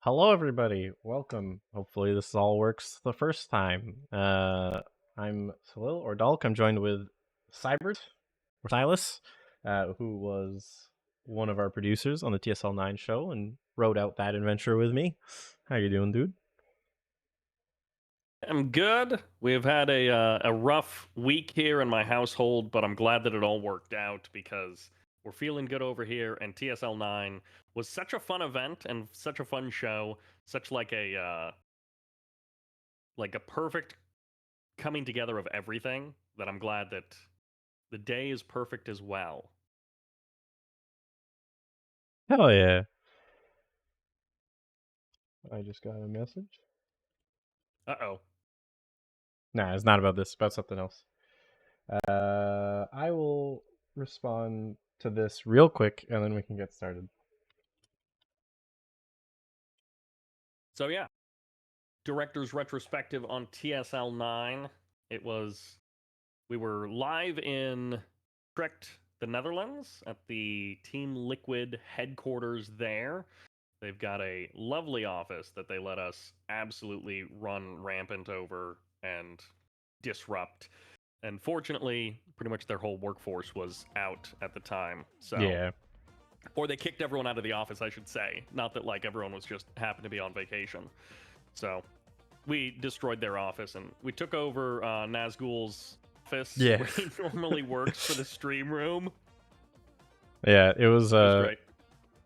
Hello, everybody. Welcome. Hopefully, this all works the first time. I'm Salil or Dalk. I'm joined with Cybert or Silas, who was one of our producers on the TSL9 show and wrote out that adventure with me. How you doing, dude? I'm good. We've had a rough week here in my household, but I'm glad that it all worked out because we're feeling good over here. And TSL9 was such a fun event and such a fun show, such like a perfect coming together of everything that I'm glad that the day is perfect as well. Hell yeah! I just got a message. Uh-oh. Nah, it's not about this. It's about something else. I will respond to this real quick, and then we can get started. So yeah, director's retrospective on TSL9. It was We were live in Utrecht, the Netherlands, at the Team Liquid headquarters there. They've got a lovely office that they let us absolutely run rampant over and disrupt. And fortunately, pretty much their whole workforce was out at the time. So, Yeah, or they kicked everyone out of the office, I should say. Not that like everyone was just happened to be on vacation. So, we destroyed their office and we took over Nazgul's office yeah, where he normally works for the stream room. yeah. It was It was great.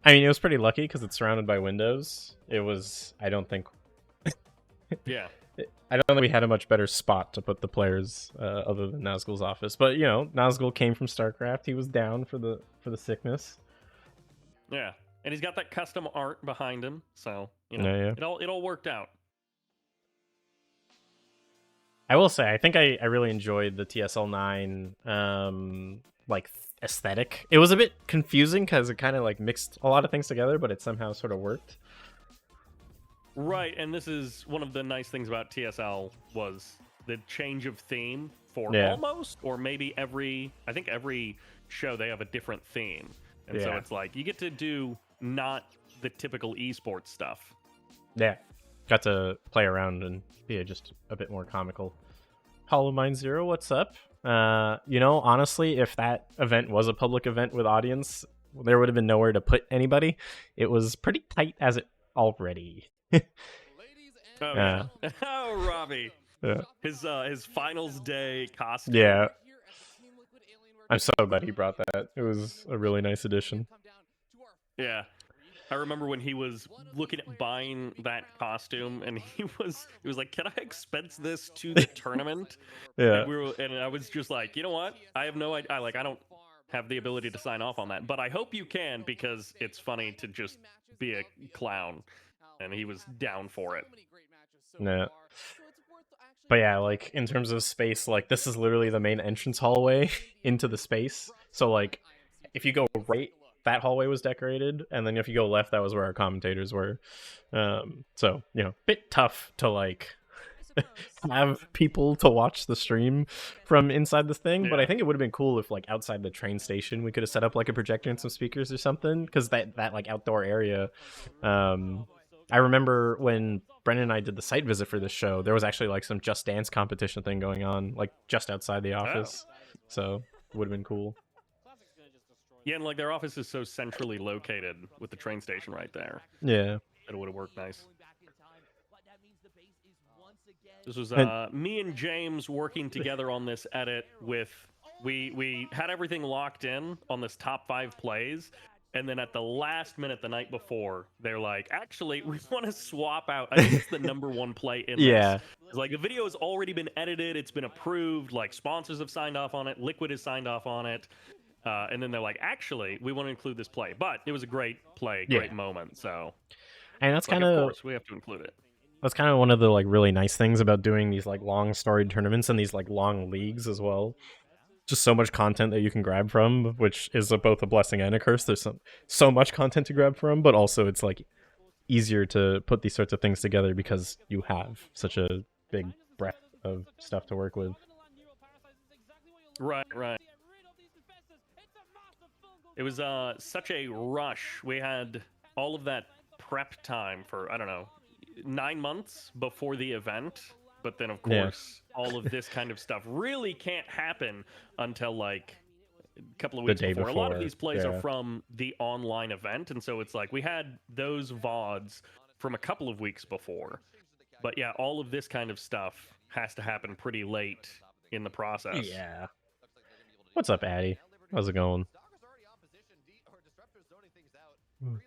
I mean, it was pretty lucky because it's surrounded by windows. It was, I don't think, Yeah. I don't think we had a much better spot to put the players other than Nazgul's office. But you know, Nazgul came from StarCraft. He was down for the sickness. Yeah. And he's got that custom art behind him, so, Yeah, yeah. it all worked out. I will say, I think I really enjoyed the TSL9 like aesthetic. It was a bit confusing because it kind of like mixed a lot of things together, but it somehow sort of worked. Right, and this is one of the nice things about TSL was the change of theme for Yeah, almost or maybe I think every show they have a different theme. And so yeah, it's like you get to do not the typical esports stuff. yeah. Got to play around and be just a bit more comical. Hollow Mind Zero, what's up? Honestly, if that event was a public event with audience, there would have been nowhere to put anybody. It was pretty tight as it already. Oh uh, yeah. Oh, Robbie. yeah, His finals day yeah. costume. I'm so glad he brought that. It was a really nice addition. Yeah. I remember when he was looking at buying that costume and he was like, "Can I expense this to the tournament?" Yeah, And I was just like, "You know what? I have no idea. I don't have the ability to sign off on that, but I hope you can because it's funny to just be a clown." And he was down for it. yeah. But yeah, like in terms of space, like this is literally the main entrance hallway into the space. So like if you go right, that hallway was decorated, and then if you go left, that was where our commentators were. So bit tough to like have people to watch the stream from inside this thing. But I Yeah. think it would have been cool if like outside the train station we could have set up like a projector and some speakers or something, because that like outdoor area. I remember when Brennan and I did the site visit for this show, there was actually like some Just Dance competition thing going on, like just outside the Oh. office. So it would have been cool. Yeah, and like their office is so centrally located with the train station right there. Yeah. It would have worked nice. This was And me and James working together on this edit with we had everything locked in on this top 5 plays, and then at the last minute the night before, they're like, "Actually, we want to swap out. I think it's the number 1 play in this." yeah. It's like the video has already been edited, it's been approved, like sponsors have signed off on it, Liquid has signed off on it. And then they're like, "Actually, we want to include this play." But it was a great play, Yeah. great moment. So, And it's like, of course, we have to include it. that's kind of one of the like really nice things about doing these like long storied tournaments and these like long leagues as well. Just so much content that you can grab from, which is both a blessing and a curse. There's so much content to grab from, but also it's like easier to put these sorts of things together because you have such a big breadth of stuff to work with. Right, right. It was such a rush. We had all of that prep time for, I don't know, 9 months before the event. But then, of Yeah. course, all of this kind of stuff really can't happen until like a couple of The weeks day before. A lot of before. these plays are Yeah. from the online event, and so it's like we had those VODs from a couple of weeks before. But yeah, all of this kind of stuff has to happen pretty late in the process. Yeah. What's up, Addy? How's it going? Hmm.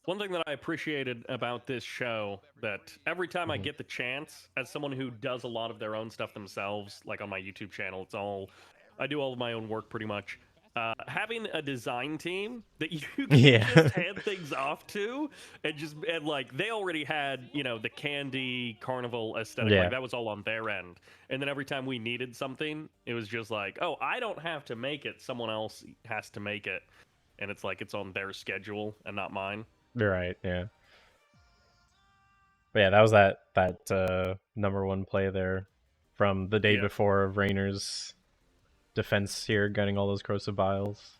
One thing that I appreciated about this show, that every time I Mhm. get the chance, as someone who does a lot of their own stuff themselves, like on my YouTube channel, I do all of my own work pretty much. Having a design team that you can just Yeah. hand things off to, and like they already had, the candy carnival aesthetic, like Yeah. that was all on their end. And then every time we needed something, it was just like, oh, I don't have to make it, someone else has to make it. And it's like it's on their schedule and not mine. You're right. Yeah. But yeah, that was that number one play there from the day Yeah. before of Rainer's defense here, getting all those corrosive vials.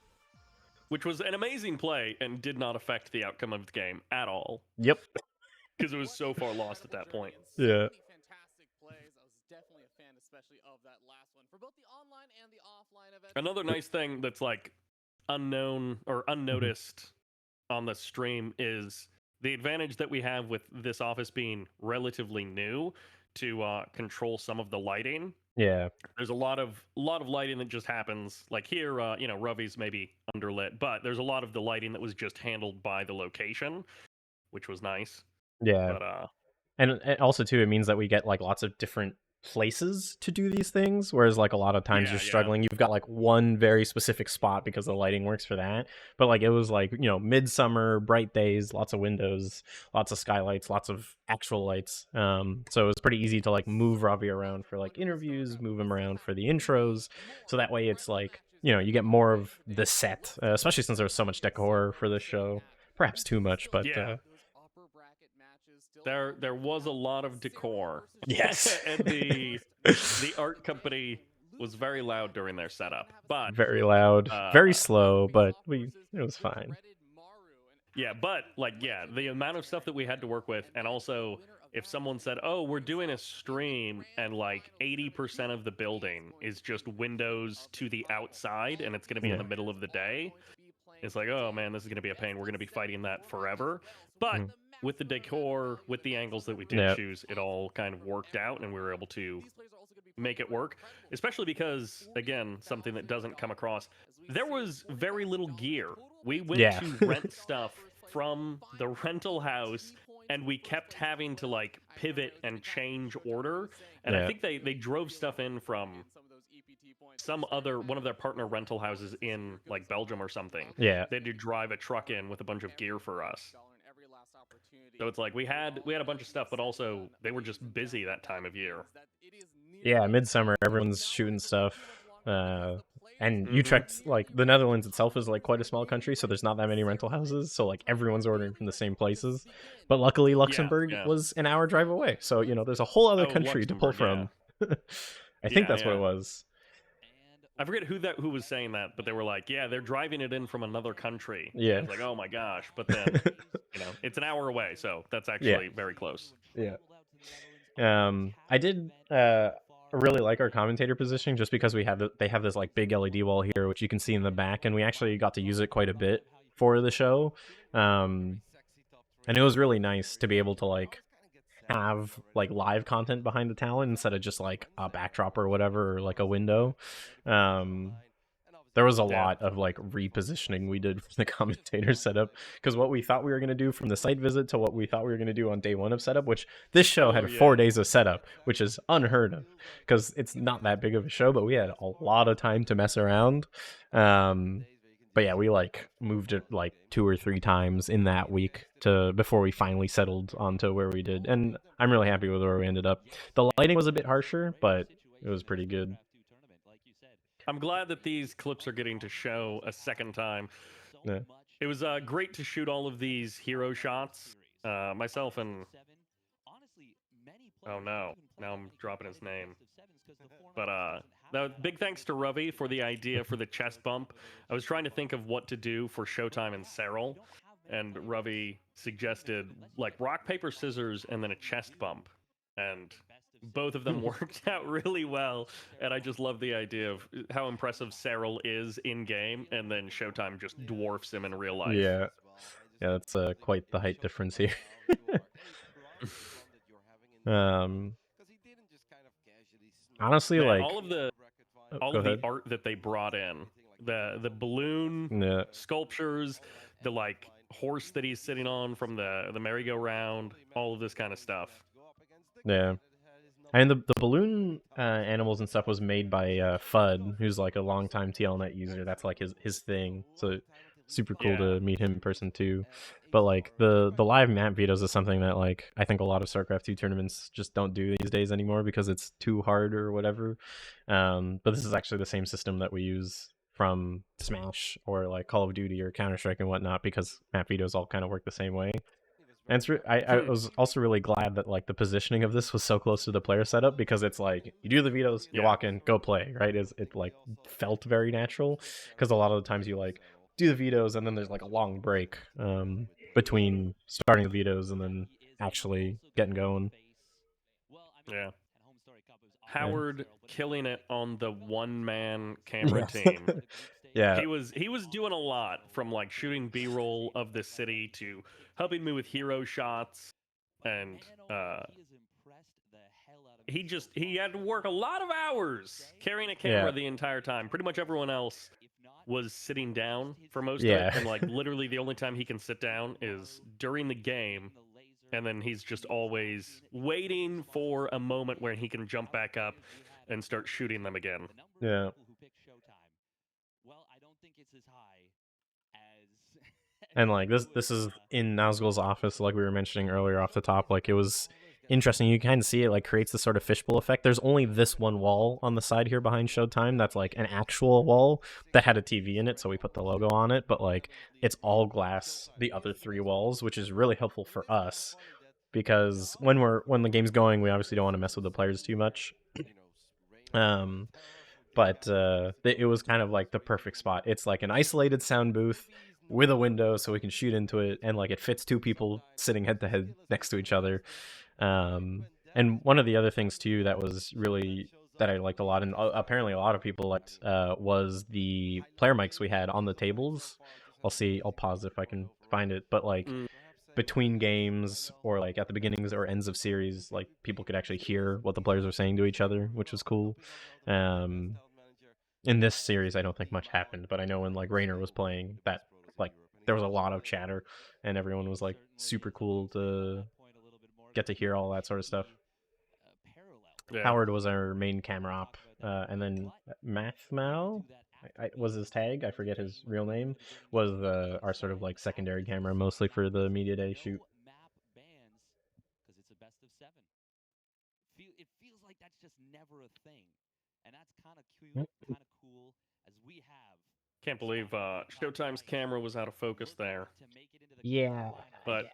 Which was an amazing play and did not affect the outcome of the game at all Yep. because it was so far lost at that point. Yeah. Another nice thing that's like unknown or Mhm. unnoticed on the stream is the advantage that we have with this office being relatively new to control some of the lighting. Yeah. There's a lot of lighting that just happens. Like here, Ravi's maybe underlit, but there's a lot of the lighting that was just handled by the location, which was nice. Yeah. But And also too, it means that we get like lots of different places to do these things, whereas like a lot of times you're yeah. struggling, you've got like one very specific spot because the lighting works for that. But like it was like, midsummer, bright days, lots of windows, lots of skylights, lots of actual lights. So it was pretty easy to like move Ravi around for like interviews, move him around for the intros, so that way it's like, you get more of the set, especially since there was so much decor for this show, perhaps too much, but Yeah, there was a lot of decor, yes. and the art company was very loud during their setup. But Very loud, uh, very slow, but it was fine. yeah, the amount of stuff that we had to work with, and also if someone said, "Oh, we're doing a stream," and like 80% of the building is just windows to the outside, and it's going to be in Yeah. the middle of the day, it's like, oh man, this is going to be a pain. We're going to be fighting that forever. But Mhm. with the decor, with the angles that we did Yeah. choose, it all kind of worked out, and we were able to make it work. Especially because, again, something that doesn't come across, there was very little gear. We went Yeah. to rent stuff from the rental house, and we kept having to like pivot and change order. And I Yeah. think they drove stuff in from one of their partner rental houses in like Belgium or something. Yeah. They had to drive a truck in with a bunch of gear for us. So it's like we had a bunch of stuff, but also they were just busy that time of year. Yeah, midsummer, everyone's shooting stuff. And Hmm. Utrecht, like the Netherlands itself is like quite a small country, so there's not that many rental houses. So like everyone's ordering from the same places. But luckily Yeah, Luxembourg yeah. was an hour drive away. So, there's a whole other Oh, country to pull Luxembourg, yeah. from. I think Yeah, that's what it yeah. was. I forget who was saying that, but they were like, "Yeah, they're driving it in from another country." And Yeah. it's like, "Oh my gosh!" But then, it's an hour away, so that's Yeah. actually very close. Yeah. I did really like our commentator positioning just because they have this like big LED wall here, which you can see in the back, and we actually got to use it quite a bit for the show. And it was really nice to be able to like have like live content behind the talent instead of just like a backdrop or whatever, or like a window. Um, there was a Yeah. lot of like repositioning we did for the commentator setup, because what we thought we were going to do from the site visit to what we thought we were going to do on day one of setup, which this show Oh had 4 yeah. days of setup, which is unheard of because it's not that big of a show, but we had a lot of time to mess around. But yeah, we like moved it like 2 or 3 times in that week to before we finally settled onto where we did, and I'm really happy with where we ended up. The lighting was a bit harsher, but it was pretty good. I'm glad that these clips are getting to show a second time. Yeah. It was great to shoot all of these hero shots. Myself and Oh no, now I'm dropping his name. But now, big thanks to Ravi for the idea for the chest bump. I was trying to think of what to do for Showtime and Cyril, and Ravi suggested like rock paper scissors and then a chest bump, and both of them worked out really well. And I just love the idea of how impressive Cyril is in game, and then Showtime just dwarfs him in real life. Yeah, yeah, that's quite the height difference here. um, honestly, Man, like, oh, all go of the ahead. art that they brought in, the balloon Yeah, sculptures, the like horse that he's sitting on from the merry-go-round, all of this kind of stuff. yeah. And the balloon animals and stuff was made by Fudd, who's like a longtime TLNet user. That's like his thing. So super cool Yeah. to meet him in person too. But like the live map vetoes is something that like I think a lot of StarCraft 2 tournaments just don't do these days anymore because it's too hard or whatever. But this is actually the same system that we use from Smash or like Call of Duty or Counter Strike and whatnot because map vetoes all kind of work the same way. And I Hmm. was also really glad that like the positioning of this was so close to the player setup because it's like you do the vetoes, you Yeah. walk in, go play, right? It like felt very natural because a lot of the times you like do the vetoes and then there's like a long break between starting the vetoes and then actually getting going. Yeah. Yeah, Howard killing it on the one-man camera yeah, team. yeah, He was doing a lot, from like shooting B-roll of the city to helping me with hero shots, and he had to work a lot of hours carrying a yeah, camera the entire time. Pretty much everyone else was sitting down for most of it, yeah, and like literally the only time he can sit down is during the game, and then he's just always waiting for a moment where he can jump back up and start shooting them again. yeah. And like this is in Nazgul's office, like we were mentioning earlier off the top. Like it was interesting. You kind of see it like creates this sort of fishbowl effect. There's only this one wall on the side here behind Showtime that's like an actual wall that had a TV in it, so we put the logo on it. But like it's all glass. The other three walls, which is really helpful for us because when the game's going, we obviously don't want to mess with the players too much. Um, but it was kind of like the perfect spot. It's like an isolated sound booth with a window so we can shoot into it, and like it fits two people sitting head to head next to each other. And one of the other things too that was really that I liked a lot, and apparently a lot of people liked, was the player mics we had on the tables. I'll pause if I can find it, but like Mm, between games or like at the beginnings or ends of series, like people could actually hear what the players were saying to each other, which was cool. Um, in this series, I don't think much happened, but I know when like Raynor was playing, that like there was a lot of chatter, and everyone was like super cool to get to hear all that sort of stuff. yeah. Howard was our main camera op, and then Mathmal was his tag. I forget his real name. Was our sort of like secondary camera, mostly for the media day shoot. Can't believe Showtime's camera was out of focus there. Yeah, But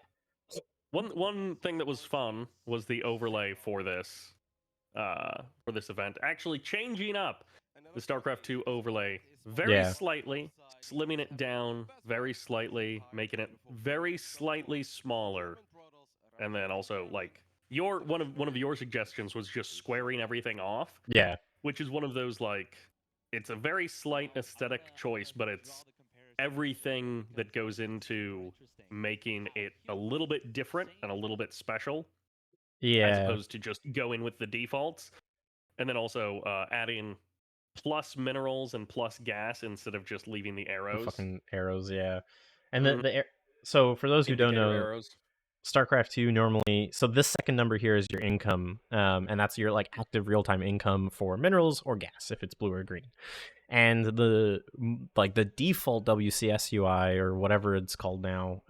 one thing that was fun was the overlay for this event, actually changing up the StarCraft 2 overlay very yeah, slightly, slimming it down very slightly, making it very slightly smaller, and then also like your one of your suggestions was just squaring everything off, yeah, which is one of those like it's a very slight aesthetic choice, but it's everything that goes into making it a little bit different and a little bit special as yeah. opposed to just going with the defaults. And then also adding plus minerals and plus gas instead of just leaving the The arrows. fucking arrows, yeah. And Mm, so for those who don't indicator know, arrows. StarCraft 2 normally, so this second number here is your income, and that's your like active real-time income for minerals or gas if it's blue or green. And the default WCS UI or whatever it's called now,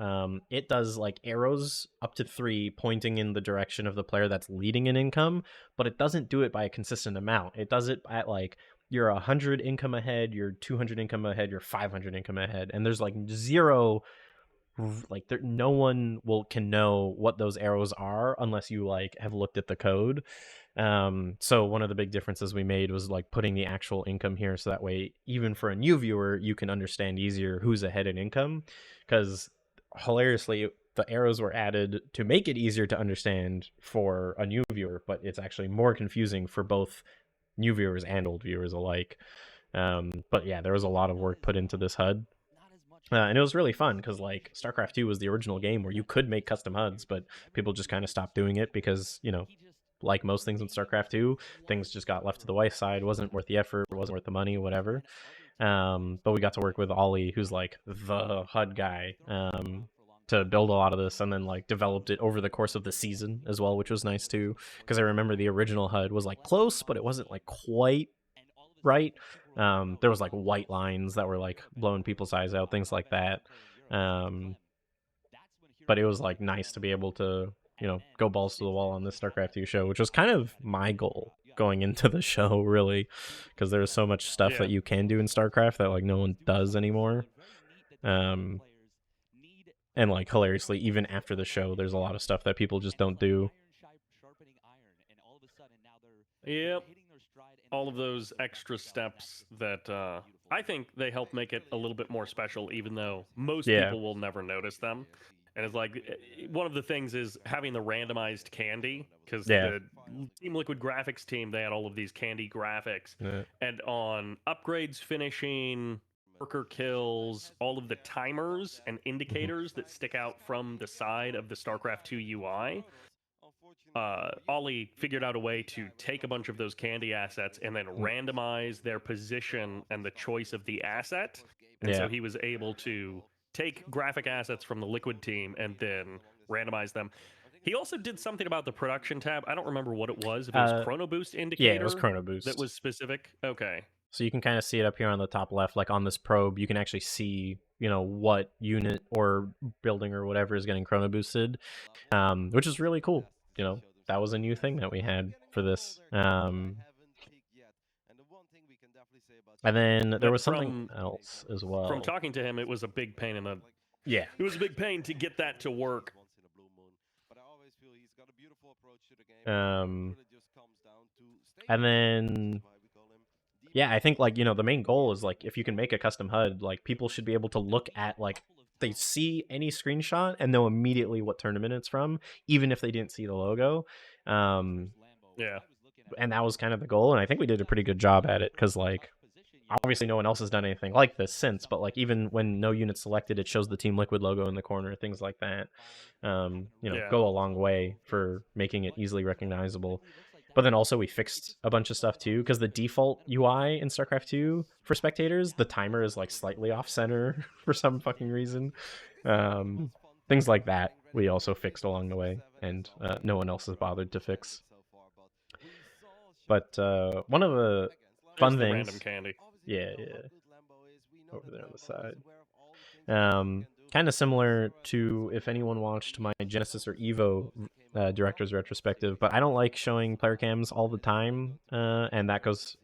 it does like arrows up to 3 pointing in the direction of the player that's leading in income, but it doesn't do it by a consistent amount. It does it at like you're 100 income ahead, you're 200 income ahead, you're 500 income ahead, and there's like zero like no one can know what those arrows are unless you like have looked at the code. So one of the big differences we made was like putting the actual income here, so that way even for a new viewer you can understand easier who's ahead in income, because hilariously the arrows were added to make it easier to understand for a new viewer, but it's actually more confusing for both new viewers and old viewers alike. But yeah, there was a lot of work put into this HUD. And it was really fun because like StarCraft 2 was the original game where you could make custom HUDs, but people just kind of stopped doing it because, like most things in StarCraft 2, things just got left to the wayside. Wasn't worth the effort, wasn't worth the money, whatever. But we got to work with Ollie, who's like the HUD guy, to build a lot of this, and then like developed it over the course of the season as well, which was nice too. Because I remember the original HUD was like close, but it wasn't like quite right. There was like white lines that were like blowing people's eyes out, things like that. Um, but it was like nice to be able to, go balls to the wall on this StarCraft 2 show, which was kind of my goal going into the show, really, because there's so much stuff that you can do in StarCraft that like no one does anymore. And like hilariously, even after the show, there's a lot of stuff that people just don't do. Yep. All of those extra steps that I think they help make it a little bit more special, even though most Yeah. people will never notice them. And it's like one of the things is having the randomized candy, because Yeah. the Team Liquid graphics team, they had all of these candy graphics. Yeah. And on upgrades, finishing, worker kills, all of the timers and indicators that stick out from the side of the StarCraft 2 UI, Ollie figured out a way to take a bunch of those candy assets and then randomize their position and the choice of the asset. And so Yeah. he was able to take graphic assets from the Liquid team and then randomize them. He also did something about the production tab. I don't remember what it was. If it was Chrono Boost indicator, yeah, it was Chrono Boost. That was specific. Okay. So you can kind of see it up here on the top left, like on this probe, you can actually see, what unit or building or whatever is getting Chrono Boosted, which is really cool. That was a new thing that we had for this. And then there was something else as well. From talking to him, it was a big pain in the. Yeah. It was a big pain to get that to work. And then, yeah, I think like, the main goal is like if you can make a custom HUD, like people should be able to look at like they see any screenshot and know immediately what tournament it's from, even if they didn't see the logo. Yeah. And that was kind of the goal, and I think we did a pretty good job at it, because like obviously no one else has done anything like this since, but like even when no unit selected, it shows the Team Liquid logo in the corner, things like that. Go a long way for making it easily recognizable. But then also we fixed a bunch of stuff too, because the default UI in StarCraft 2 for spectators, the timer is like slightly off center for some fucking reason. Things like that we also fixed along the way, and no one else has bothered to fix. But one of the fun things, random candy. Yeah, over there on the side. Kind of similar to if anyone watched my Genesis or Evo director's retrospective, but I don't like showing player cams all the time, and that goes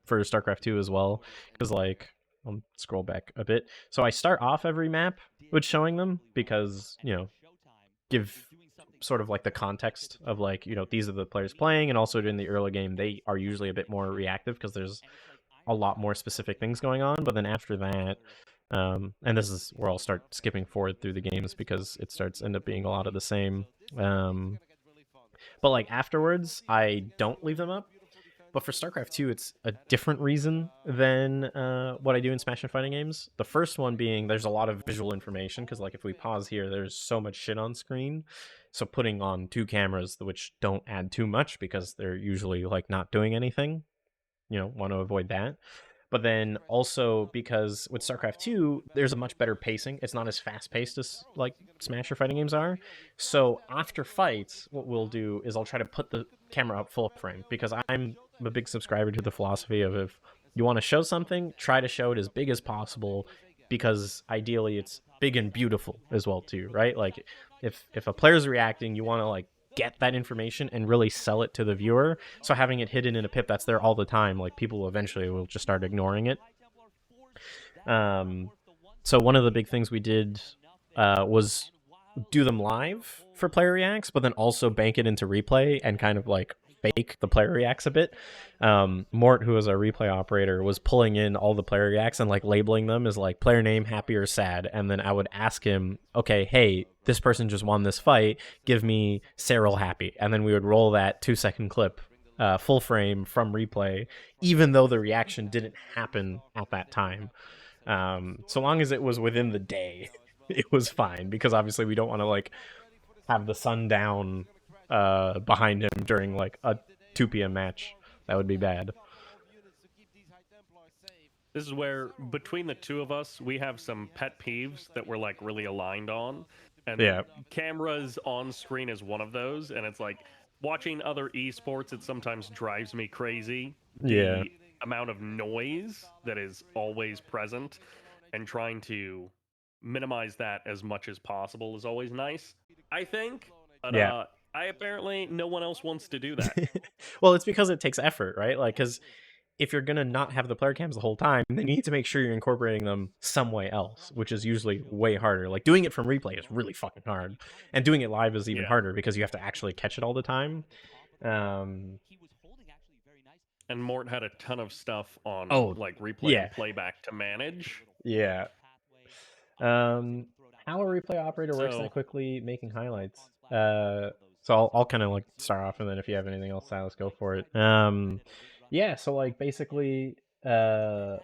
for StarCraft 2 as well, because like I'll scroll back a bit. So I start off every map with showing them because, give sort of like the context of like, these are the players playing, and also during the early game they are usually a bit more reactive because there's a lot more specific things going on. But then after that, and this is where I'll start skipping forward through the games because it starts end up being a lot of the same. But like afterwards, I don't leave them up. But for StarCraft 2, it's a different reason than what I do in Smash and fighting games. The first one being there's a lot of visual information, because like if we pause here, there's so much shit on screen. So putting on two cameras, which don't add too much because they're usually like not doing anything, want to avoid that. But then also because with StarCraft 2, there's a much better pacing. It's not as fast paced as like Smash or fighting games are. So after fights, what we'll do is I'll try to put the camera up full frame, because I'm a big subscriber to the philosophy of if you want to show something, try to show it as big as possible, because ideally it's big and beautiful as well too, right? Like if a player's reacting, you want to like get that information and really sell it to the viewer. So having it hidden in a pip that's there all the time, like people eventually will just start ignoring it. So one of the big things we did was do them live for player reacts, but then also bank it into replay and kind of like fake the player reacts a bit. Mort, who is our replay operator, was pulling in all the player reacts and like labeling them as like player name, happy or sad. And then I would ask him, okay, hey, this person just won this fight. Give me Cyril happy. And then we would roll that 2-second clip, full frame from replay, even though the reaction didn't happen at that time. So long as it was within the day, it was fine, because obviously we don't want to like have the sun down behind him during like a 2 p.m. match. That would be bad. This is where, between the two of us, we have some pet peeves that we're like really aligned on. And Yeah. cameras on screen is one of those. And it's like watching other esports, it sometimes drives me crazy. Yeah. The amount of noise that is always present, and trying to minimize that as much as possible is always nice, I think. But Yeah. I apparently, no one else wants to do that. Well, it's because it takes effort, right? Like, because if you're gonna not have the player cams the whole time, then you need to make sure you're incorporating them some way else, which is usually way harder. Like doing it from replay is really fucking hard, and doing it live is even Yeah. harder because you have to actually catch it all the time. And Mort had a ton of stuff on Oh, like replay yeah. and playback to manage. Yeah. How a replay operator works So- that quickly, making highlights. So I'll kind of like start off, and then if you have anything else, Silas, go for it. Yeah. So like basically, the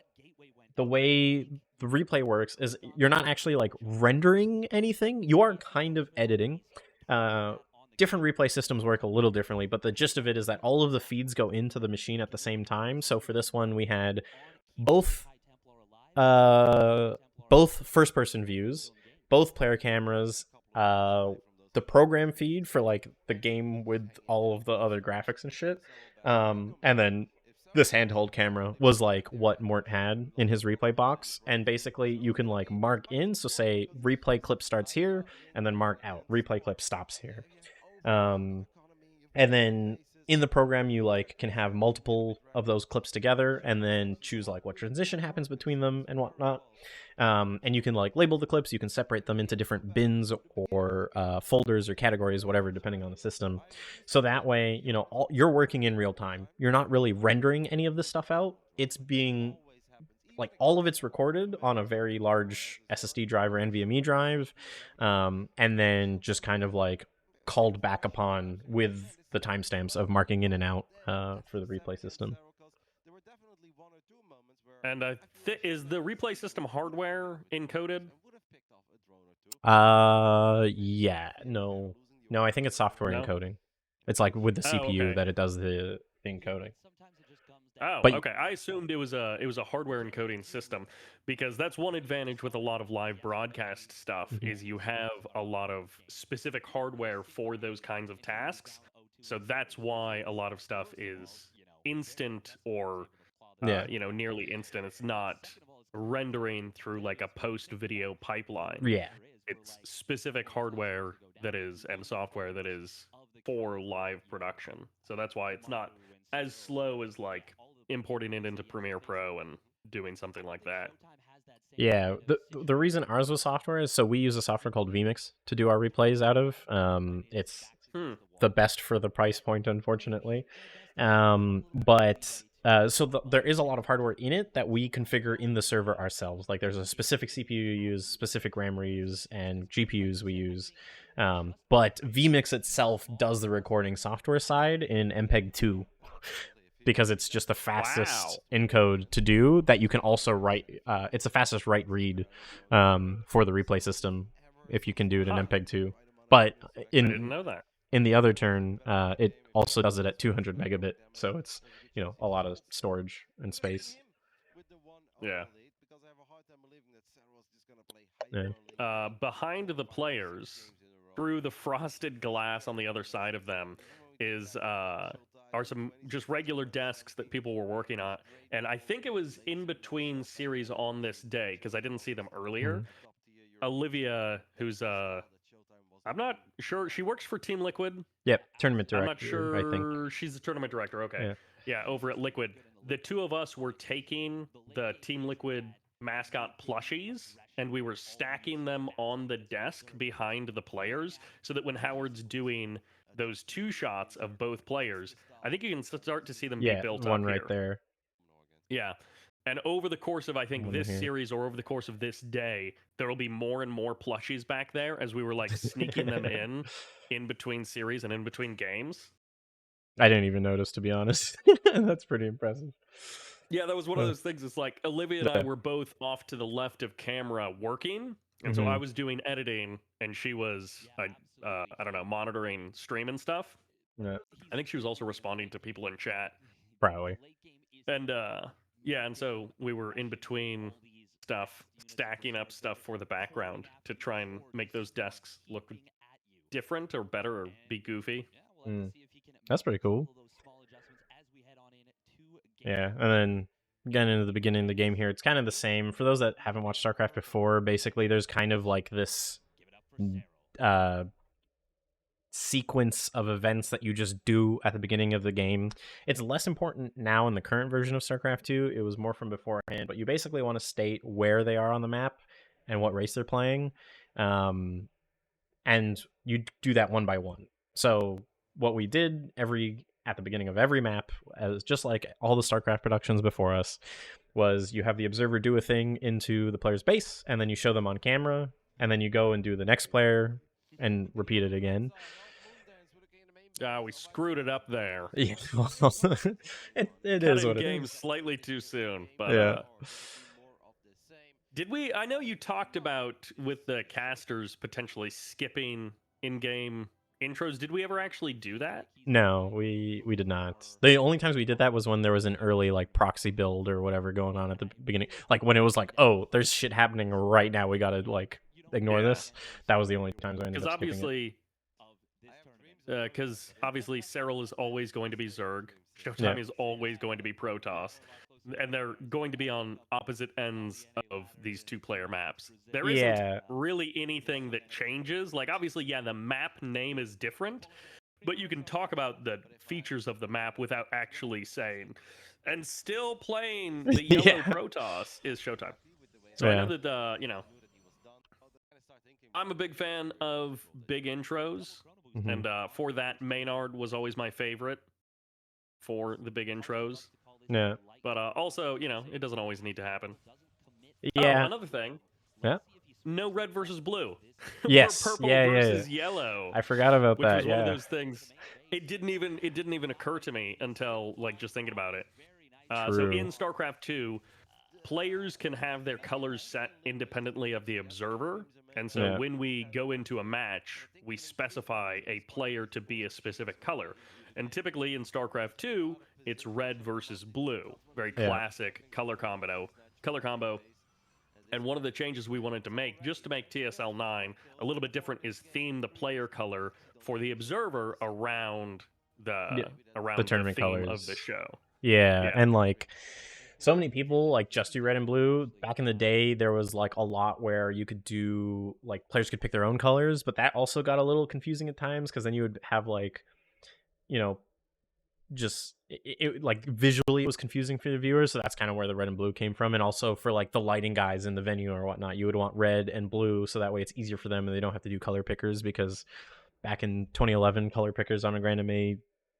way the replay works is you're not actually like rendering anything. You are kind of editing. Different replay systems work a little differently, but the gist of it is that all of the feeds go into the machine at the same time. So for this one, we had both both first person views, both player cameras, the program feed for like the game with all of the other graphics and shit, and then this handheld camera was like what Mort had in his replay box. And basically you can like mark in, so say replay clip starts here, and then mark out replay clip stops here. And then in the program you like can have multiple of those clips together and then choose like what transition happens between them and whatnot. And you can like label the clips, you can separate them into different bins or folders or categories, whatever, depending on the system. So that way, you know, you're working in real time, you're not really rendering any of this stuff out. It's being like all of it's recorded on a very large SSD drive or NVMe drive, and then just kind of like called back upon with the timestamps of marking in and out for the replay system. And is the replay system hardware encoded? Yeah, no, I think it's software No? encoding. It's like with the Oh, CPU okay. that it does the encoding. Oh, But okay. I assumed it was a hardware encoding system, because that's one advantage with a lot of live broadcast stuff is you have a lot of specific hardware for those kinds of tasks. So that's why a lot of stuff is instant or yeah, nearly instant. It's not rendering through like a post video pipeline. yeah, It's specific hardware that is and software that is for live production. So that's why it's not as slow as like importing it into Premiere Pro and doing something like that. yeah. The reason ours was software is so we use a software called vMix to do our replays out of. It's the best for the price point, unfortunately. But there is a lot of hardware in it that we configure in the server ourselves. Like there's a specific CPU you use, specific RAM we use, and GPUs we use. But vMix itself does the recording software side in MPEG 2. Because it's just the fastest encode to do that. You can also write. It's the fastest write read for the replay system if you can do it in MPEG 2. But I didn't know that. In the other turn, it also does it at 200 megabit, so it's a lot of storage and space. Yeah. Yeah. Behind the players, through the frosted glass on the other side of them, are some just regular desks that people were working on. And I think it was in between series on this day, because I didn't see them earlier. Mm-hmm. Olivia, who's I'm not sure, she works for Team Liquid. Yep, tournament director. I'm not sure. I think She's the tournament director. Okay. Yeah, over at Liquid. The two of us were taking the Team Liquid mascot plushies and we were stacking them on the desk behind the players, so that when Howard's doing those two shots of both players, I think you can start to see them be Yeah, built one up right here. there. Yeah. And over the course of, I think, One this here. series, or over the course of this day, there will be more and more plushies back there as we were like sneaking them in between series and in between games. I didn't even notice, to be honest. That's pretty impressive. Yeah, that was one of those things. It's like Olivia and I Yeah. were both off to the left of camera working, and so I Mhm. was doing editing, and she was, I don't know, monitoring stream and stuff. Yeah, I think she was also responding to people in chat. probably. And yeah, and so we were in between stuff, stacking up stuff for the background to try and make those desks look different or better or be goofy. Mm. That's pretty cool. Yeah, and then getting into the beginning of the game here, it's kind of the same. For those that haven't watched StarCraft before, basically there's kind of like this uh sequence of events that you just do at the beginning of the game. It's less important now in the current version of StarCraft 2. It was more from beforehand, but you basically want to state where they are on the map and what race they're playing. And you do that one by one. So what we did at the beginning of every map, as just like all the StarCraft productions before us, was you have the observer do a thing into the player's base, and then you show them on camera, and then you go and do the next player and repeat it again. We screwed it up there. Yeah, it is Cutting what it games is. slightly too soon, but Yeah. did we? I know you talked about with the casters potentially skipping in-game intros. Did we ever actually do that? No, we did not. The only times we did that was when there was an early like proxy build or whatever going on at the beginning. Like when it was like, oh, there's shit happening right now. We gotta like ignore Yeah. this. That was the only times I ended Because up skipping it. obviously Cyril is always going to be Zerg. Showtime Yeah. is always going to be Protoss. And they're going to be on opposite ends of these two-player maps. There isn't Yeah. really anything that changes. Like, obviously, yeah, the map name is different, but you can talk about the features of the map without actually saying. And still playing the yellow Yeah. Protoss is Showtime. So I know Yeah. that, I'm a big fan of big intros. Mhm. And for that, Maynard was always my favorite for the big intros. Yeah. But also, it doesn't always need to happen. Oh, Yeah. another thing. Yeah. No red versus blue. Yes. We're purple Yeah. versus Yeah. yellow. I forgot about Which that. was one of Yeah. those things. It didn't even occur to me until like just thinking about it. So True. in StarCraft 2, players can have their colors set independently of the observer. And so Yeah. when we go into a match, we specify a player to be a specific color. And typically in StarCraft 2, it's red versus blue. Very Yeah. classic color combo. And one of the changes we wanted to make, just to make TSL9 a little bit different, is theme the player color for the observer around Yeah. The the tournament theme of the colors. show. Yeah. Yeah. And like so many people like just do red and blue. Back in the day, there was like a lot where you could do like players could pick their own colors, but that also got a little confusing at times because then you would have like, you know, just like visually it was confusing for the viewers. So that's kind of where the red and blue came from. And also for like the lighting guys in the venue or whatnot, you would want red and blue so that way it's easier for them and they don't have to do color pickers because back in 2011, color pickers on a Grand MA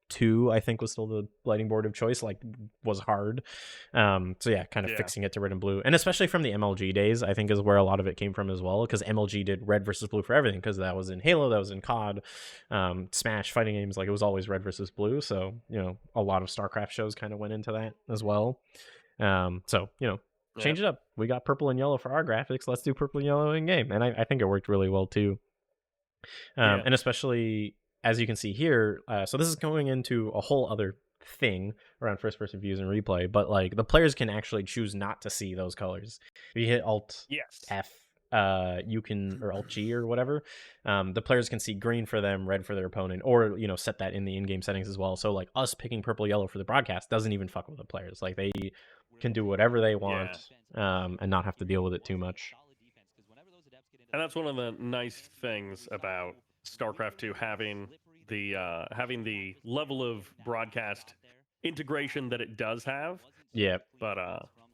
2, I think, was still the lighting board of choice, like was hard. So yeah, kind of Yeah. fixing it to red and blue, and especially from the MLG days, I think is where a lot of it came from as well, because MLG did red versus blue for everything, because that was in Halo, that was in COD, Smash fighting games, like it was always red versus blue. So a lot of StarCraft shows kind of went into that as well. So change it up. We got purple and yellow for our graphics. Let's do purple and yellow in game, and I think it worked really well too. And especially as you can see here, so this is going into a whole other thing around first person views and replay, but like the players can actually choose not to see those colors. If you hit Alt F, you can, or Alt G or whatever, the players can see green for them, red for their opponent, or set that in the in-game settings as well. So like us picking purple yellow for the broadcast doesn't even fuck with the players. Like they can do whatever they want, and not have to deal with it too much. And that's one of the nice things about StarCraft 2 having the level of broadcast integration that it does have. Yeah. But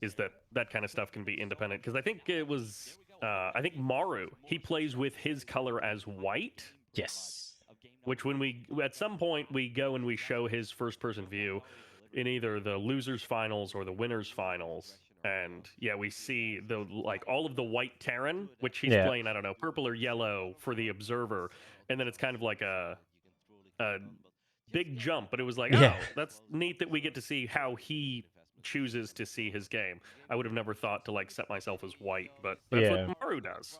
is that kind of stuff can be independent, because I think it was I think Maru, he plays with his color as white, Yes. which when we at some point we go and we show his first person view in either the losers finals or the winners finals, and yeah, we see the like all of the white Terran, which he's Yeah. playing, I don't know, purple or yellow for the observer, and then it's kind of like a big jump, but it was like, Yeah. oh, that's neat that we get to see how he chooses to see his game. I would have never thought to like set myself as white, but that's what Yeah. Maru does.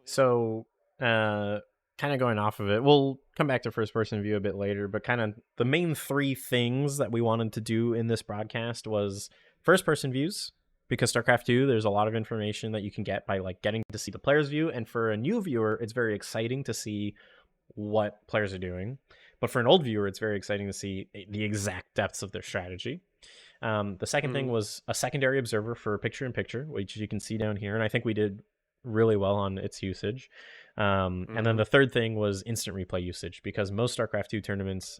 So, kind of going off of it, we'll come back to first person view a bit later, but kind of the main three things that we wanted to do in this broadcast was first person views, because StarCraft 2, there's a lot of information that you can get by like getting to see the player's view, and for a new viewer, it's very exciting to see what players are doing. But for an old viewer, it's very exciting to see the exact depths of their strategy. The second thing Mm, was a secondary observer for picture in picture, which you can see down here, and I think we did really well on its usage. And then mm-hmm. the third thing was instant replay usage, because most StarCraft 2 tournaments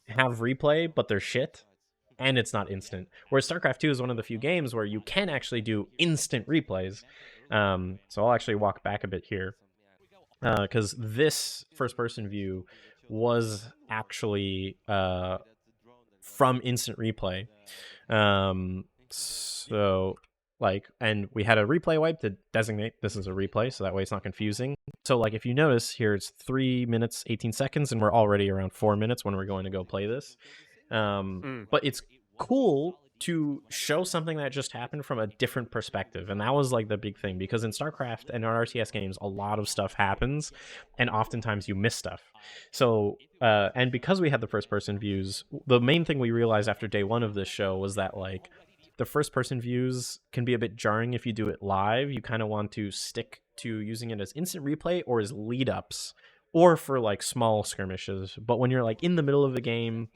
have replay, but they're shit and it's not instant. Whereas StarCraft 2 is one of the few games where you can actually do instant replays. So I'll actually walk back a bit here, because this first person view was actually from instant replay. So like, and we had a replay wipe to designate this is a replay, so that way it's not confusing. So like, if you notice here, it's 3 minutes 18 seconds, and we're already around 4 minutes when we're going to go play this. Mm. But it's cool to show something that just happened from a different perspective, and that was like the big thing, because in StarCraft and our RTS games, a lot of stuff happens, and oftentimes you miss stuff. So, and because we had the first person views, the main thing we realized after day one of this show was that like the first person views can be a bit jarring if you do it live. You kind of want to stick to using it as instant replay or as lead ups or for like small skirmishes. But when you're like in the middle of the game,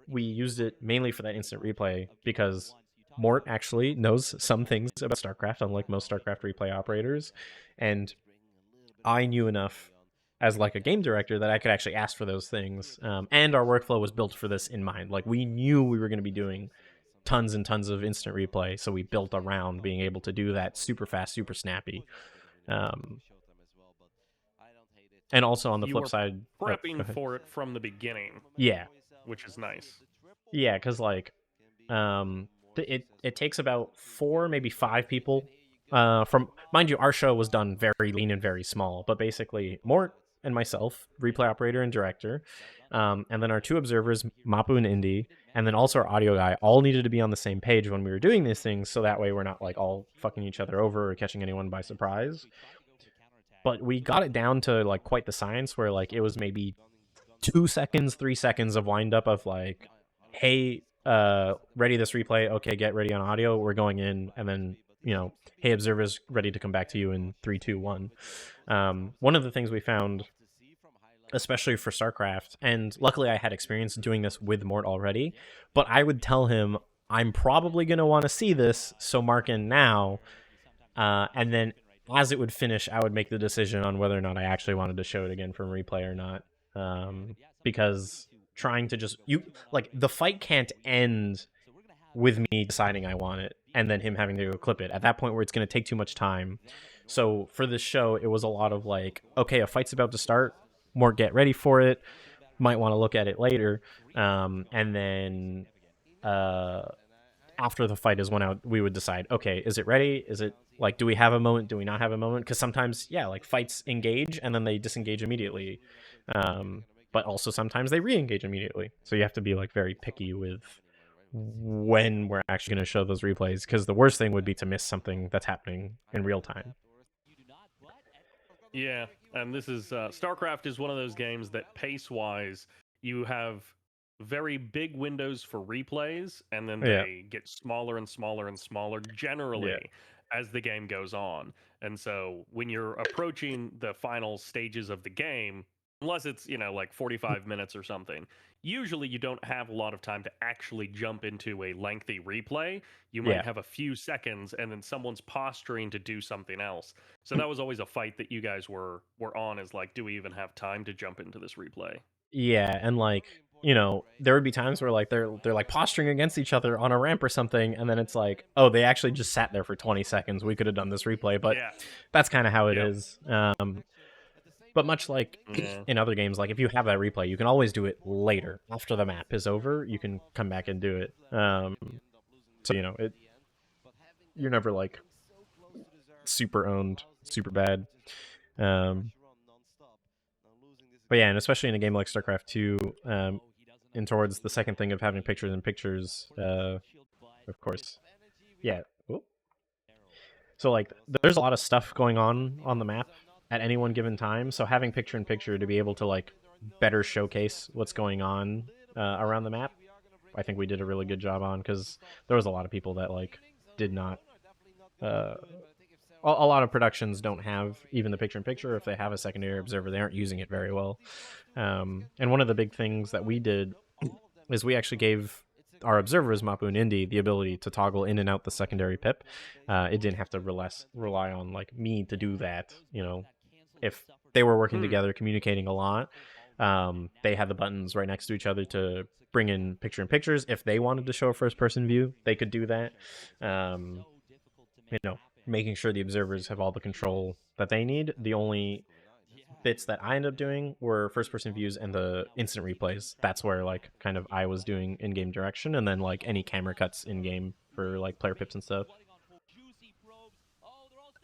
we used it mainly for that instant replay because Mort actually knows some things about StarCraft, unlike most StarCraft replay operators. And I knew enough as like a game director that I could actually ask for those things. And our workflow was built for this in mind. Like we knew we were going to be doing tons and tons of instant replay, so we built around being able to do that super fast, super snappy. Um, and also on the You flip were side, oh, go prepping ahead. for it from the beginning, Yeah, which is nice. yeah, because like it takes about 4 maybe 5 people, from mind you, our show was done very lean and very small, but basically Mort and myself, replay operator and director, and then our 2 observers, Mapu and Indy, and then also our audio guy, all needed to be on the same page when we were doing these things, so that way we're not like all fucking each other over or catching anyone by surprise. But we got it down to like quite the science, where like it was maybe 2 seconds, 3 seconds of wind up of like, hey, ready this replay. Okay, get ready on audio. We're going in, and then hey, observers, ready to come back to you in 3, 2, 1. One of the things we found, especially for StarCraft, and luckily I had experience doing this with Mort already, but I would tell him I'm probably gonna want to see this, so mark in now, and then as it would finish, I would make the decision on whether or not I actually wanted to show it again from replay or not. Because trying to just you like the fight can't end with me deciding I want it and then him having to go clip it at that point where it's going to take too much time. So for this show, it was a lot of like, okay, a fight's about to start, more get ready for it. Might want to look at it later, and then uh, after the fight is when we would decide, okay, is it ready? Is it like, do we have a moment? Do we not have a moment? Because sometimes, yeah, like fights engage and then they disengage immediately. But also sometimes they re-engage immediately. So you have to be like very picky with when we're actually going to show those replays, because the worst thing would be to miss something that's happening in real time. Yeah, and this is StarCraft is one of those games that pace-wise you have very big windows for replays, and then Yeah, they get smaller and smaller and smaller yeah, generally as the game goes on. And so when you're approaching the final stages of the game, unless it's like 45 minutes or something, usually you don't have a lot of time to actually jump into a lengthy replay. You might yeah. have a few seconds, and then someone's posturing to do something else. So that was always a fight that you guys were on, is like, do we even have time to jump into this replay? Yeah, and like you know, there would be times where like they're like posturing against each other on a ramp or something, and then it's like, oh, they actually just sat there for 20 seconds. We could have done this replay, but Yeah. that's kind of how it Yep. is. But much like Yeah. in other games, like if you have that replay, you can always do it later after the map is over. You can come back and do it. So you know, you're never like super owned, super bad. Um, but yeah, and especially in a game like StarCraft 2, and towards the second thing of having pictures in pictures, of course, yeah. So like, there's a lot of stuff going on the map at any one given time. So having picture in picture to be able to like better showcase what's going on around the map, I think we did a really good job on, because there was a lot of people that like did not. A lot of productions don't have even the picture in picture. If they have a secondary observer, they aren't using it very well. And one of the big things that we did is we actually gave our observers, Mapu and Indy, the ability to toggle in and out the secondary pip. It didn't have to rely on like me to do that. You know, if they were working together, communicating a lot, they had the buttons right next to each other to bring in picture in pictures. If they wanted to show a first person view, they could do that. You know, making sure the observers have all the control that they need. The only bits that I ended up doing were first person views and the instant replays. That's where like kind of I was doing in game direction, and then like any camera cuts in game for like player pips and stuff.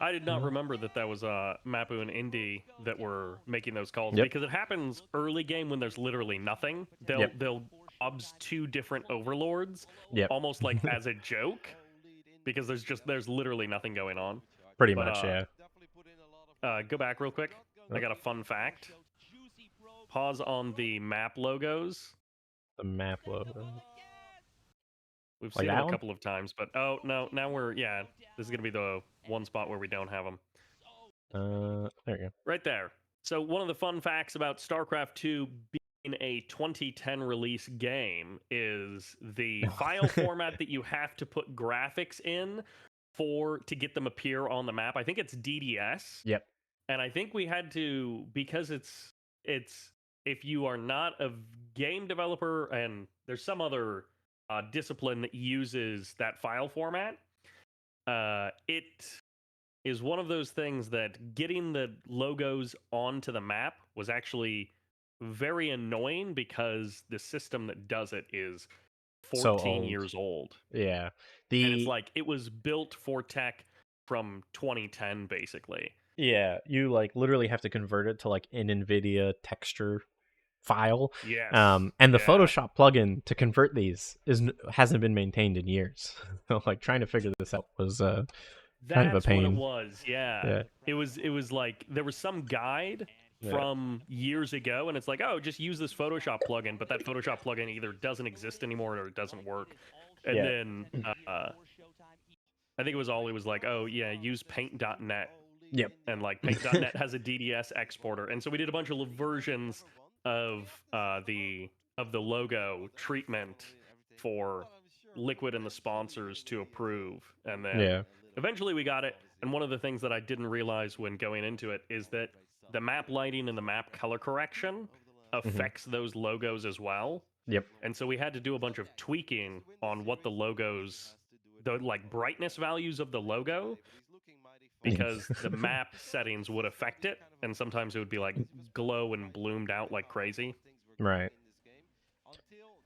I did not remember that was Mapu and Indy that were making those calls, Yep. because it happens early game when there's literally nothing. Yep. They'll obs two different overlords, Yep. almost like as a joke, because there's literally nothing going on. Pretty But much, yeah. go back real quick. I got a fun fact. Pause on the map logos. The map logo. We've Like seen them that a one? couple of times, but oh no, now this is gonna be the one spot where we don't have them. There you go. Right there. So one of the fun facts about StarCraft 2 being a 2010 release game is the file format that you have to put graphics in to get them appear on the map. I think it's DDS. Yep. And I think we had to, because it's if you are not a game developer and there's some other discipline that uses that file format, it is one of those things that getting the logos onto the map was actually very annoying, because the system that does it is So 14 old. years old. Yeah. And it's like it was built for tech from 2010 basically. Yeah, you like literally have to convert it to like an NVIDIA texture file. Yes. And the Yeah. Photoshop plugin to convert these hasn't been maintained in years. So like trying to figure this out was kind of a That's what it pain. was. Yeah. Yeah. It was like there was some guide Yeah. from years ago, and it's like, oh, just use this Photoshop plugin, but that Photoshop plugin either doesn't exist anymore or it doesn't work. And Yeah. then I think it was like, oh yeah, use paint.net. Yep. And like paint.net has a DDS exporter. And so we did a bunch of versions of the logo treatment for Liquid and the sponsors to approve. And then Yeah. eventually we got it. And one of the things that I didn't realize when going into it is that the map lighting and the map color correction affects those logos as well. Yep. And so we had to do a bunch of tweaking on what the logos, the like brightness values of the logo, because the map settings would affect it, and sometimes it would be like glow and bloomed out like crazy. Right.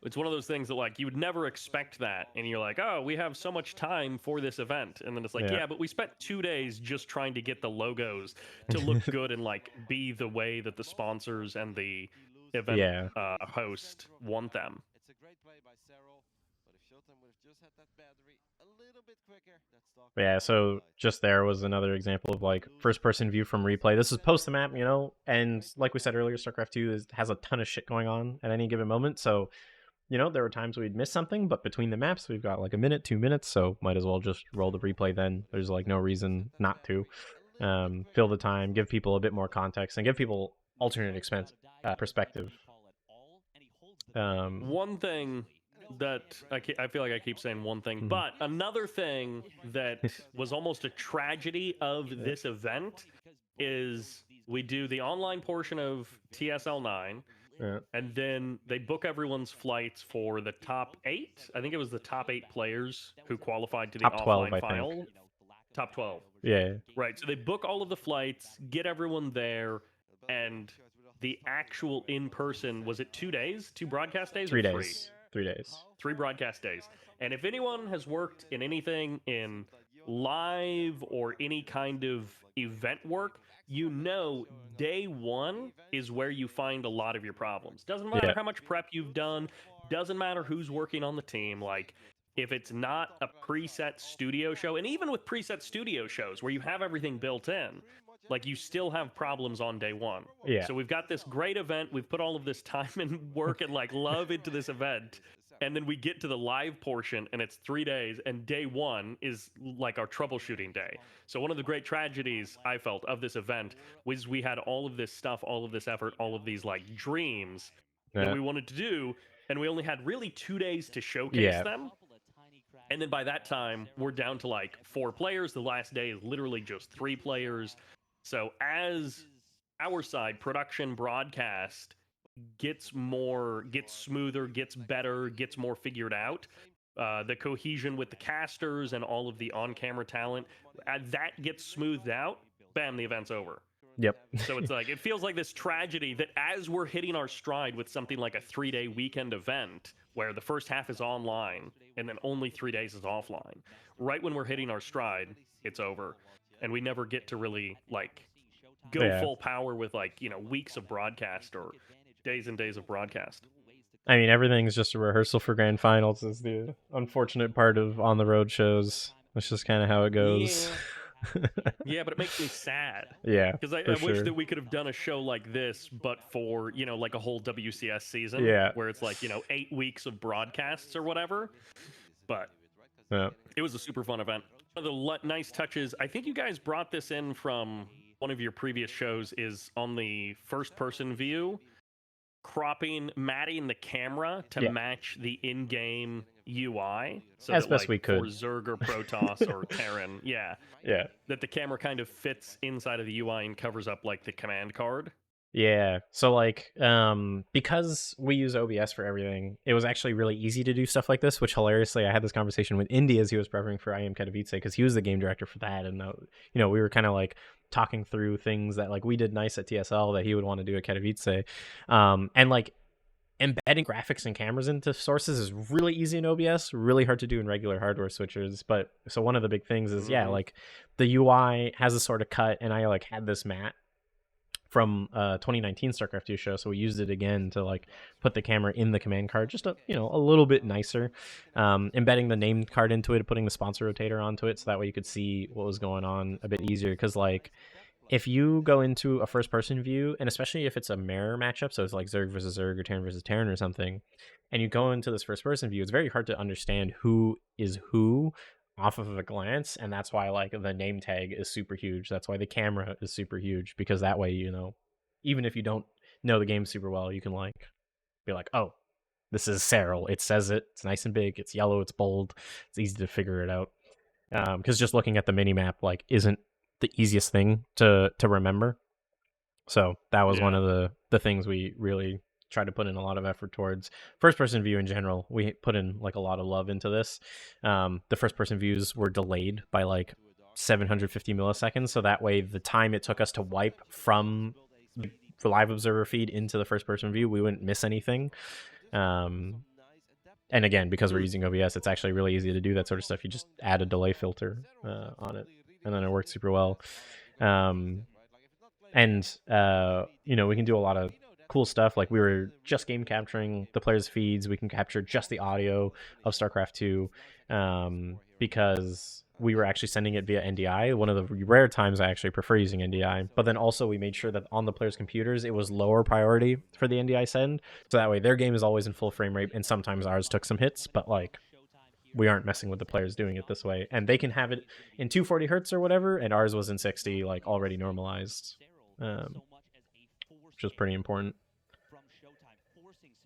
It's one of those things that like you would never expect that, and you're like, oh, we have so much time for this event, and then it's like, Yeah. yeah, but we spent 2 days just trying to get the logos to look good and like be the way that the sponsors and the event Yeah. host want them. Yeah, so just there was another example of like first person view from replay. This is post the map, you know, and like we said earlier, StarCraft 2 has a ton of shit going on at any given moment. So, you know, there were times we'd miss something, but between the maps, we've got like a minute, 2 minutes, so might as well just roll the replay then. There's like no reason not to. Fill the time, give people a bit more context, and give people alternate perspective. One thing that I feel like I keep saying one thing, but another thing that was almost a tragedy of this event is we do the online portion of TSL9, Yeah. And then they book everyone's flights for the top 8. I think it was the top 8 players who qualified to the Top 12, offline I think. final. Top 12. Yeah. Right. So they book all of the flights, get everyone there, and the actual in person, was it 2 days? 2 broadcast days or 3 3? days. 3 days. 3 broadcast days. And if anyone has worked in anything in live or any kind of event work, you know day 1 is where you find a lot of your problems. Doesn't matter Yeah. how much prep you've done, doesn't matter who's working on the team. Like, if it's not a preset studio show, and even with preset studio shows where you have everything built in, like, you still have problems on day 1. Yeah. So we've got this great event. We've put all of this time and work and like love into this event. And then we get to the live portion and it's 3 days, and day 1 is like our troubleshooting day. So one of the great tragedies I felt of this event was we had all of this stuff, all of this effort, all of these like dreams that Yeah. we wanted to do, and we only had really 2 days to showcase Yeah. them. And then by that time, we're down to like 4 players. The last day is literally just 3 players. So as our side, production broadcast, gets smoother, gets better, gets more figured out, the cohesion with the casters and all of the on-camera talent, that gets smoothed out, bam, the event's over. Yep. So it's like, it feels like this tragedy that as we're hitting our stride with something like a 3-day weekend event where the first half is online and then only 3 days is offline, right when we're hitting our stride, it's over. And we never get to really like go Yeah. full power with like, weeks of broadcast or days and days of broadcast. I mean, everything's just a rehearsal for grand finals. Is the unfortunate part of on the road shows. That's just kind of how it goes. Yeah. Yeah, but it makes me sad. Yeah, Because I for wish sure. that we could have done a show like this, but for, like a whole WCS season, Yeah. where it's like, 8 weeks of broadcasts or whatever. But Yeah. it was a super fun event. One of the nice touches, I think you guys brought this in from one of your previous shows, is on the first person view, matting the camera to Yeah. match the in-game UI, so As that best like we for could. Zerg or Protoss or Terran, yeah, Yeah. that the camera kind of fits inside of the UI and covers up like the command card. Yeah. So like because we use OBS for everything, it was actually really easy to do stuff like this, which hilariously I had this conversation with Indy as he was prepping for I Am Katowice because he was the game director for that, and we were kind of like talking through things that like we did nice at TSL that he would want to do at Katowice. And like embedding graphics and cameras into sources is really easy in OBS, really hard to do in regular hardware switchers. But so one of the big things is like the UI has a sort of cut, and I like had this mat from 2019 StarCraft 2 show, so we used it again to like put the camera in the command card, just a little bit nicer, embedding the name card into it, putting the sponsor rotator onto it, so that way you could see what was going on a bit easier. Because like if you go into a first person view, and especially if it's a mirror matchup, so it's like Zerg versus Zerg or Terran versus Terran or something, and you go into this first person view, it's very hard to understand who is who off of a glance. And that's why like the name tag is super huge. That's why the camera is super huge, because that way, even if you don't know the game super well, you can like be like, oh, this is Serral. It says it. It's nice and big. It's yellow. It's bold. It's easy to figure it out. Because just looking at the mini map like isn't the easiest thing to remember. So that was one of the things we really tried to put in a lot of effort towards. First person view in general, we put in like a lot of love into this. The first person views were delayed by like 750 milliseconds, so that way the time it took us to wipe from the live observer feed into the first person view, we wouldn't miss anything. And again, because we're using OBS, it's actually really easy to do that sort of stuff. You just add a delay filter on it, and then it works super well. And we can do a lot of cool stuff. Like we were just game capturing the players' feeds. We can capture just the audio of StarCraft 2 because we were actually sending it via NDI. One of the rare times I actually prefer using NDI. But then also we made sure that on the players' computers, it was lower priority for the NDI send. So that way their game is always in full frame rate, and sometimes ours took some hits, but like we aren't messing with the players doing it this way. And they can have it in 240 hertz or whatever, and ours was in 60, like already normalized, which was pretty important.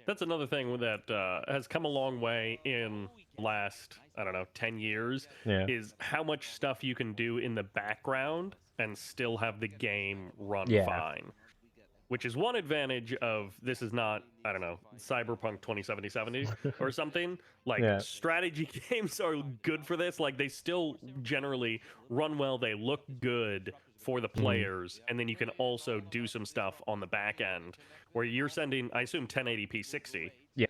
That's another thing that has come a long way in the last, I don't know, 10 years, is how much stuff you can do in the background and still have the game run fine. which is one advantage of this is not, I don't know, Cyberpunk 2070 or something. Like, Yeah. strategy games are good for this. Like, they still generally run well, they look good for the Mhm. players, and then you can also do some stuff on the back end where you're sending, I assume, 1080p 60. Yeah.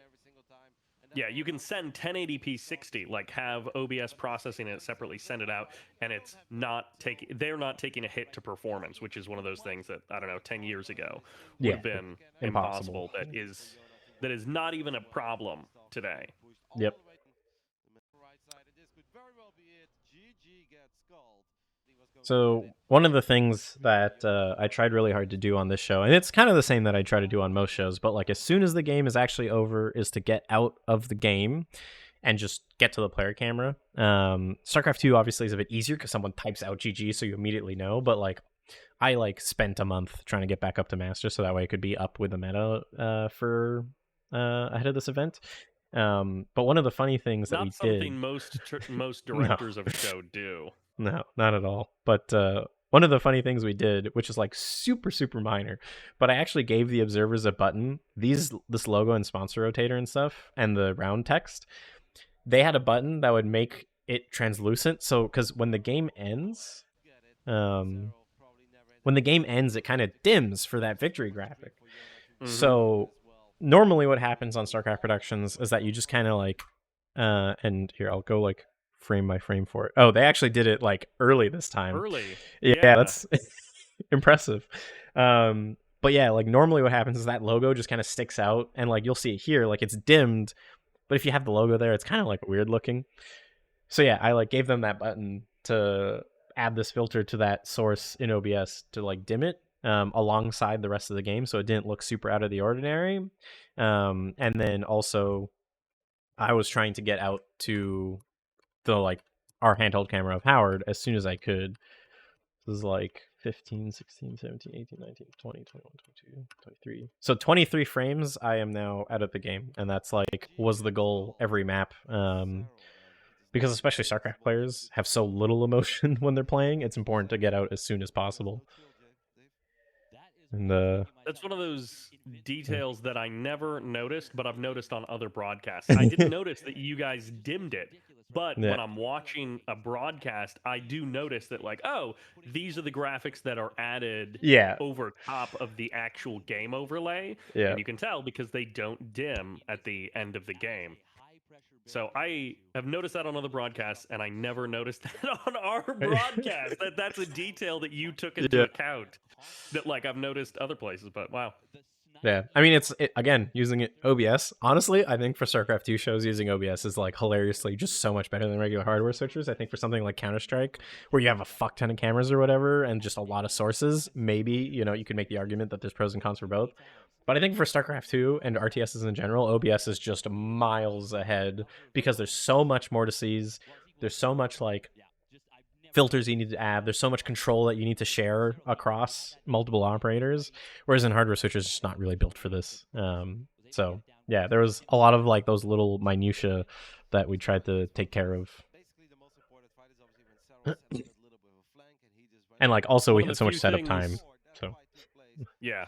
Yeah, you can send 1080p 60, like have OBS processing it separately, send it out, and it's not taking. They're not taking a hit to performance, which is one of those things that I don't know, 10 years ago would Yeah. have been Impossible. impossible. That is not even a problem today. Yep. So one of the things that I tried really hard to do on this show, and it's kind of the same that I try to do on most shows, but like as soon as the game is actually over, is to get out of the game and just get to the player camera. StarCraft 2 obviously is a bit easier because someone types out GG, so you immediately know. But like I like spent a month trying to get back up to master, so that way I could be up with the meta for ahead of this event. But one of the funny things that we Not did, something most no, directors of show do. no, not at all. But one of the funny things we did, which is like super super minor, but I actually gave the observers a button. This logo and sponsor rotator and stuff, and the round text. They had a button that would make it translucent. So because when the game ends, it kind of dims for that victory graphic. Mm-hmm. So normally what happens on StarCraft Productions is that you just kind of like and here I'll go like frame by frame for it. Oh, they actually did it like early this time. Early, Yeah, yeah. that's impressive. But yeah, like normally what happens is that logo just kind of sticks out and like you'll see it here, like it's dimmed, but if you have the logo there, it's kind of like weird looking. So yeah, I like gave them that button to add this filter to that source in OBS to like dim it alongside the rest of the game, so it didn't look super out of the ordinary. And then also, I was trying to get out to the like our handheld camera of Howard as soon as I could. This is like 15, 16, 17, 18, 19, 20, 21, 22, 23. So 23 frames I am now out of the game, and that's like was the goal every map. Because especially StarCraft players have so little emotion when they're playing, it's important to get out as soon as possible. And That's one of those details that I never noticed, but I've noticed on other broadcasts. I didn't notice that you guys dimmed it, but yeah, when I'm watching a broadcast, I do notice that, like, oh, these are the graphics that are added yeah, over top of the actual game overlay. yeah, And you can tell because they don't dim at the end of the game. So I have noticed that on other broadcasts, and I never noticed that on our broadcast. That's a detail that you took into yeah. account. That like I've noticed other places, but wow. Yeah, I mean, again using it OBS. Honestly, I think for StarCraft 2 shows, using OBS is like hilariously just so much better than regular hardware switchers. I think for something like Counter Strike, where you have a fuck ton of cameras or whatever, and just a lot of sources, maybe you can make the argument that there's pros and cons for both. But I think for StarCraft 2 and RTSs in general, OBS is just miles ahead because there's so much more to seize. There's so much like filters you need to add. There's so much control that you need to share across multiple operators, whereas in hardware switchers, it's just not really built for this. So yeah, there was a lot of like those little minutia that we tried to take care of. And like also One we of the had so much few setup time. things. So Yeah,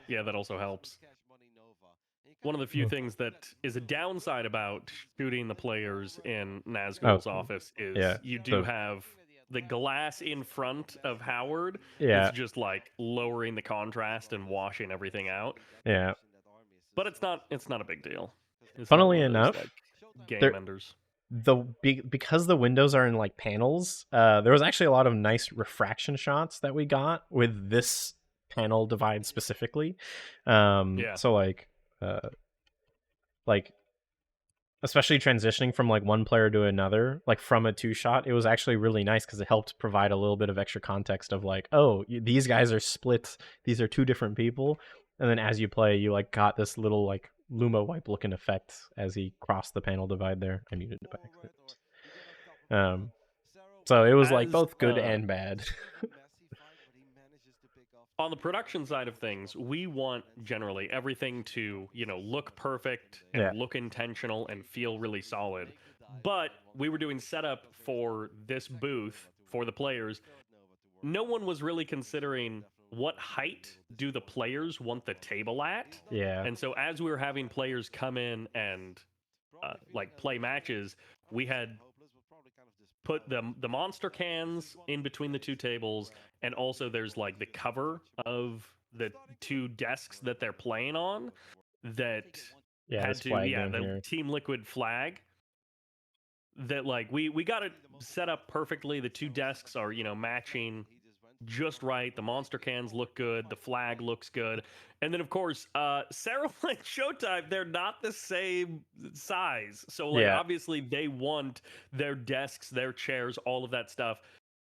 yeah, that also helps. One of the few things that is a downside about shooting the players in oh Nazgul's office yeah, is you do so have the glass in front of Howard is yeah, just like lowering the contrast and washing everything out. yeah. But it's not a big deal. It's not Funnily one of those enough, like game there enders. because the windows are in like panels, there was actually a lot of nice refraction shots that we got with this panel divide specifically. Yeah. So like especially transitioning from like one player to another, like from a two shot, it was actually really nice because it helped provide a little bit of extra context of like, oh, these guys are split, these are two different people, and then as you play, you like got this little like Luma wipe looking effect as he crossed the panel divide there. I muted it by accident. So it was like As both good and bad. on the production side of things, we want generally everything to, look perfect Yeah. and look intentional and feel really solid. But we were doing setup for this booth for the players. No one was really considering what height do the players want the table at? Yeah. And so as we were having players come in and like play matches, we had put the monster cans in between the two tables, and also there's like the cover of the two desks that they're playing on that Yeah, this had to, flag yeah, down the here. Team Liquid flag that like we got it set up perfectly. The two desks are, you know, matching just right. The monster cans look good. The flag looks good. And then, of course, Sarah and Showtime, they're not the same size. So, like, Yeah. obviously, they want their desks, their chairs, all of that stuff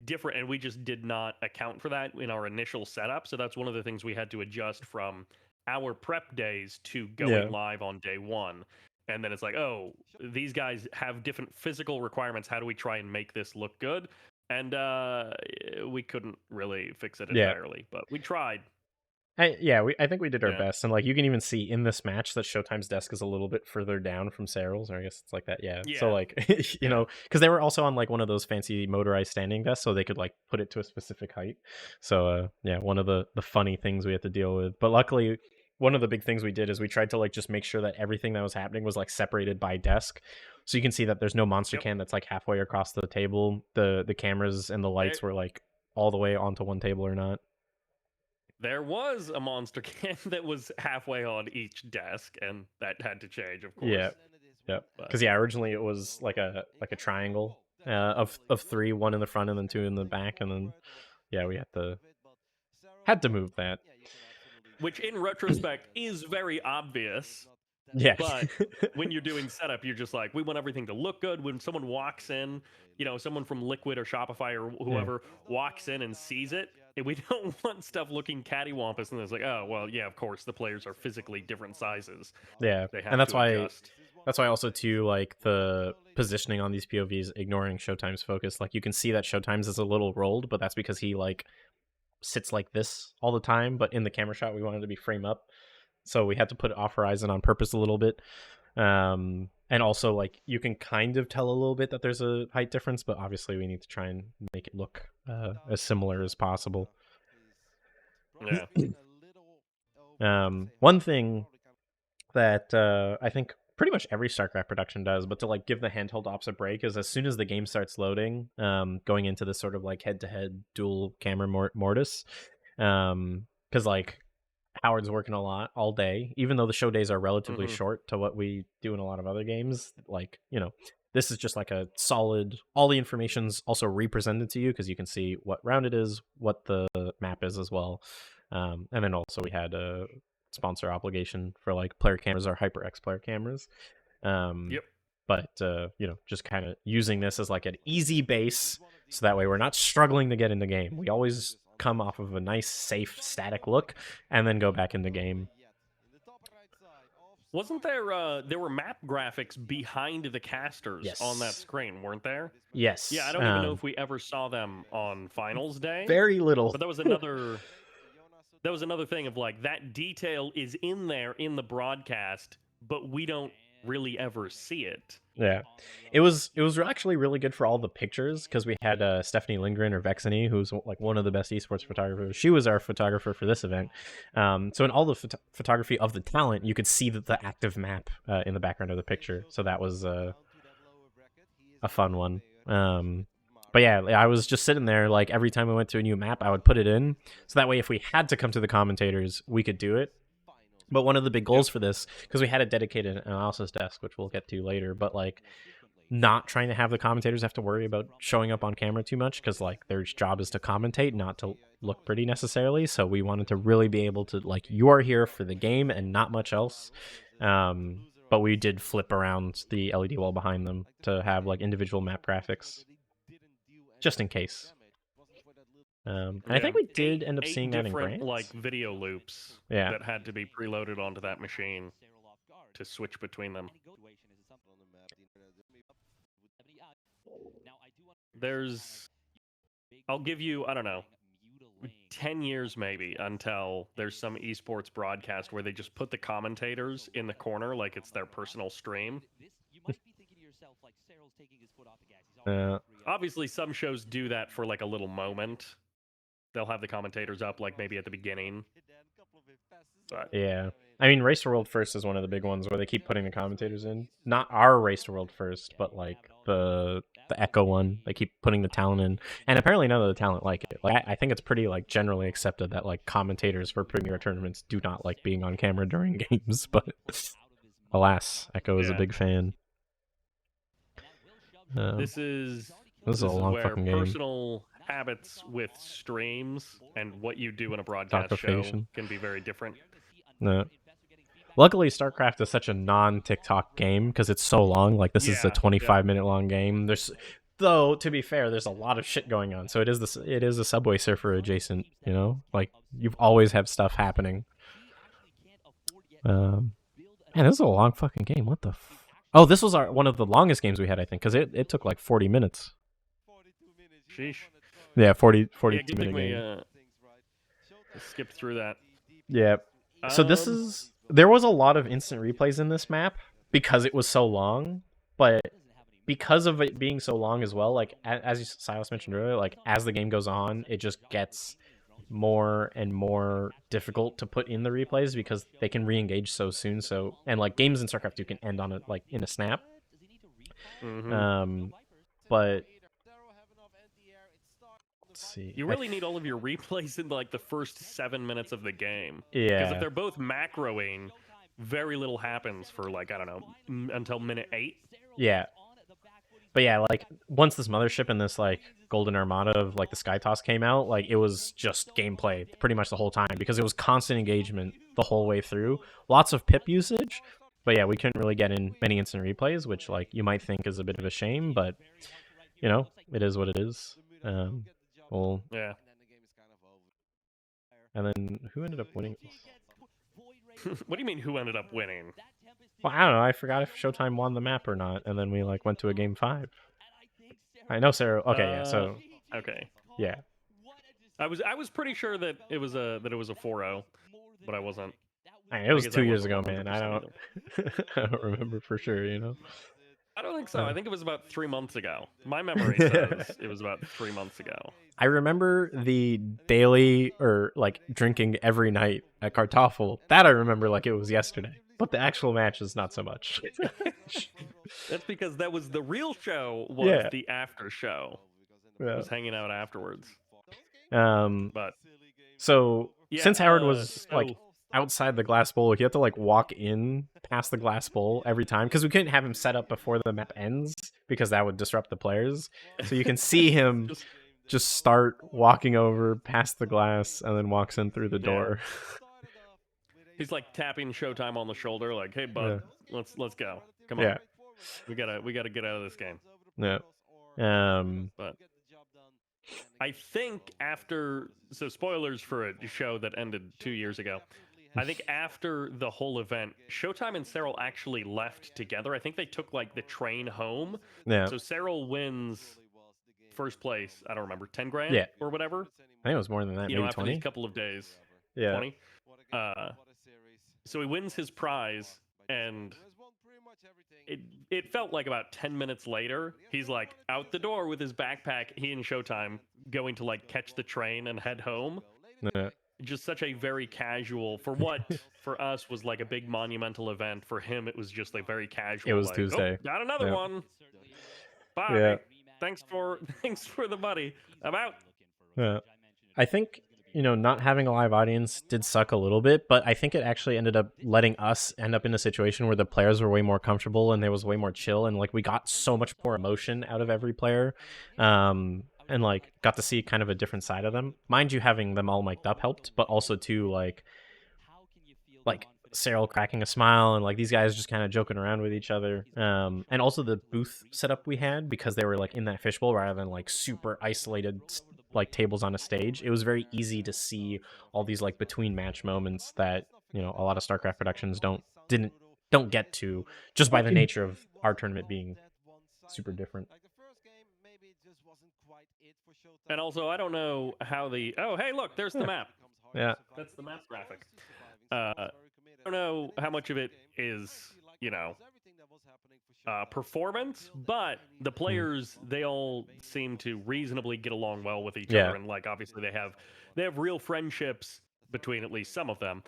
different. And we just did not account for that in our initial setup. So, that's one of the things we had to adjust from our prep days to Yeah. going live on day one. And then it's like, oh, these guys have different physical requirements. How do we try and make this look good? And we couldn't really fix it Yeah. entirely, but we tried. I think we did our Yeah. best, and like you can even see in this match that Showtime's desk is a little bit further down from Cyril's, or I guess it's like that. Yeah. So Yeah. like you Yeah. know, because they were also on like one of those fancy motorized standing desks, so they could like put it to a specific height. So yeah, one of the funny things we had to deal with. But luckily, one of the big things we did is we tried to like just make sure that everything that was happening was like separated by desk. So you can see that there's no monster Yep. can that's like halfway across the table. The cameras and the There, lights were like all the way onto one table or not. there was a monster can that was halfway on each desk, and that had to change, of Yeah. course. Yep. But Because yeah, originally it was like a triangle of three, one in the front and then two in the back, and then yeah, we had to move that. which, in retrospect, is very obvious. Yeah. But when you're doing setup, you're just like, we want everything to look good. When someone walks in, you know, someone from Liquid or Shopify or Yeah. whoever walks in and sees it, and we don't want stuff looking cattywampus. And it's like, oh, well, yeah, of course, the players are physically different sizes. Yeah. They And have to adjust. that's why also too like the positioning on these POVs ignoring Showtime's focus. Like you can see that Showtime's is a little rolled, but that's because he like sits like this all the time. But in the camera shot, we wanted to be frame up, so we had to put it off horizon on purpose a little bit. And also like you can kind of tell a little bit that there's a height difference, but obviously we need to try and make it look as similar as possible. Yeah. One thing that I think pretty much every StarCraft production does, but to like give the handheld ops a break, is as soon as the game starts loading, going into this sort of like head-to-head dual camera mortis, because like Howard's working a lot all day, even though the show days are relatively Hmm. short to what we do in a lot of other games. Like, you know, this is just like a solid, all the information's also represented to you because you can see what round it is, what the map is as well. And then also we had a sponsor obligation for like player cameras or HyperX player cameras. Um, Yep. but, you know, just kind of using this as like an easy base so that way we're not struggling to get in the game. We always come off of a nice, safe, static look and then go back in the game. Wasn't there were map graphics behind the casters on that Yes. screen, weren't there? Yeah, I Yes. don't even know if we ever saw them on finals day, Very little. but that was another thing of like that detail is in there in the broadcast, but we don't really ever see it. Yeah, it was actually really good for all the pictures because we had Stephanie Lindgren or Vexany, who's like one of the best esports photographers. She was our photographer for this event. So in all the photography of the talent, you could see the active map in the background of the picture. So that was a fun one. But yeah, I was just sitting there like every time we went to a new map, I would put it in so that way if we had to come to the commentators, we could do it. But one of the big Yep. goals for this, because we had a dedicated analysis desk, which we'll get to later, but like not trying to have the commentators have to worry about showing up on camera too much because like their job is to commentate, not to look pretty necessarily. So we wanted to really be able to like you are here for the game and not much else. But we did flip around the LED wall behind them to have like individual map graphics, just in case. And I Yeah, think we did end up eight seeing that in different like grants. video loops Yeah. that had to be preloaded onto that machine to switch between them. There's, I'll give you, I don't know, 10 years maybe until there's some esports broadcast where they just put the commentators in the corner like it's their personal stream. Uh, Obviously, some shows do that for like a little moment they'll have the commentators up like maybe at the beginning. But Yeah. I mean, Race to World First is one of the big ones where they keep putting the commentators in. Not our Race to World First, but like the Echo one. They keep putting the talent in, and apparently none of the talent like it. Like I think it's pretty like generally accepted that like commentators for premier tournaments do not like being on camera during games. But alas, Echo is a yeah, big fan. this is This is a long where fucking game. personal habits with streams and what you do in a broadcast Dr. show Fashion. can be very different. No. Luckily, StarCraft is such a non-TikTok game because it's so long. Like this is a 25-minute long game. Though to be fair, there's a lot of shit going on. So it is a Subway Surfer adjacent. You know, like you've always have stuff happening. Man, this is a long fucking game. What the? Oh, this was one of the longest games we had, I think, because it took like 40 minutes. Sheesh. Yeah, 42 good minute thing game. We skipped through that. Yeah. So there was a lot of instant replays in this map because it was so long, but because of it being so long as well, like as Silas mentioned earlier, like as the game goes on, it just gets more and more difficult to put in the replays because they can re-engage so soon. So and like games in StarCraft 2 can end on it like in a snap. Mm-hmm. But let's see. You really need all of your replays in like the first 7 minutes of the game. Yeah. Because if they're both macroing, very little happens for like, I don't know, until minute 8. Yeah. But yeah, like once this mothership and this like Golden Armada of like the Sky Toss came out, like it was just gameplay pretty much the whole time because it was constant engagement the whole way through. Lots of pip usage, but yeah, we couldn't really get in many instant replays, which like you might think is a bit of a shame, but you know, it is what it is. Well, yeah. And then who ended up winning? What do you mean? Who ended up winning? Well, I don't know. I forgot if Showtime won the map or not, and then we like went to a game 5. I know Sarah. Okay, yeah. So okay, yeah. I was pretty sure that it was a 4-0, but I wasn't. It was 2 years ago, man. I don't I don't remember for sure. You know. I don't think so. I think it was about 3 months ago. My memory says it was about 3 months ago. I remember the daily or like drinking every night at Kartoffel. That I remember like it was yesterday. But the actual match is not so much. That's because that was the real show. Was the after show? Yeah. Was hanging out afterwards. But so since Howard was like outside the glass bowl, he had to like walk in past the glass bowl every time because we couldn't have him set up before the map ends because that would disrupt the players. So you can see him just start walking over past the glass and then walks in through the door. He's like tapping Showtime on the shoulder, like, "Hey, bud, let's go. Come on, we gotta get out of this game." Yeah. But I think after, so spoilers for a show that ended 2 years ago. I think after the whole event, Showtime and Cyril actually left together. I think they took like the train home. Yeah. So Cyril wins first place. I don't remember, 10 grand or whatever. I think it was more than that. Maybe after 20. these couple of days. Yeah. 20. So he wins his prize, and it felt like about 10 minutes later, he's like out the door with his backpack, he and Showtime going to like catch the train and head home. Yeah. Just such a very casual, for what for us was like a big monumental event, for him it was just like very casual. It was like, Tuesday. Oh, got another one. Bye. Yeah. Thanks for the buddy. I'm out. Yeah. I think, not having a live audience did suck a little bit, but I think it actually ended up letting us end up in a situation where the players were way more comfortable and there was way more chill, and like we got so much more emotion out of every player. And like got to see kind of a different side of them. Mind you, having them all mic'd up helped, but also too like Cyril cracking a smile and like these guys just kind of joking around with each other. And also the booth setup we had, because they were like in that fishbowl rather than like super isolated like tables on a stage. It was very easy to see all these like between match moments that a lot of StarCraft productions don't get to, just by the nature of our tournament being super different. And also, I don't know how the... Oh, hey, look, there's the map. Yeah. That's the map graphic. I don't know how much of it is, performance, but the players they all seem to reasonably get along well with each Yeah. other, and like obviously they have real friendships between at least some of them.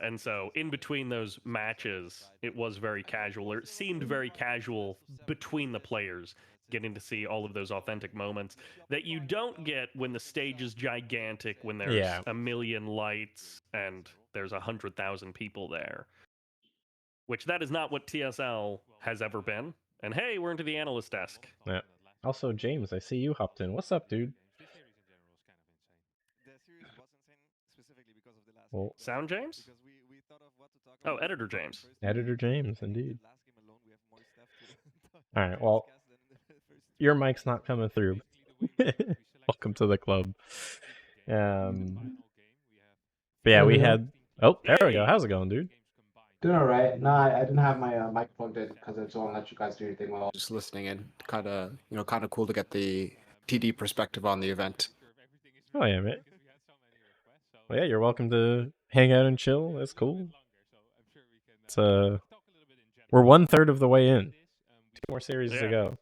And so, in between those matches, it was very casual, or it seemed very casual between the players, getting to see all of those authentic moments that you don't get when the stage is gigantic, when there's Yeah. a million lights and there's 100,000 people there, which that is not what TSL has ever been. And hey, we're into the analyst desk. Yeah. Also, James, I see you hopped in. What's up, dude? Well, Sound James? Oh, Editor James. Editor James, indeed. All right. Well, your mic's not coming through. Welcome to the club. But yeah, we had. Oh, there we go. Hey! How's it going, dude? Doing all right. No, I didn't have my mic plugged in because I just want to let you guys do your thing while just listening in. Kind of, kind of cool to get the TD perspective on the event. Oh yeah, man. Well, yeah, you're welcome to hang out and chill. That's cool. It's we're 1/3 of the way in. 2 more series to go.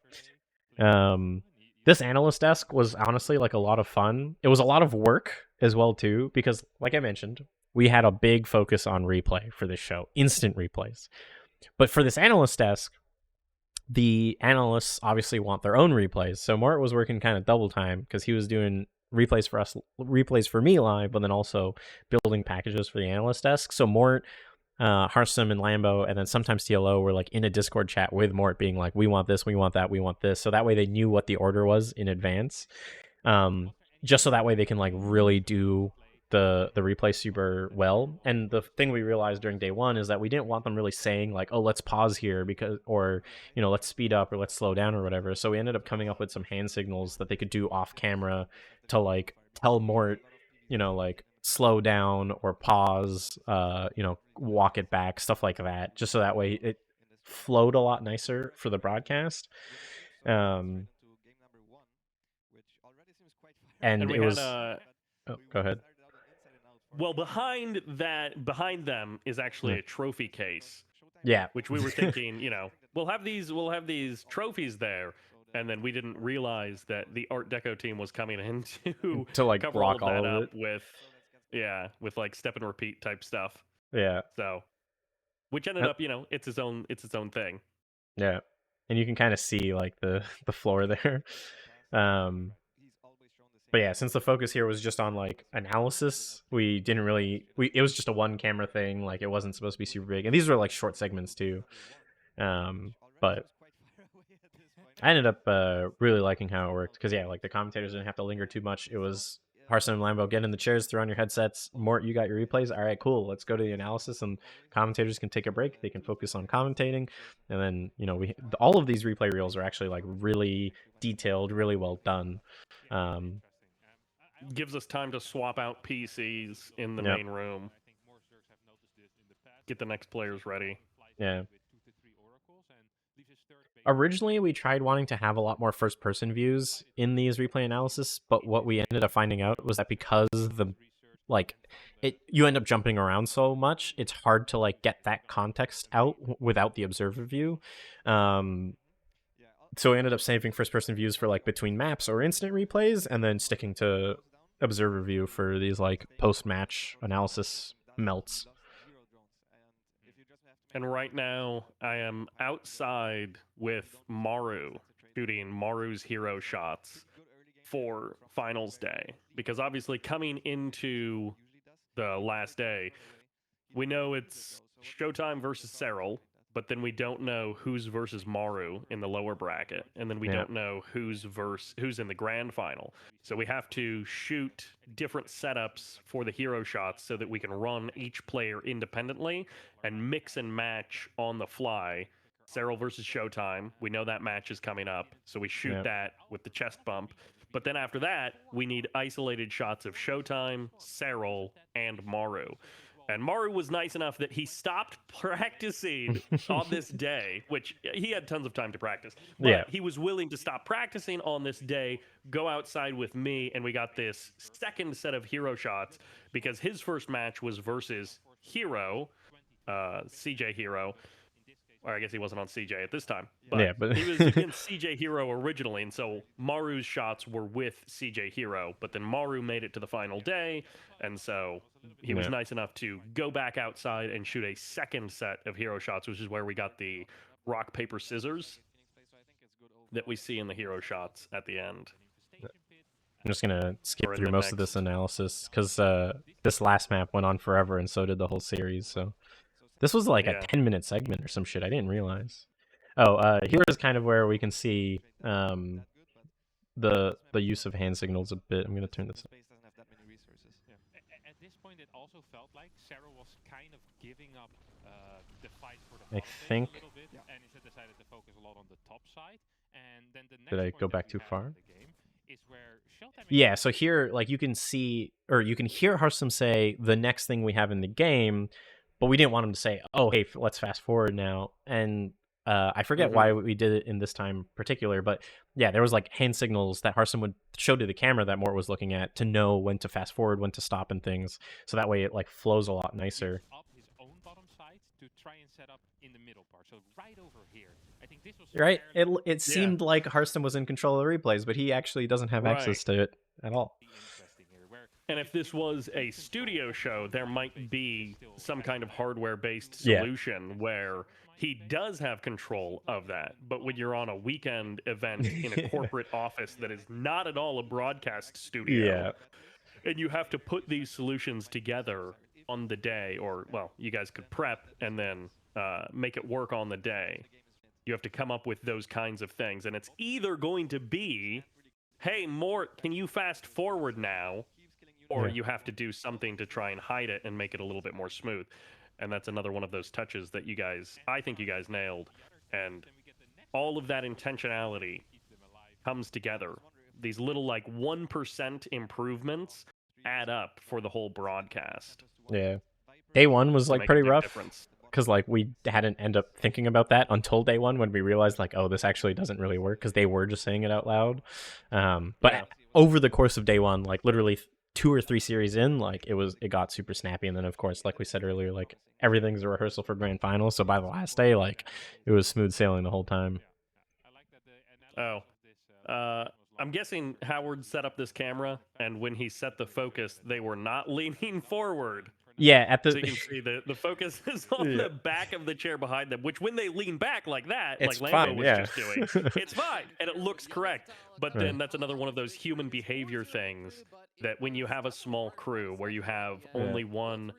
This analyst desk was honestly like a lot of fun. It was a lot of work as well too, because like I mentioned, we had a big focus on replay for this show, instant replays. But for this analyst desk, the analysts obviously want their own replays. So Mort was working kind of double time because he was doing replays for us, replays for me live, but then also building packages for the analyst desk. So Mort, Harsum and Lambo, and then sometimes TLO were like in a Discord chat with Mort being like, we want this, we want that, we want this. So that way they knew what the order was in advance. Just so that way they can like really do the replay super well. And the thing we realized during day one is that we didn't want them really saying like, oh, let's pause here because, or, let's speed up or let's slow down or whatever. So we ended up coming up with some hand signals that they could do off camera to like tell Mort, like slow down or pause, walk it back, stuff like that, just so that way it flowed a lot nicer for the broadcast. And we it was had oh, go ahead. well, behind them is actually a trophy case. Yeah, which we were thinking, we'll have these trophies there, and then we didn't realize that the Art Deco team was coming in to like cover block all of that all of up it. with like step and repeat type stuff. Yeah. So, which ended up, it's its own thing. Yeah, and you can kind of see like the floor there. But yeah, since the focus here was just on like analysis, we didn't really it was just a one camera thing. Like it wasn't supposed to be super big, and these were like short segments too. But I ended up really liking how it worked because yeah, like the commentators didn't have to linger too much. It was Harson and Lambo, get in the chairs, throw on your headsets. Mort, you got your replays. All right, cool. Let's go to the analysis, and commentators can take a break. They can focus on commentating, and then all of these replay reels are actually like really detailed, really well done. Gives us time to swap out PCs in the Yep. main room. Get the next players ready. Yeah. Originally, we tried wanting to have a lot more first-person views in these replay analysis, but what we ended up finding out was that because you end up jumping around so much, it's hard to like get that context out without the observer view. So we ended up saving first-person views for like between maps or instant replays, and then sticking to observer view for these like post-match analysis melts. And right now, I am outside with Maru, shooting Maru's hero shots for finals day. Because obviously, coming into the last day, we know it's Showtime versus Serral, but then we don't know who's versus Maru in the lower bracket, and then we don't know who's in the grand final. So we have to shoot different setups for the hero shots so that we can run each player independently and mix and match on the fly. Serral versus Showtime, we know that match is coming up, so we shoot that with the chest bump. But then after that, we need isolated shots of Showtime, Serral, and Maru. And Maru was nice enough that he stopped practicing on this day, which he had tons of time to practice. But he was willing to stop practicing on this day, go outside with me, and we got this second set of hero shots because his first match was versus Hero, CJ Hero. or I guess he wasn't on CJ at this time, but, Yeah, but he was against CJ Hero originally, and so Maru's shots were with CJ Hero, but then Maru made it to the final day, and so he was Yeah. nice enough to go back outside and shoot a second set of hero shots, which is where we got the rock, paper, scissors that we see in the hero shots at the end. I'm just gonna skip Or in through the most of this analysis because this last map went on forever, and so did the whole series. So this was like Yeah. a 10-minute segment or some shit. I didn't realize. Oh, here's kind of where we can see the use of hand signals a bit. I'm gonna turn this up. At this point, it also felt like Sarah was kind of giving up the fight for the I bottom base think- a little bit, and instead decided to focus a lot on the top side. And then the next Did I point go that back we too have far? in the game is where shell timing Yeah, so here, like, you can see, or you can hear Harsum say the next thing we have in the game, but we didn't want him to say, oh, hey, let's fast forward now. And I forget why we did it in this time particular, but yeah, there was like hand signals that Harsum would show to the camera that Mort was looking at to know when to fast forward, when to stop and things. So that way it like flows a lot nicer. gives up his own bottom side to try and set up in the middle part. So right over here, I think this was Right? fairly It seemed like Harsum was in control of the replays, but he actually doesn't have access to it at all. interesting here. Where And if this was a studio show, there might be some kind of hardware-based Yeah. solution where he does have control of that. But when you're on a weekend event in a corporate office that is not at all a broadcast studio, Yeah. and you have to put these solutions together on the day, or, well, you guys could prep and then make it work on the day. You have to come up with those kinds of things. And it's either going to be, hey, Mort, can you fast forward now? Or Yeah. you have to do something to try and hide it and make it a little bit more smooth. And that's another one of those touches that I think you guys nailed. And all of that intentionality comes together. These little, like, 1% improvements add up for the whole broadcast. Yeah. Day one was to like make a pretty big rough difference. because like we hadn't end up thinking about that until day one when we realized like, oh, this actually doesn't really work because they were just saying it out loud. But Yeah. over the course of day one, like literally 2 or 3 series in, like it got super snappy. And then of course, like we said earlier, like everything's a rehearsal for grand finals. So by the last day, like it was smooth sailing the whole time. I'm guessing Howard set up this camera, and when he set the focus, they were not leaning forward. Yeah, at So you the can see the focus is on Yeah. the back of the chair behind them, which when they lean back like that, It's like Lambo fine, was yeah. just doing, it's fine, and it looks correct. But then that's another one of those human behavior things that when you have a small crew where you have only one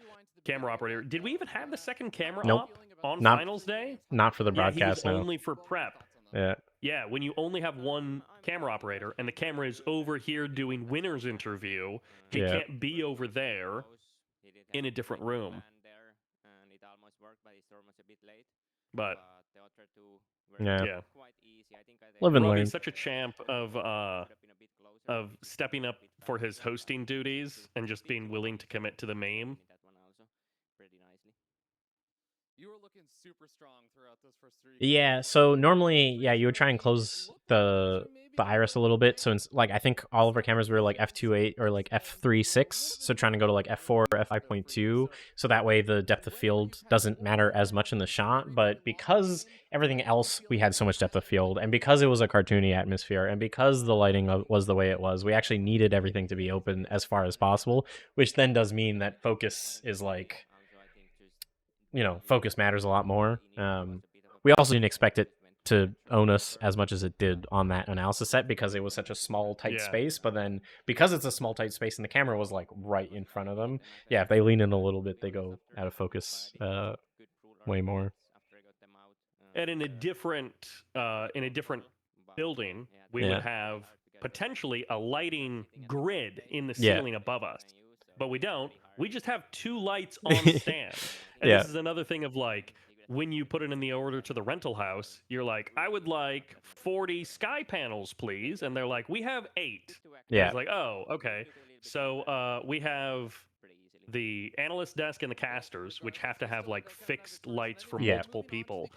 camera operator. Did we even have the second camera Nope. op on Not- finals day? not for the Yeah, he was broadcast now. only for prep. Yeah. Yeah, when you only have one camera operator and the camera is over here doing winner's interview, he Yeah. can't be over there in a different room. But Yeah. yeah, Live and learn. Robbie's such a champ of stepping up for his hosting duties and just being willing to commit to the meme. You were looking super strong throughout those first 3 Yeah, so normally, yeah, you would try and close the iris a little bit. So it's like I think all of our cameras were like f2.8 or like f3.6, so trying to go to like f4 or f5.2, so that way the depth of field doesn't matter as much in the shot. But because everything else we had so much depth of field, and because it was a cartoony atmosphere, and because the lighting was the way it was, we actually needed everything to be open as far as possible, which then does mean that focus is like, focus matters a lot more. We also didn't expect it to own us as much as it did on that analysis set because it was such a small, tight Yeah. space. But then because it's a small, tight space and the camera was like right in front of them, yeah, if they lean in a little bit, they go out of focus way more. And in a different building, we would have potentially a lighting grid in the Yeah. ceiling above us. But we don't. We just have 2 lights on stand. And Yeah. this is another thing of like, when you put it in the order to the rental house, you're like, I would like 40 sky panels, please. And they're like, we have 8. And Yeah. it's like, oh, okay. So we have the analyst desk and the casters, which have to have like fixed lights for Yeah. multiple people.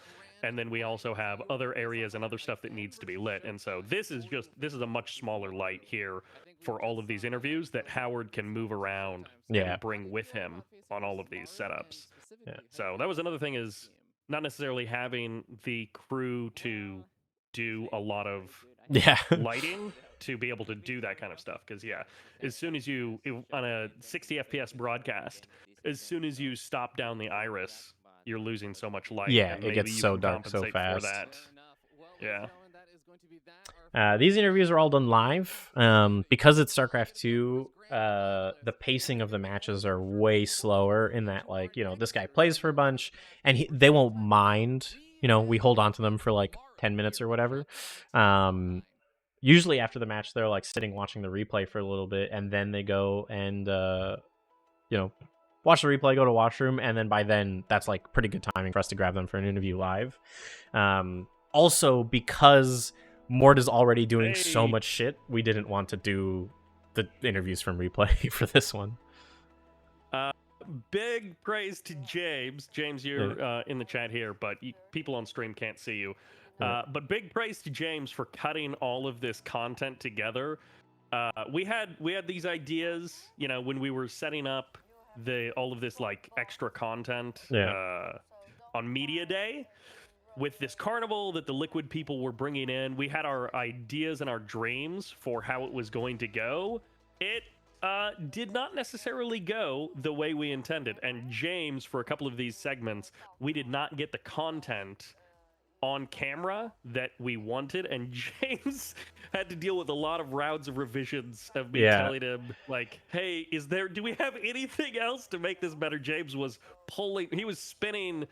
And then we also have other areas and other stuff that needs to be lit. And so this is a much smaller light here for all of these interviews that Howard can move around Yeah. and bring with him on all of these setups. Yeah. So that was another thing is not necessarily having the crew to do a lot of Yeah. lighting to be able to do that kind of stuff. Because as soon as on a 60 FPS broadcast, as soon as you stop down the iris, you're losing so much light. Yeah, and it maybe gets you so can dark so compensate for fast. that. Yeah. These interviews are all done live. Because it's StarCraft 2, the pacing of the matches are way slower in that, like, this guy plays for a bunch, and they won't mind, we hold on to them for like 10 minutes or whatever. Usually after the match, they're like sitting watching the replay for a little bit, and then they go and, watch the replay, go to washroom, and then by then, that's like pretty good timing for us to grab them for an interview live. Also, because Mort is already doing so Hey. much shit, we didn't want to do the interviews from replay for this one. Big praise to James. James, you're in the chat here, but people on stream can't see you. But big praise to James for cutting all of this content together. We had these ideas, when we were setting up all of this like extra content on Media Day. With this carnival that the Liquid people were bringing in, we had our ideas and our dreams for how it was going to go. It did not necessarily go the way we intended. And James, for a couple of these segments, we did not get the content on camera that we wanted, and James had to deal with a lot of rounds of revisions of me telling him, like, hey, do we have anything else to make this better? James was he was spinning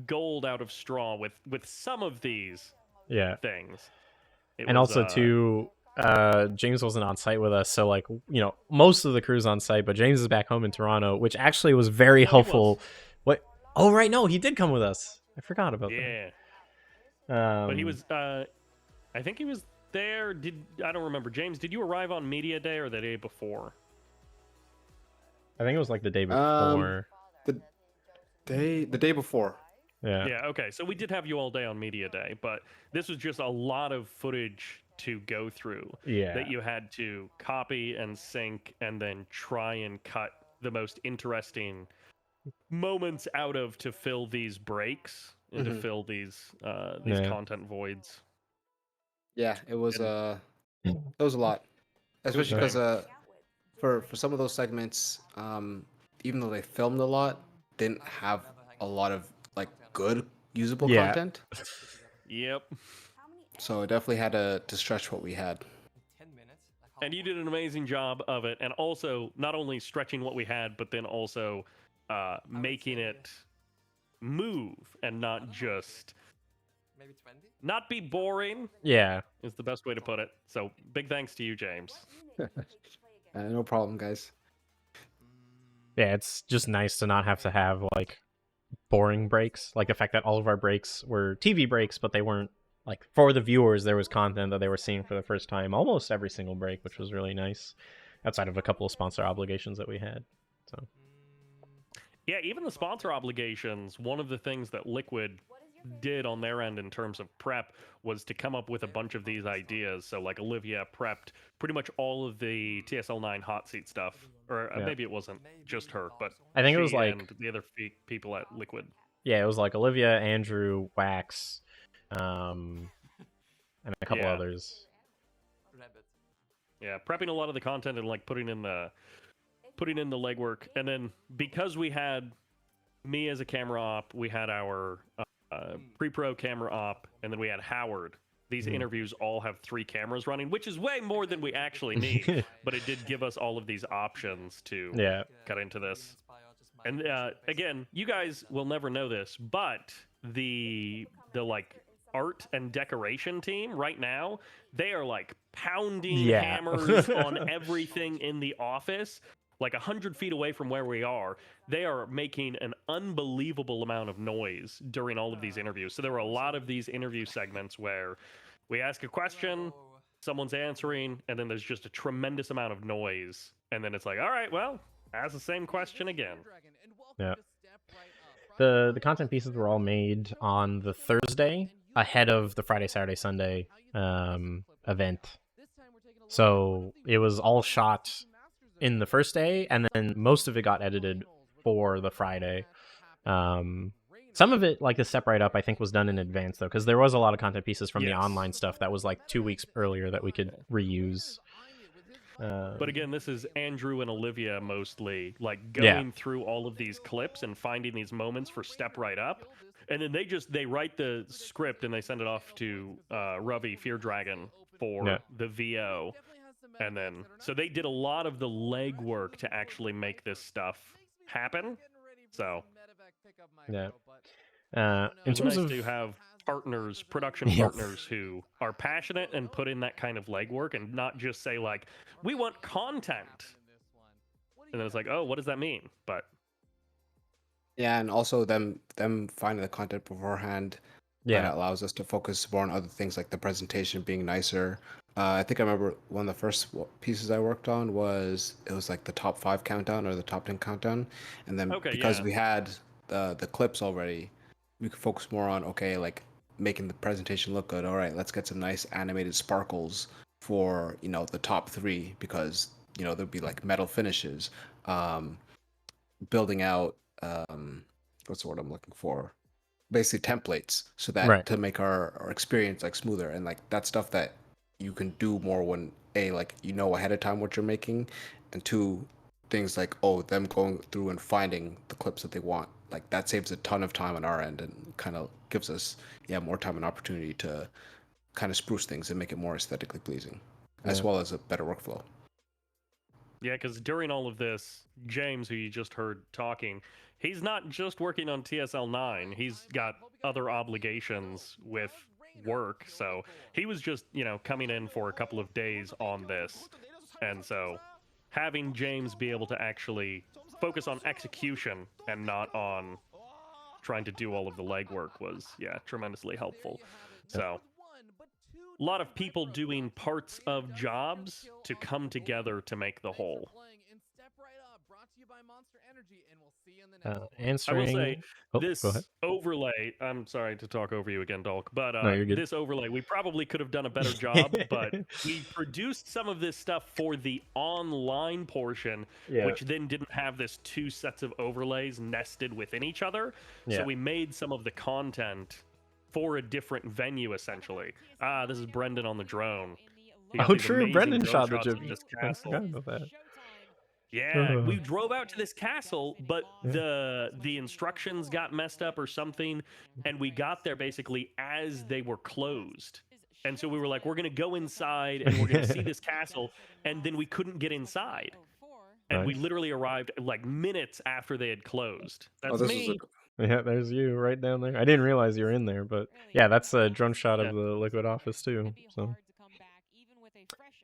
gold out of straw with some of these things. Also too, James wasn't on site with us, so like, most of the crew's on site, but James is back home in Toronto, which actually was very helpful. What? Oh, right, no, he did come with us. I forgot about that. But he was, I think he was there. I don't remember. James, did you arrive on Media Day or the day before? I think it was like the day before. The day before. Yeah, okay. So we did have you all day on Media Day, but this was just a lot of footage to go through that you had to copy and sync and then try and cut the most interesting moments out of to fill these breaks and to fill these content voids. Yeah, it was a lot, especially because for some of those segments, even though they filmed a lot, didn't have a lot of like good usable content. Yep. So it definitely had to stretch what we had. And you did an amazing job of it, and also not only stretching what we had, but then also making it move and not just not be boring. Yeah, is the best way to put it. So big thanks to you, James. No problem, guys. Yeah, it's just nice to not have to have like boring breaks. Like the fact that all of our breaks were TV breaks, but they weren't like, for the viewers, there was content that they were seeing for the first time almost every single break, which was really nice, outside of a couple of sponsor obligations that we had. So yeah, even the sponsor obligations, one of the things that Liquid did on their end in terms of prep was to come up with a bunch of these ideas. So like Olivia prepped pretty much all of the TSL9 hot seat stuff, or maybe it wasn't just her, but I think it was like and the other people at Liquid. Yeah, it was like Olivia, Andrew, Wax, and a couple others. Yeah, prepping a lot of the content and like putting in the legwork, and then because we had me as a camera op, we had our pre-pro camera op, and then we had Howard. These interviews all have 3 cameras running, which is way more than we actually need, but it did give us all of these options to cut into this. And again, you guys will never know this, but the like art and decoration team right now, they are like pounding hammers on everything in the office. Like 100 feet away from where we are, they are making an unbelievable amount of noise during all of these interviews. So there were a lot of these interview segments where we ask a question, someone's answering, and then there's just a tremendous amount of noise. And then it's like, all right, well, ask the same question again. Yeah. The content pieces were all made on the Thursday ahead of the Friday, Saturday, Sunday event. So it was all shot in the first day, and then most of it got edited for the Friday. So Some of it, like the step right up, I think was done in advance though, because there was a lot of content pieces from the Yes. online stuff that was like 2 weeks earlier that we could reuse. But again, this is Andrew and Olivia mostly, like Yeah. going through all of these clips and finding these moments for Step Right Up. And then they write the script and they send it off to Ravi Fear Dragon for Yeah. the VO. And then, so they did a lot of the legwork to actually make this stuff happen. So, Yeah. In it's terms nice of to have partners, production Yes. partners who are passionate and put in that kind of legwork and not just say like, we want content. And then it's like, oh, what does that mean? But Yeah, and also them finding the content beforehand yeah, kind of allows us to focus more on other things like the presentation being nicer. I think I remember one of the first pieces I worked on was like the top 5 countdown or the top 10 countdown, and then Okay, because yeah. we had the clips already, we could focus more on like making the presentation look good. All right, let's get some nice animated sparkles for the top 3 because there'll be like metal finishes, building out what's the word I'm looking for? Basically templates so that Right. to make our experience like smoother, and like that stuff that you can do more when like ahead of time what you're making, and 2 things like them going through and finding the clips that they want, like that saves a ton of time on our end and kind of gives us more time and opportunity to kind of spruce things and make it more aesthetically pleasing, as Yeah. well as a better workflow. Yeah, because during all of this, James, who you just heard talking, he's not just working on TSL9. He's got other obligations with work. So he was just, coming in for a couple of days on this. And so having James be able to actually focus on execution and not on trying to do all of the legwork was, tremendously helpful. So a lot of people doing parts of jobs to come together to make the whole. Answering. I will say, Oh, go ahead. this overlay, I'm sorry to talk over you again, Dolk, but No, you're good. this overlay, we probably could have done a better job, but we produced some of this stuff for the online portion, Yeah. which then didn't have this 2 sets of overlays nested within each other. Yeah. So we made some of the content for a different venue, essentially. This is Brendan on the drone. He got Oh, these true. amazing Brendan drone shot the shots of gyp. this I castle. forgot about that. Yeah, Ugh. we drove out to this castle, but Yeah. the instructions got messed up or something, and we got there basically as they were closed. And so we were like, we're gonna go inside and we're gonna see this castle, and then we couldn't get inside. And we Nice. literally arrived like minutes after they had closed. That's this me. Yeah, there's you right down there. I didn't realize you were in there, but yeah, that's a drone shot of the Liquid office too. So,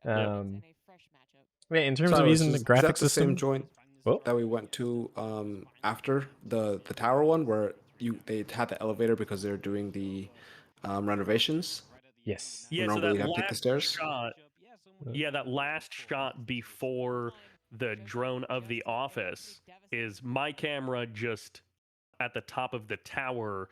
yeah, in terms of using the is graphic that the same system. joint Well, that we went to after the tower one where they had the elevator because they're doing the renovations? yes. Yeah, so Normally that you have to take the last stairs. shot. Yeah, that last shot before the drone of the office is my camera just at the top of the tower.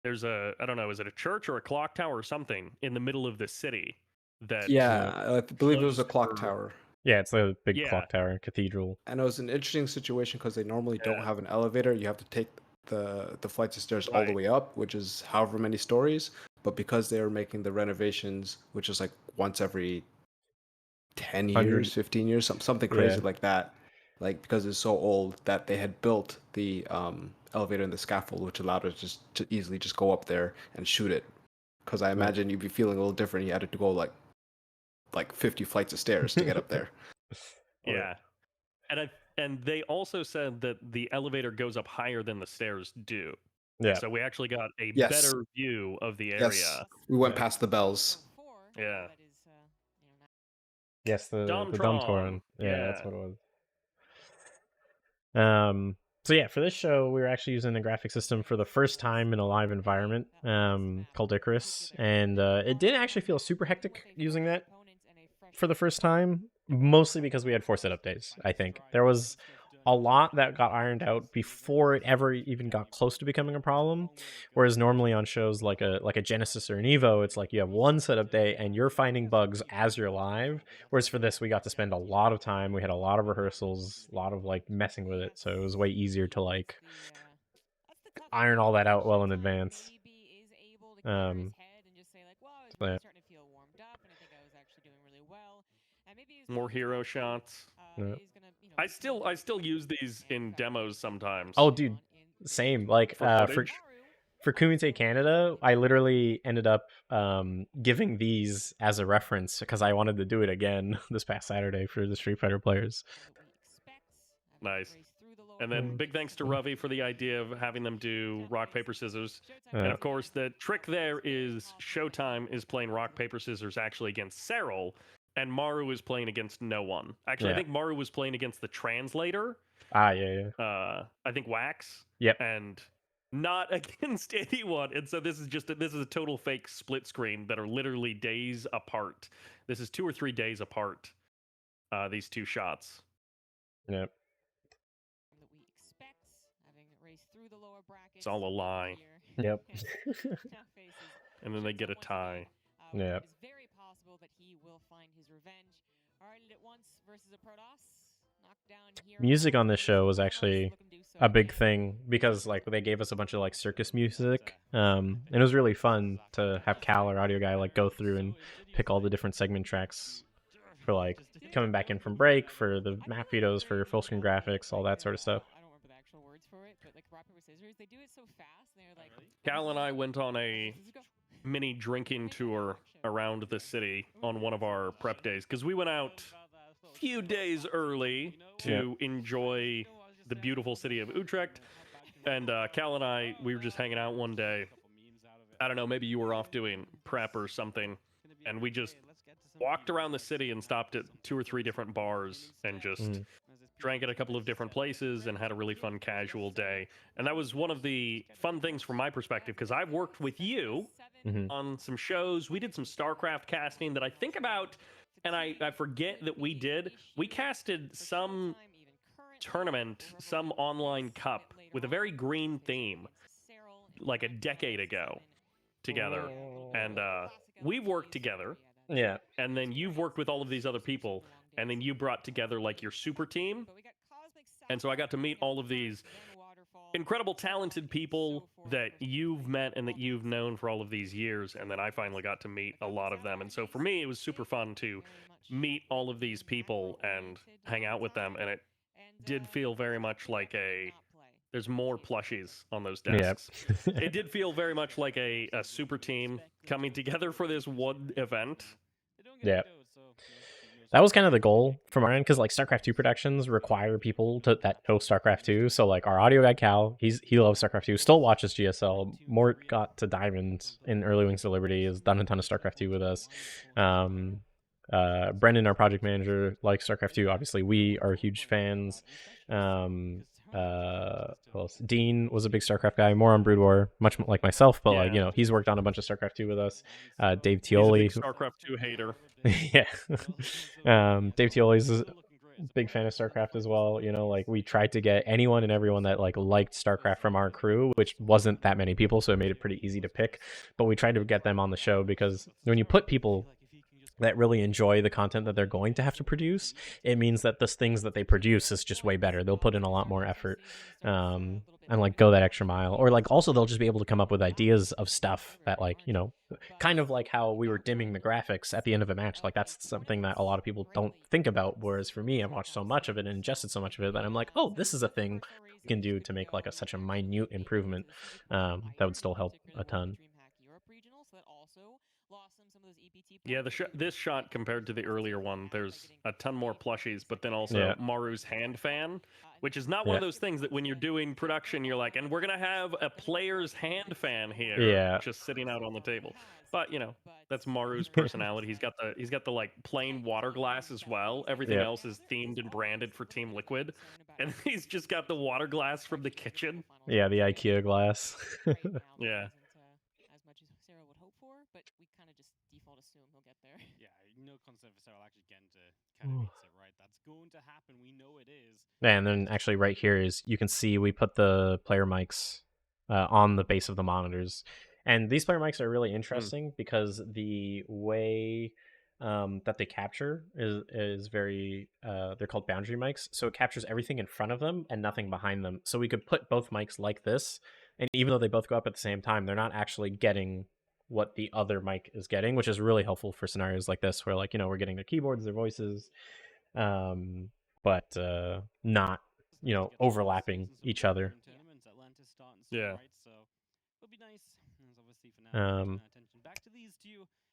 There's I don't know, is it a church or a clock tower or something in the middle of the city? That Yeah, I believe it was a closed clock for- tower. Yeah, it's a big Yeah. clock tower cathedral. And it was an interesting situation because they normally don't Yeah. have an elevator. You have to take the flights of stairs all the Right. way up, which is however many stories. But because they were making the renovations, which is like once every 10 100 years, 15 years, something crazy Yeah. like that. Like because it's so old that they had built the elevator and the scaffold, which allowed us just to easily just go up there and shoot it. Because I imagine you'd be feeling a little different. You had to go like 50 flights of stairs to get up there. Yeah. And they also said that the elevator goes up higher than the stairs do. Yeah. So we actually got a Yes. better view of the area. Yes, we went Yeah. past the bells. Yeah. Yes, the Domtron. Domtron. Yeah, that's Yeah. what it was. So yeah, for this show, we were actually using the graphic system for the first time in a live environment, called Icarus, and it didn't actually feel super hectic using that for the first time, mostly because we had 4 setup days. I think there was a lot that got ironed out before it ever even got close to becoming a problem. Whereas normally on shows like a Genesis or an Evo, it's like you have 1 setup day and you're finding bugs as you're live. Whereas for this, we got to spend a lot of time. We had a lot of rehearsals, a lot of like messing with it, so it was way easier to like iron all that out well in advance. So yeah. More hero shots. Yeah. I still use these in demos sometimes. Oh, dude, same. Like for footage. for Kumite Canada, I literally ended up giving these as a reference because I wanted to do it again this past Saturday for the Street Fighter players. Nice. And then big thanks to Ravi for the idea of having them do rock, paper, scissors. And of course, the trick there is Showtime is playing rock, paper, scissors actually against Cyril, and Maru is playing against no one. Actually, Yeah. I think Maru was playing against the translator. Yeah. I think Wax. Yep. And not against anyone. And so this is a total fake split screen that are literally days apart. This is 2 or 3 days apart. These two shots. Yep. It's all a lie. Yep. And then they get a tie. Yeah. It is very possible that he will find his revenge. Alright, at once versus a Protoss. Music on this show was actually a big thing because like they gave us a bunch of like circus music. And it was really fun to have Cal, our audio guy, like go through and pick all the different segment tracks for like coming back in from break, for the map videos, for full screen graphics, all that sort of stuff. I don't remember the actual words for it, but like rock, paper, scissors, they do it so fast. They're like, Cal and I went on a mini drinking tour around the city on one of our prep days because we went out a few days early to enjoy the beautiful city of Utrecht. And Cal and I, we were just hanging out one day. I don't know, maybe you were off doing prep or something, and we just walked around the city and stopped at 2 or 3 different bars and just drank at a couple of different places and had a really fun casual day. And that was one of the fun things from my perspective because I've worked with you on some shows. We did some StarCraft casting that I think about, and I forget that we did. We casted some tournament, some online cup with a very green theme like a decade ago together. And we've worked together. Yeah. And then you've worked with all of these other people, and then you brought together like your super team. And so I got to meet all of these incredible, talented people that you've met and that you've known for all of these years. And then I finally got to meet a lot of them. And so for me, it was super fun to meet all of these people and hang out with them. And it did feel very much like there's more plushies on those desks. Yep. It did feel very much like a super team coming together for this one event. Yeah. That was kind of the goal from our end because like StarCraft 2 productions require people that know StarCraft 2. So like our audio guy Cal, he loves StarCraft 2, still watches GSL. Mort got to Diamond in Early Wings of Liberty, has done a ton of StarCraft 2 with us. Brendan, our project manager, likes StarCraft 2. Obviously, we are huge fans. Who else? Dean was a big StarCraft guy, more on Brood War, much like myself, but like, you know, he's worked on a bunch of StarCraft 2 with us. Dave Tioli, he's a big StarCraft 2 hater. yeah. Dave Tioli's a big fan of StarCraft as well. You know, like we tried to get anyone and everyone that like liked StarCraft from our crew, which wasn't that many people, so it made it pretty easy to pick. But we tried to get them on the show because when you put people that really enjoy the content that they're going to have to produce, it means that the things that they produce is just way better. They'll put in a lot more effort and like go that extra mile, or like also they'll just be able to come up with ideas of stuff that like, you know, kind of like how we were dimming the graphics at the end of a match. Like that's something that a lot of people don't think about, whereas for me, I've watched so much of it and ingested so much of it that I'm like, oh, this is a thing we can do to make like such a minute improvement that would still help a ton. Yeah, this shot compared to the earlier one, there's a ton more plushies, but then also Maru's hand fan, which is not one of those things that when you're doing production, you're like, and we're going to have a player's hand fan here, just sitting out on the table. But, you know, that's Maru's personality. He's got the like plain water glass as well. Everything else is themed and branded for Team Liquid. And he's just got the water glass from the kitchen. Yeah, the IKEA glass. Yeah. As much as Sarah would hope for, but we kind of just default assume he'll get there. Yeah, no concern for Sarah actually getting to Katowice, right? That's going to happen. We know it is. And then actually right here is, you can see we put the player mics on the base of the monitors. And these player mics are really interesting because the way that they capture is very, they're called boundary mics. So it captures everything in front of them and nothing behind them. So we could put both mics like this And even though they both go up at the same time, they're not actually getting what the other mic is getting, which is really helpful for scenarios like this where, like, we're getting their keyboards, their voices, but not, overlapping each other. Yeah. I'm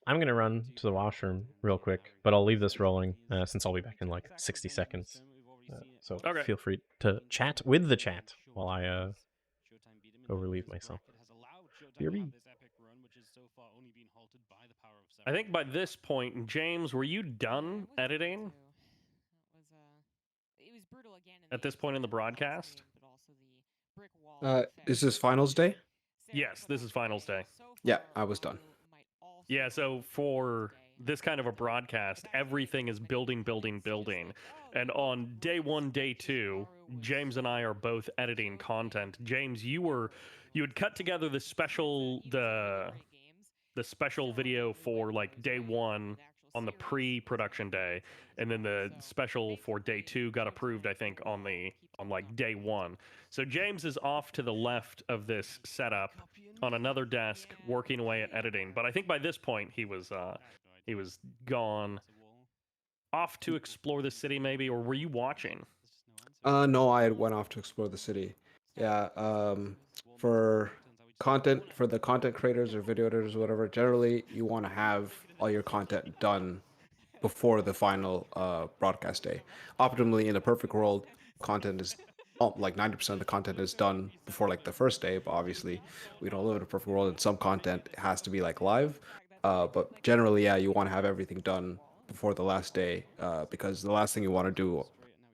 going to run to the washroom real quick, but I'll leave this rolling since I'll be back in like 60 seconds. So Okay. feel free to chat with the chat while I go relieve myself. BRB. I think by this point, James, were you done editing? At this point in the broadcast? Is this finals day? Yes, this is finals day. Yeah, I was done. Yeah, so for this kind of a broadcast, everything is building. And on day 1, day 2, James and I are both editing content. James, you had cut together the special video for like day 1 on the pre-production day, and then the special for day 2 got approved, I think, on like day 1. So James is off to the left of this setup on another desk working away at editing, but I think by this point he was gone off to explore the city, maybe. Or were you watching? No, I went off to explore the city. Yeah, for the content creators or video editors or whatever, generally you want to have all your content done before the final broadcast day. Optimally, in a perfect world, content is like 90% of the content is done before like the first day, but obviously we don't live in a perfect world, and some content has to be like live. But generally, yeah, you want to have everything done before the last day, because the last thing you want to do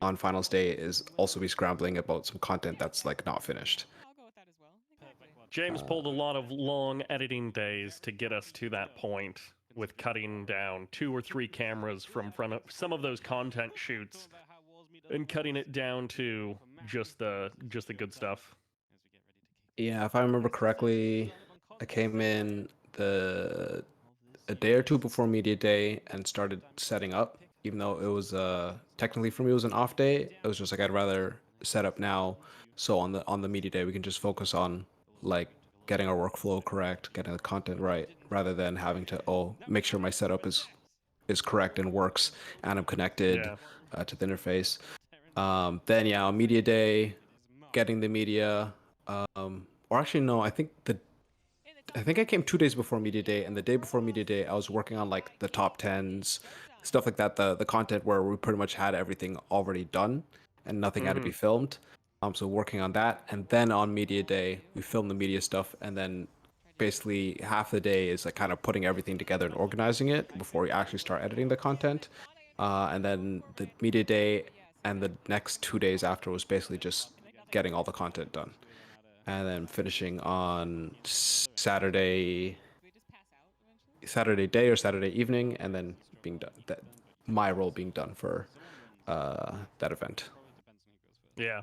on finals day is also be scrambling about some content that's like not finished. James pulled a lot of long editing days to get us to that point, with cutting down 2 or 3 cameras from front of some of those content shoots and cutting it down to just the good stuff. Yeah, if I remember correctly, I came in a day or two before media day and started setting up. Even though it was technically for me it was an off day, it was just like I'd rather set up now, so on the media day we can just focus on like getting our workflow correct, getting the content right, rather than having to make sure my setup is correct and works and I'm connected to the interface. Then yeah, on media day, getting the media. Or actually no, I think I came 2 days before media day, and the day before media day, I was working on like the top tens, stuff like that. The content where we pretty much had everything already done, and nothing had to be filmed. So working on that, and then on media day, we filmed the media stuff, and then basically half the day is like kind of putting everything together and organizing it before we actually start editing the content. And then the media day and the next 2 days after was basically just getting all the content done, and then finishing on Saturday day or Saturday evening, and then being done. That my role being done for that event. Yeah.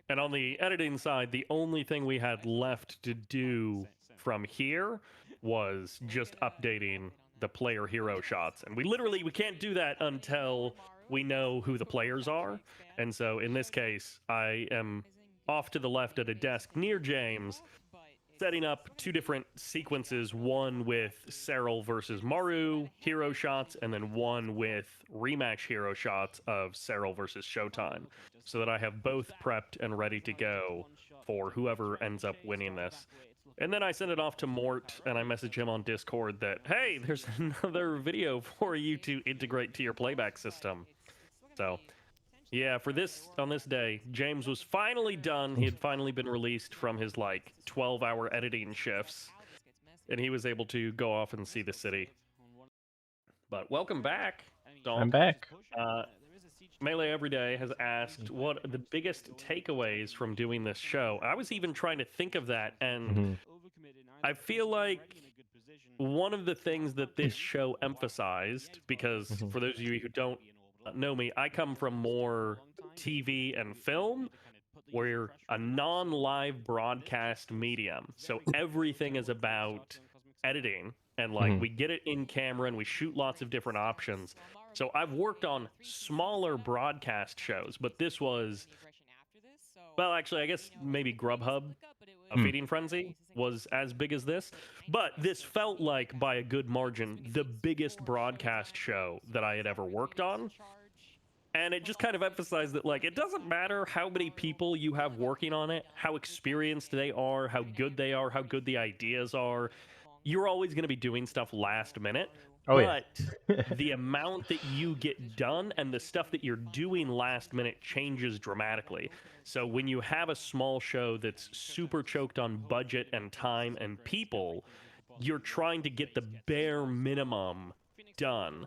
And on the editing side, the only thing we had left to do from here was just updating the player hero shots. And we can't do that until we know who the players are. And so in this case, I am off to the left at a desk near James, setting up 2 different sequences, one with Serral versus Maru hero shots, and then one with rematch hero shots of Serral versus Showtime, so that I have both prepped and ready to go for whoever ends up winning this. And then I send it off to Mort, and I message him on Discord that, hey, there's another video for you to integrate to your playback system. So yeah, on this day, James was finally done. He had finally been released from his like 12-hour editing shifts, and he was able to go off and see the city. But welcome back, Donk. I'm back. Melee Everyday has asked what are the biggest takeaways from doing this show. I was even trying to think of that, and I feel like one of the things that this show emphasized, because for those of you who don't know me, I come from more TV and film. We're a non-live broadcast medium, so everything is about editing, and like we get it in camera and we shoot lots of different options. So I've worked on smaller broadcast shows, but this was, well, actually, I guess maybe Grubhub a feeding frenzy was as big as this, but this felt like by a good margin the biggest broadcast show that I had ever worked on. And it just kind of emphasized that, like, it doesn't matter how many people you have working on it, how experienced they are, how good they are, how good the ideas are. You're always going to be doing stuff last minute. Oh, yeah. But the amount that you get done and the stuff that you're doing last minute changes dramatically. So when you have a small show that's super choked on budget and time and people, you're trying to get the bare minimum done,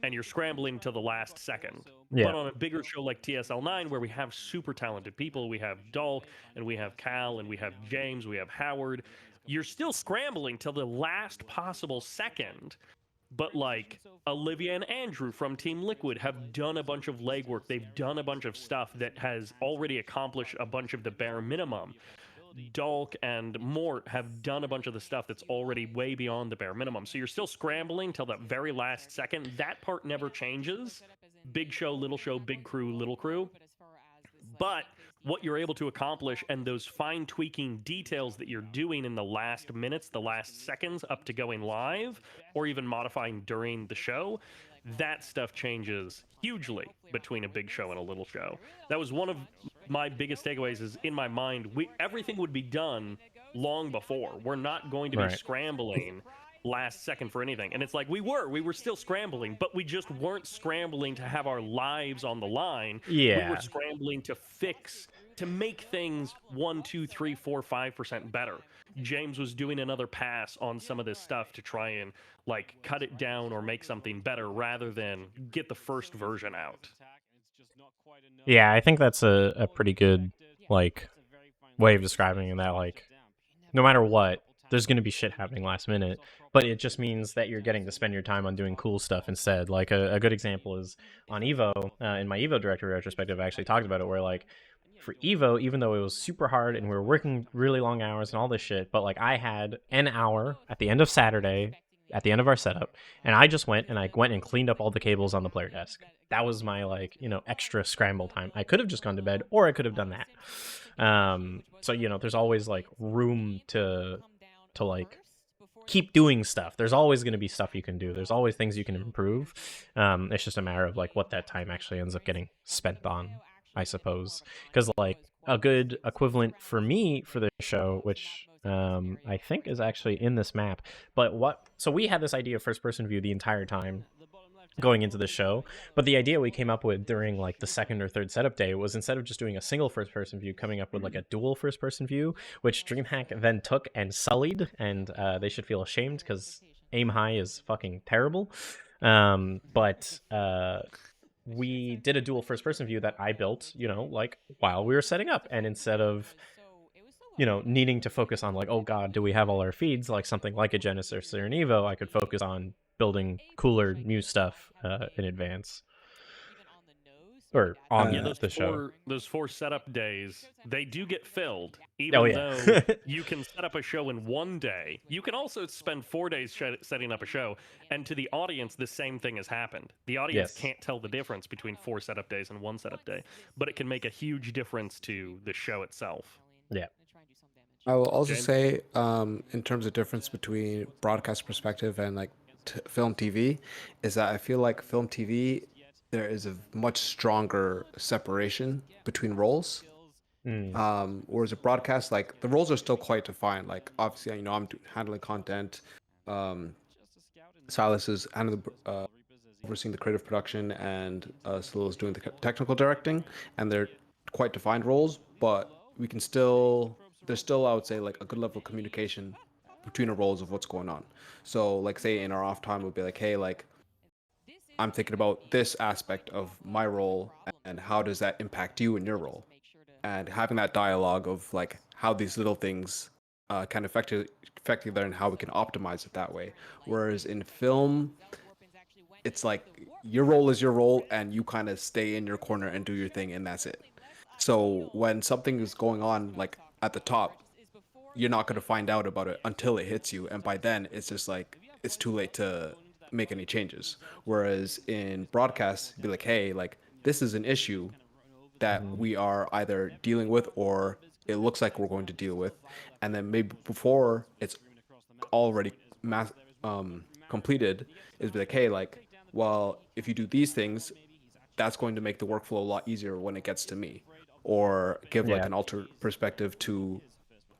and you're scrambling to the last second. Yeah. But on a bigger show like TSL9, where we have super talented people, we have Dalk, and we have Cal, and we have James, we have Howard, you're still scrambling till the last possible second. But like Olivia and Andrew from Team Liquid have done a bunch of legwork. They've done a bunch of stuff that has already accomplished a bunch of the bare minimum. Dalk and Mort have done a bunch of the stuff that's already way beyond the bare minimum. So you're still scrambling till that very last second. That part never changes. Big show, big crew, little crew. But what you're able to accomplish and those fine tweaking details that you're doing in the last minutes, the last seconds up to going live, or even modifying during the show, that stuff changes hugely between a big show and a little show. That was one of my biggest takeaways. Is in my mind, everything would be done long before. We're not going to be scrambling last second for anything. And it's like we were still scrambling, but we just weren't scrambling to have our lives on the line. Yeah. We were scrambling to make things 1, 2, 3, 4, 5% better. James was doing another pass on some of this stuff to try and like cut it down or make something better rather than get the first version out. Yeah, I think that's a pretty good like way of describing that. Like, no matter what, there's going to be shit happening last minute, but it just means that you're getting to spend your time on doing cool stuff instead. Like a good example is on Evo. In my Evo director retrospective, I actually talked about it where like for Evo, even though it was super hard and we were working really long hours and all this shit, but like I had an hour at the end of Saturday, at the end of our setup, and I just went and cleaned up all the cables on the player desk. That was my like, extra scramble time. I could have just gone to bed, or I could have done that. So there's always like room to like keep doing stuff. There's always going to be stuff you can do. There's always things you can improve. It's just a matter of like what that time actually ends up getting spent on, I suppose. Because like a good equivalent for me for the show, which I think is actually in this map. So we had this idea of first person view the entire time going into the show, but the idea we came up with during like the second or third setup day was instead of just doing a single first person view, coming up with like a dual first person view, which DreamHack then took and sullied, and they should feel ashamed because aim high is fucking terrible. But we did a dual first person view that I built, like while we were setting up, and instead of needing to focus on like, oh god, do we have all our feeds, like something like a Genesis or an Evo, I could focus on building cooler new stuff in advance or on the show. Those 4 setup days, they do get filled, even though you can set up a show in 1 day. You can also spend 4 days setting up a show, and to the audience, the same thing has happened. The audience can't tell the difference between 4 setup days and 1 setup day, but it can make a huge difference to the show itself. Yeah. I will also say, in terms of difference between broadcast perspective and like film TV, is that I feel like film TV, there is a much stronger separation between roles. Whereas a broadcast, like the roles are still quite defined. Like obviously, I'm handling content. Silas is overseeing the creative production, and Salil is doing the technical directing, and they're quite defined roles. But there's still, I would say, like a good level of communication between the roles of what's going on. So like say in our off time, we'll be like, hey, like I'm thinking about this aspect of my role and how does that impact you in your role, and having that dialogue of like how these little things can affect each other and how we can optimize it that way. Whereas in film, it's like your role is your role and you kind of stay in your corner and do your thing and that's it. So when something is going on like at the top, you're not going to find out about it until it hits you, and by then it's just like it's too late to make any changes. Whereas in broadcast, be like, hey, like this is an issue that we are either dealing with or it looks like we're going to deal with, and then maybe before it's already completed, is be like, hey, like, well, if you do these things, that's going to make the workflow a lot easier when it gets to me, or give like Yeah. an alternate perspective to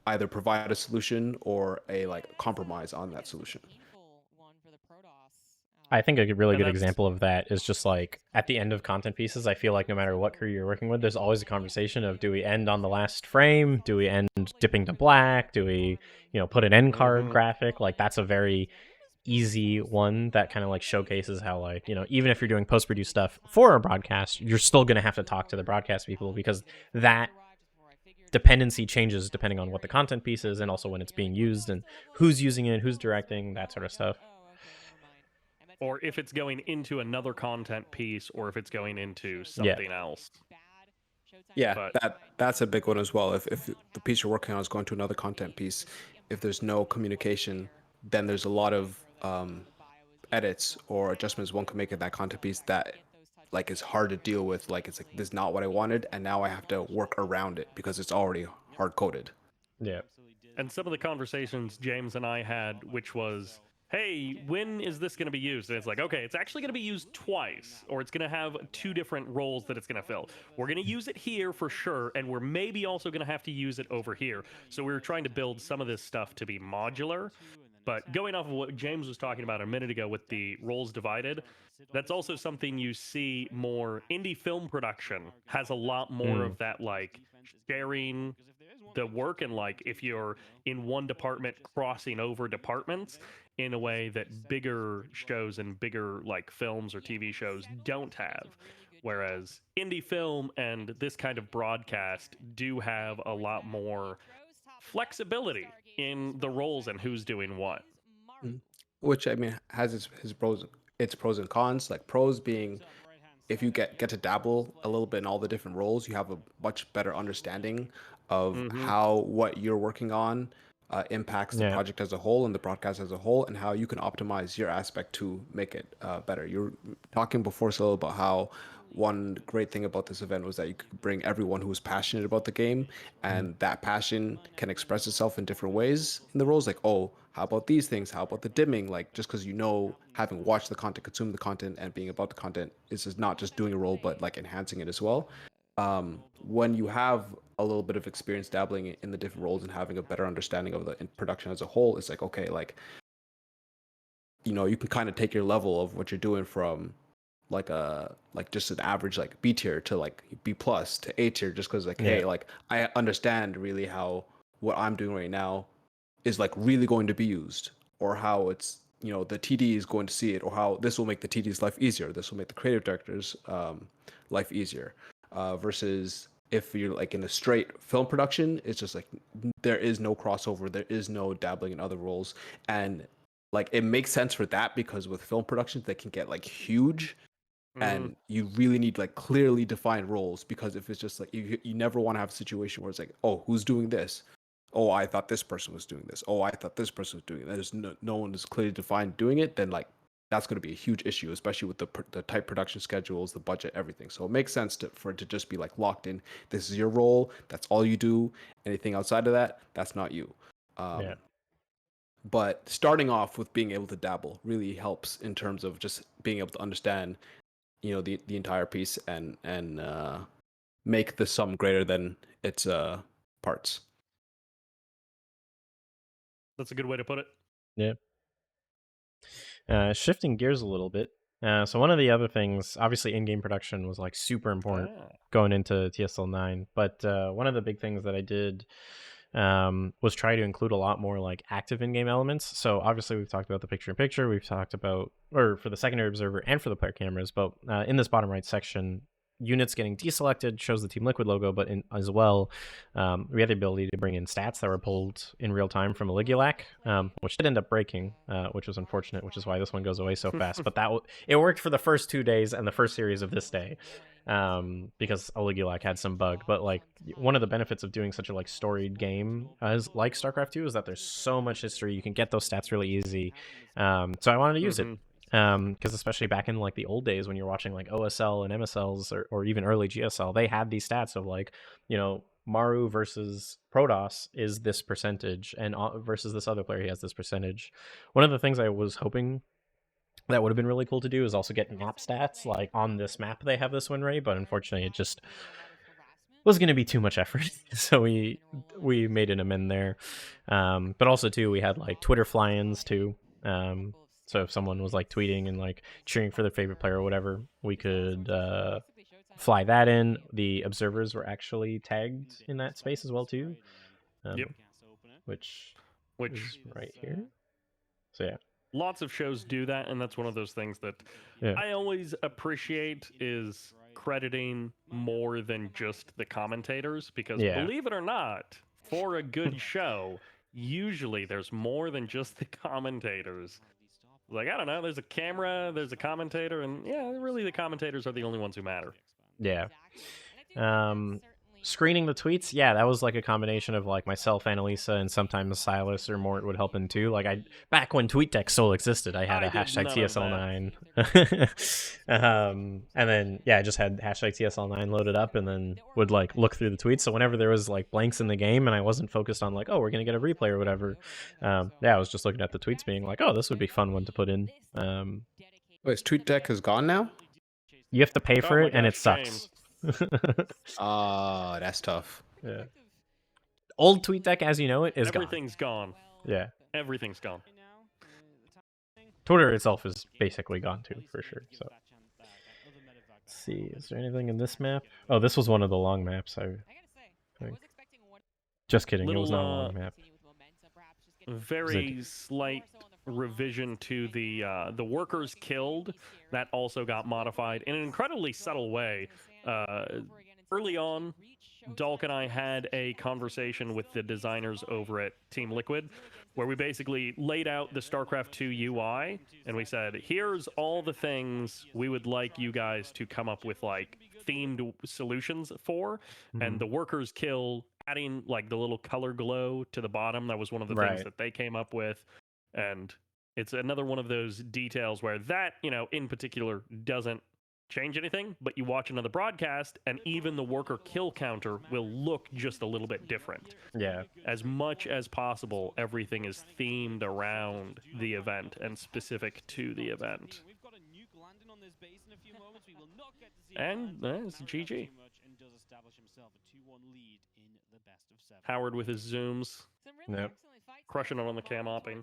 either provide a solution or a like compromise on that solution. I think a really And good that's- example of that is just like at the end of content pieces, I feel like no matter what crew you're working with, there's always a conversation of, do we end on the last frame? Do we end dipping to black? Do we, put an end card Mhm. graphic? Like that's a very easy one that kind of like showcases how, like, even if you're doing post-produce stuff for a broadcast, you're still going to have to talk to the broadcast people, because that dependency changes depending on what the content piece is and also when it's being used and who's using it, who's directing, that sort of stuff. Or if it's going into another content piece, or if it's going into something else. Yeah, But- that's a big one as well. If the piece you're working on is going to another content piece, if there's no communication, then there's a lot of edits or adjustments one can make in that content piece that like is hard to deal with. Like it's like, this is not what I wanted, and now I have to work around it because it's already hard coded. Yeah. And some of the conversations James and I had, which was, hey, when is this going to be used? And it's like, okay, it's actually going to be used twice, or it's going to have two different roles that it's going to fill. We're going to use it here for sure, and we're maybe also going to have to use it over here. So we were trying to build some of this stuff to be modular. But going off of what James was talking about a minute ago with the roles divided, that's also something you see more. Indie film production has a lot more of that, like sharing the work, and like if you're in one department crossing over departments in a way that bigger shows and bigger like films or TV shows don't have. Whereas indie film and this kind of broadcast do have a lot more flexibility in the roles and who's doing what. Which I mean has its pros and cons. Like pros being, if you get to dabble a little bit in all the different roles, you have a much better understanding of how what you're working on impacts the Yeah. project as a whole and the broadcast as a whole, and how you can optimize your aspect to make it better. You're talking before, Silo, about how one great thing about this event was that you could bring everyone who was passionate about the game, and that passion can express itself in different ways in the roles. Like, oh, how about these things? How about the dimming? Like, just because having watched the content, consumed the content, and being about the content is just not just doing a role, but like enhancing it as well. When you have a little bit of experience dabbling in the different roles and having a better understanding of the production as a whole, it's like, okay, like, you can kind of take your level of what you're doing from like just an average like B tier to like B plus to A tier, just because like, hey, like I understand really how what I'm doing right now is like really going to be used, or how it's, the TD is going to see it, or how this will make the TD's life easier, this will make the creative director's life easier, versus if you're like in a straight film production, it's just like there is no crossover, there is no dabbling in other roles. And like it makes sense for that, because with film productions they can get like huge, and you really need like clearly defined roles, because if it's just like you never want to have a situation where it's like, oh, who's doing this? Oh, I thought this person was doing this. Oh, I thought this person was doing it. There's no one is clearly defined doing it. Then like that's going to be a huge issue, especially with the tight production schedules, the budget, everything. So it makes sense for it to just be like locked in. This is your role. That's all you do. Anything outside of that, that's not you. Yeah. But starting off with being able to dabble really helps in terms of just being able to understand, the entire piece, and make the sum greater than its parts. That's a good way to put it. Yeah. Shifting gears a little bit. So one of the other things, obviously, in-game production was like super important going into TSL9. But one of the big things that I did was try to include a lot more like active in-game elements. So obviously, we've talked about the picture-in-picture. We've talked about, or for the secondary observer and for the player cameras. But in this bottom right section, units getting deselected shows the Team Liquid logo, but as well, we had the ability to bring in stats that were pulled in real time from Aligulac, which did end up breaking, which was unfortunate, which is why this one goes away so fast. But it worked for the first 2 days and the first series of this day, because Aligulac had some bug. But like one of the benefits of doing such a like storied game as like StarCraft 2 is that there's so much history. You can get those stats really easy. So I wanted to use it. Because especially back in like the old days when you're watching like OSL and MSLs or even early GSL, they had these stats of like, Maru versus Protoss is this percentage, and versus this other player he has this percentage. One of the things I was hoping that would have been really cool to do is also get map stats. Like on this map they have this win rate, but unfortunately it just was going to be too much effort. So we made an amend there. But also too, we had like Twitter fly-ins too. So if someone was like tweeting and like cheering for their favorite player or whatever, we could fly that in. The observers were actually tagged in that space as well too. Yep. Which Which is right here. So yeah. Lots of shows do that, and that's one of those things that I always appreciate is crediting more than just the commentators, because believe it or not, for a good show, usually there's more than just the commentators. Like, I don't know, there's a camera, there's a commentator, and yeah, really the commentators are the only ones who matter. Yeah. Screening the tweets, yeah, that was like a combination of like myself, Annalisa, and sometimes Silas or Mort would help in too. Like back when TweetDeck still existed, I had a hashtag TSL9. And then yeah, I just had hashtag TSL9 loaded up and then would like look through the tweets. So whenever there was like blanks in the game and I wasn't focused on like, oh, we're gonna get a replay or whatever, yeah, I was just looking at the tweets being like, oh, this would be a fun one to put in. Wait, TweetDeck is gone now? You have to pay for it and it sucks. That's tough. Yeah. Old TweetDeck as you know it is Everything's gone. Yeah. Everything's gone. Twitter itself is basically gone too, for sure. So let's see, is there anything in this map? Oh, this was one of the long maps. I think. Just kidding, it was not a long map. Very slight revision to the workers killed. That also got modified in an incredibly subtle way. Early on, Dalk and I had a conversation with the designers over at Team Liquid, where we basically laid out the StarCraft 2 UI, and we said, here's all the things we would like you guys to come up with, like, themed solutions for, and the workers kill, adding, like, the little color glow to the bottom, that was one of the things that they came up with, and it's another one of those details where that, you know, in particular, doesn't change anything, but you watch another broadcast and even the worker kill counter will look just a little bit different. Yeah. As much as possible, everything is themed around the event and specific to the event. And it's GG. Howard with his zooms. Yep. Crushing it on the cam opping.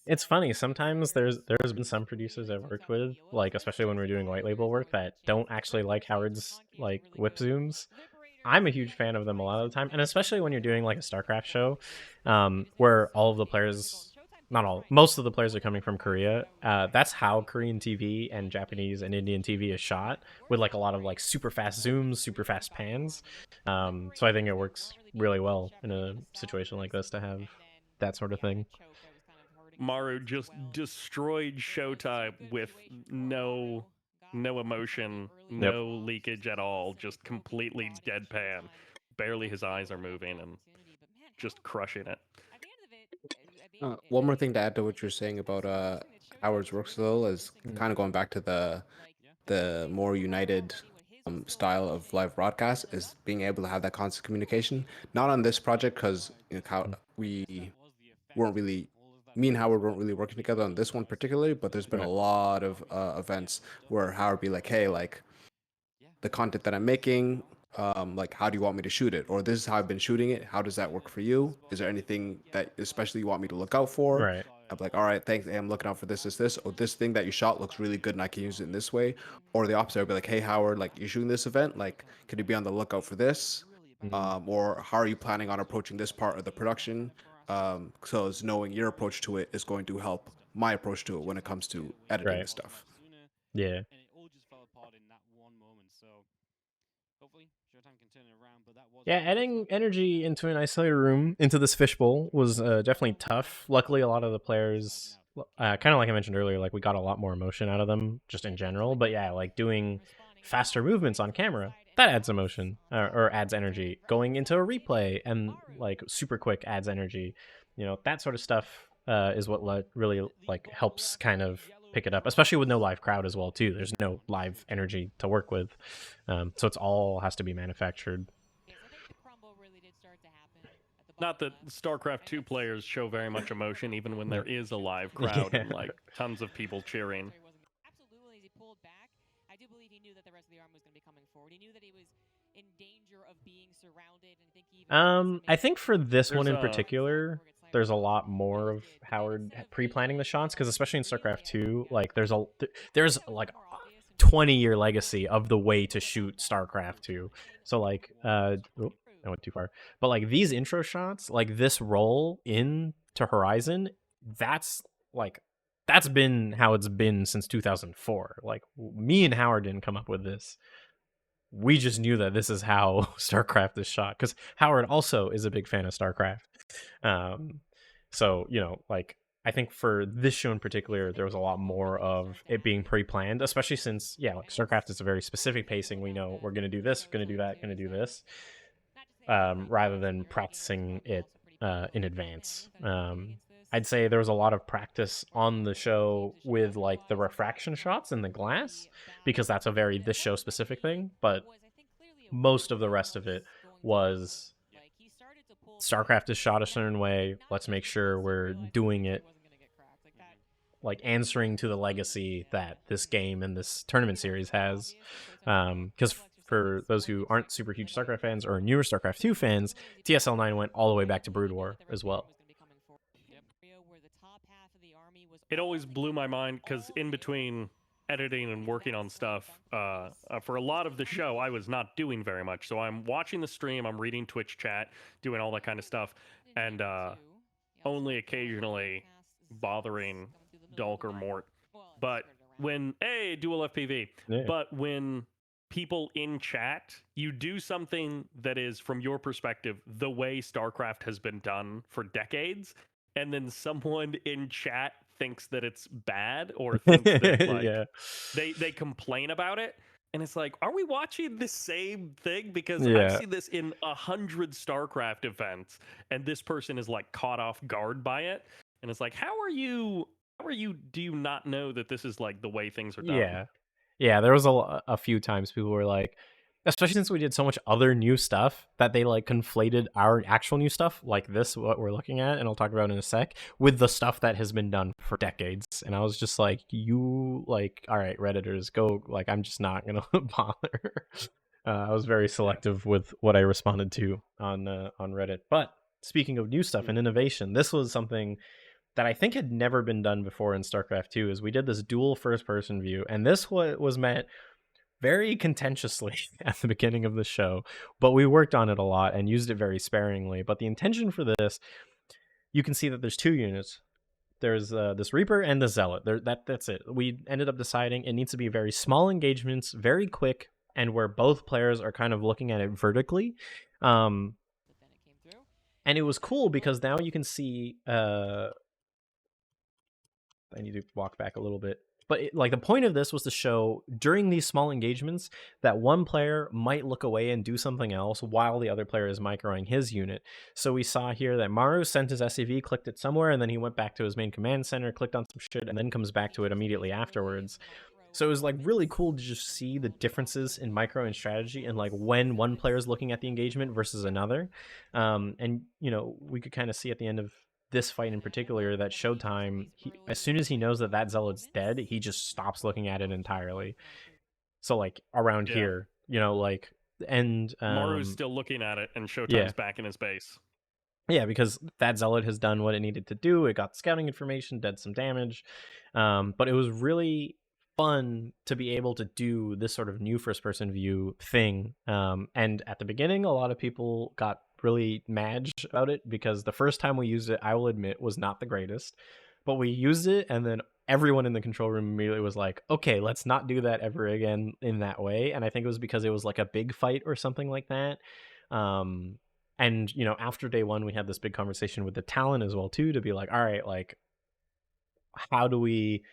It's funny, sometimes there's been some producers I've worked with, like especially when we're doing white label work, that don't actually like Howard's like whip zooms. I'm a huge fan of them a lot of the time, and especially when you're doing like a StarCraft show, where all of the players, not all, most of the players are coming from Korea. That's how Korean TV and Japanese and Indian TV is shot, with like a lot of like super fast zooms, super fast pans. So I think it works really well in a situation like this to have that sort of thing. Maru just destroyed Showtime with no emotion, no leakage at all, just completely deadpan. Barely his eyes are moving and just crushing it. One more thing to add to what you're saying about Howard's works though is kind of going back to the more united style of live broadcast is being able to have that constant communication. Not on this project because we weren't really. Me and Howard weren't really working together on this one particularly, but there's been a lot of events where Howard be like, hey, like the content that I'm making, like how do you want me to shoot it? Or this is how I've been shooting it. How does that work for you? Is there anything that especially you want me to look out for? Right. I'm like, all right, thanks. Hey, I'm looking out for this. Or this thing that you shot looks really good and I can use it in this way. Or the opposite, I'll be like, hey, Howard, like you're shooting this event, like could you be on the lookout for this? Or how are you planning on approaching this part of the production? So as knowing your approach to it is going to help my approach to it when it comes to editing this stuff. Yeah. Yeah, adding energy into an isolated room, into this fishbowl, was definitely tough. Luckily, a lot of the players, kind of like I mentioned earlier, like we got a lot more emotion out of them just in general. But yeah, like doing faster movements on camera, that adds emotion or adds energy. Going into a replay and like super quick adds energy. You know, that sort of stuff is what really like helps kind of pick it up, especially with no live crowd as well too. There's no live energy to work with, so it's all has to be manufactured. Not that StarCraft 2 players show very much emotion, even when there is a live crowd and like tons of people cheering. Absolutely, as he pulled back, I do believe he knew that the rest of the army was going to be coming forward. He knew that he was in danger of being surrounded, and I think he even I think for this one in There's, particular, there's a lot more of Howard pre-planning the shots, because especially in StarCraft 2, like there's like 20-year legacy of the way to shoot StarCraft 2. So like I went too far. But like these intro shots, like this roll in to Horizon, that's been how it's been since 2004. Like me and Howard didn't come up with this. We just knew that this is how StarCraft is shot, because Howard also is a big fan of StarCraft. So, you know, like I think for this show in particular, there was a lot more of it being pre-planned, especially since, yeah, like StarCraft is a very specific pacing. We know we're going to do this, we're going to do that, going to do this, rather than practicing it in advance. I'd say there was a lot of practice on the show with like the refraction shots in the glass, because that's a very this show specific thing, but most of the rest of it was StarCraft is shot a certain way. Let's make sure we're doing it like answering to the legacy that this game and this tournament series has. Because for those who aren't super huge StarCraft fans or newer StarCraft 2 fans, TSL9 went all the way back to Brood War as well. It always blew my mind because in between editing and working on stuff, for a lot of the show, I was not doing very much. So I'm watching the stream, I'm reading Twitch chat, doing all that kind of stuff, and only occasionally bothering Dulk or Mort. But when, dual FPV. Yeah. But when people in chat, you do something that is, from your perspective, the way StarCraft has been done for decades, and then someone in chat thinks that it's bad or thinks that like Yeah. they complain about it, and it's like, are we watching the same thing? Because Yeah. I've seen this in 100 StarCraft events, and this person is like caught off guard by it, and it's like, how are you do you not know that this is like the way things are done? Yeah, there was a few times people were like, especially since we did so much other new stuff, that they like conflated our actual new stuff, like this, what we're looking at, and I'll talk about in a sec, with the stuff that has been done for decades. And I was just like, you like, all right, Redditors, go, like, I'm just not gonna bother. I was very selective with what I responded to on Reddit. But speaking of new stuff and innovation, this was something that I think had never been done before in StarCraft 2, is we did this dual first-person view, and this was met very contentiously at the beginning of the show, but we worked on it a lot and used it very sparingly. But the intention for this, you can see that there's two units. There's this Reaper and the Zealot. That's it. We ended up deciding it needs to be very small engagements, very quick, and where both players are kind of looking at it vertically. And it was cool because now you can see... I need to walk back a little bit. But like the point of this was to show during these small engagements that one player might look away and do something else while the other player is microing his unit. So we saw here that Maru sent his SCV, clicked it somewhere, and then he went back to his main command center, clicked on some shit, and then comes back to it immediately afterwards. So it was like really cool to just see the differences in micro and strategy and like when one player is looking at the engagement versus another. And, you know, we could kind of see at the end of this fight in particular that Showtime, as soon as he knows that that Zealot's dead, he just stops looking at it entirely. So like around here, you know, like, and Maru's still looking at it, and Showtime's back in his base. Yeah, because that Zealot has done what it needed to do. It got scouting information, did some damage, but it was really fun to be able to do this sort of new first-person view thing. And at the beginning, a lot of people got really mad about it because the first time we used it, I will admit, was not the greatest. But we used it, and then everyone in the control room immediately was like, okay, let's not do that ever again in that way. And I think it was because it was like a big fight or something like that. And, you know, after day one, we had this big conversation with the talent as well, too, to be like, all right, like, how do we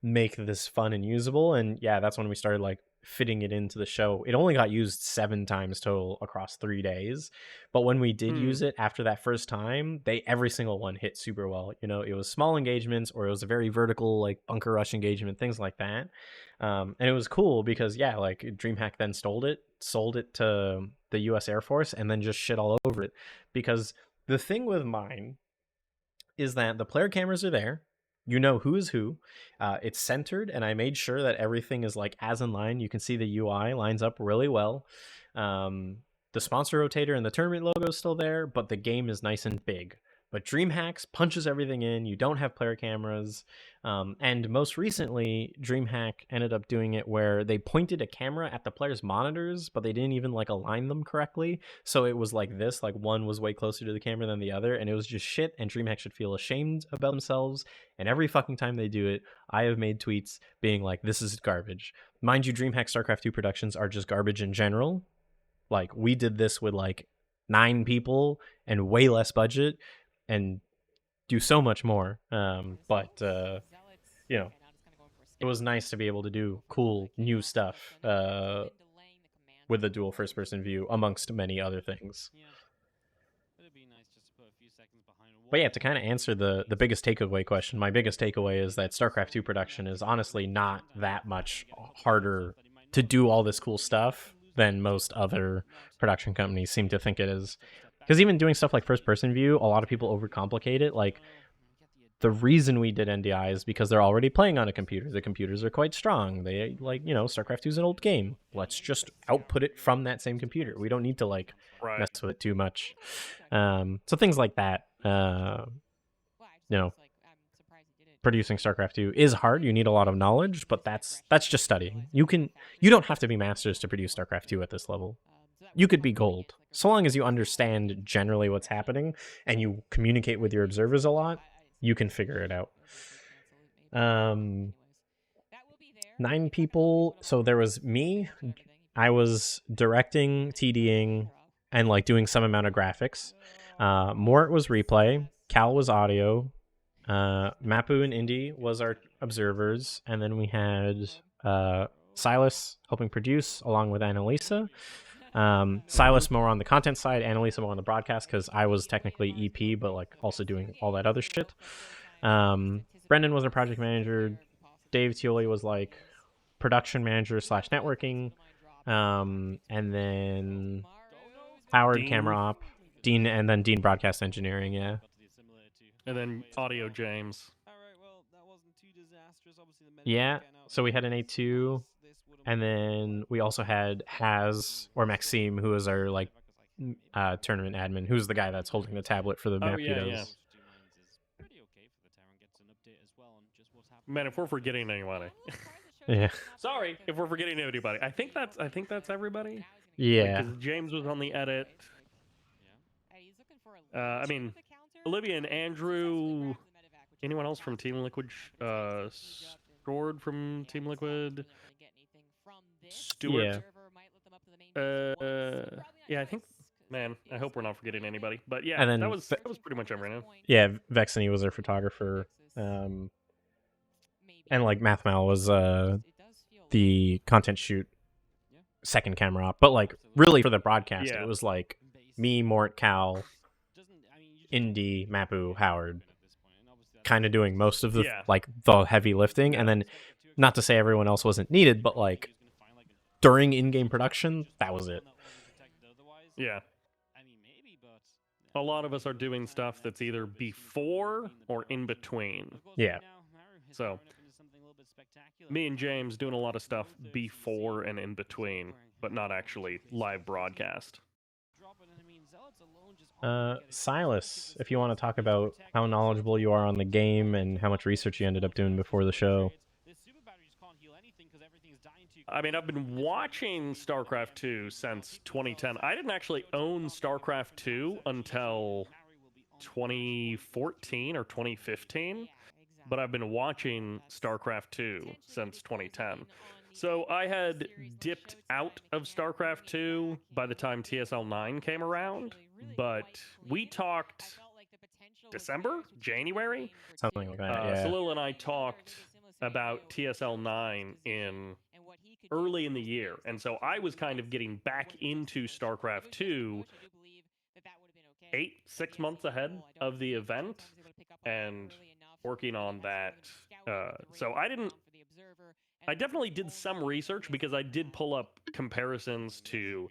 make this fun and usable? And yeah, that's when we started like fitting it into the show. It only got used 7 times total across 3 days, but when we did use it after that first time, every single one hit super well. You know, it was small engagements, or it was a very vertical like bunker rush engagement, things like that. And it was cool because yeah, like DreamHack then sold it to the US Air Force, and then just shit all over it because the thing with mine is that the player cameras are there. You know who is who. It's centered, and I made sure that everything is like as in line. You can see the UI lines up really well. The sponsor rotator and the tournament logo is still there, but the game is nice and big. But DreamHacks punches everything in. You don't have player cameras. And most recently, DreamHack ended up doing it where they pointed a camera at the players' monitors, but they didn't even like align them correctly. So it was like this, like one was way closer to the camera than the other, and it was just shit, and DreamHack should feel ashamed about themselves. And every fucking time they do it, I have made tweets being like, this is garbage. Mind you, DreamHack StarCraft 2 productions are just garbage in general. Like, we did this with like 9 people and way less budget and do so much more. But you know, it was nice to be able to do cool new stuff with the dual first person view amongst many other things. But yeah, to kind of answer the biggest takeaway question, my biggest takeaway is that StarCraft 2 production is honestly not that much harder to do all this cool stuff than most other production companies seem to think it is. Because even doing stuff like first person view, a lot of people overcomplicate it. Like, the reason we did NDI is because they're already playing on a computer. The computers are quite strong. They, like, you know, StarCraft 2 is an old game. Let's just output it from that same computer. We don't need to like mess with it too much. So things like that. You know, producing StarCraft 2 is hard. You need a lot of knowledge, but that's just studying. You don't have to be masters to produce StarCraft 2 at this level. You could be gold. So long as you understand generally what's happening and you communicate with your observers a lot, you can figure it out. 9 people. So there was me. I was directing, TDing, and like doing some amount of graphics. Mort was replay. Cal was audio. Mapu and Indy was our observers, and then we had Silas helping produce along with Annalisa. Silas more on the content side, Annalisa more on the broadcast, because I was technically EP, but like also doing all that other shit. Brendan was our project manager. Dave Tioli was like production manager / networking. And then Howard Dean. camera op, Dean, and then Dean broadcast engineering. Yeah. And then audio James. Yeah. So we had an A2, and then we also had Haz or Maxime, who is our like tournament admin, who's the guy that's holding the tablet for the map yeah. vetoes. Man, if we're forgetting anybody. Yeah. Sorry if we're forgetting anybody. I think that's everybody. Yeah. Because James was on the edit. I mean, Olivia and Andrew. Anyone else from Team Liquid? Scored from Team Liquid. Stuart. Yeah, I think. Man, I hope we're not forgetting anybody. But yeah, And then that was pretty much everyone. Yeah, Vexany was our photographer. And like Mathmal was the content shoot second camera op. But like really for the broadcast, it was like me, Mort, Cal, Indy, Mapu, Howard, kind of doing most of the like the heavy lifting. And then not to say everyone else wasn't needed, but like during in-game production, that was it. Yeah. A lot of us are doing stuff that's either before or in between. Yeah. So me and James doing a lot of stuff before and in between, but not actually live broadcast. Silas, if you want to talk about how knowledgeable you are on the game and how much research you ended up doing before the show. I mean, I've been watching StarCraft 2 since 2010. I didn't actually own StarCraft 2 until 2014 or 2015, but I've been watching StarCraft 2 since 2010. So I had dipped out of StarCraft 2 by the time TSL9 came around, but we talked December, January? Something like that, yeah. Salil and I talked about TSL9 early in the year, and so I was kind of getting back into StarCraft 2 6 months ahead of the event and working on that. So I definitely did some research because I did pull up comparisons to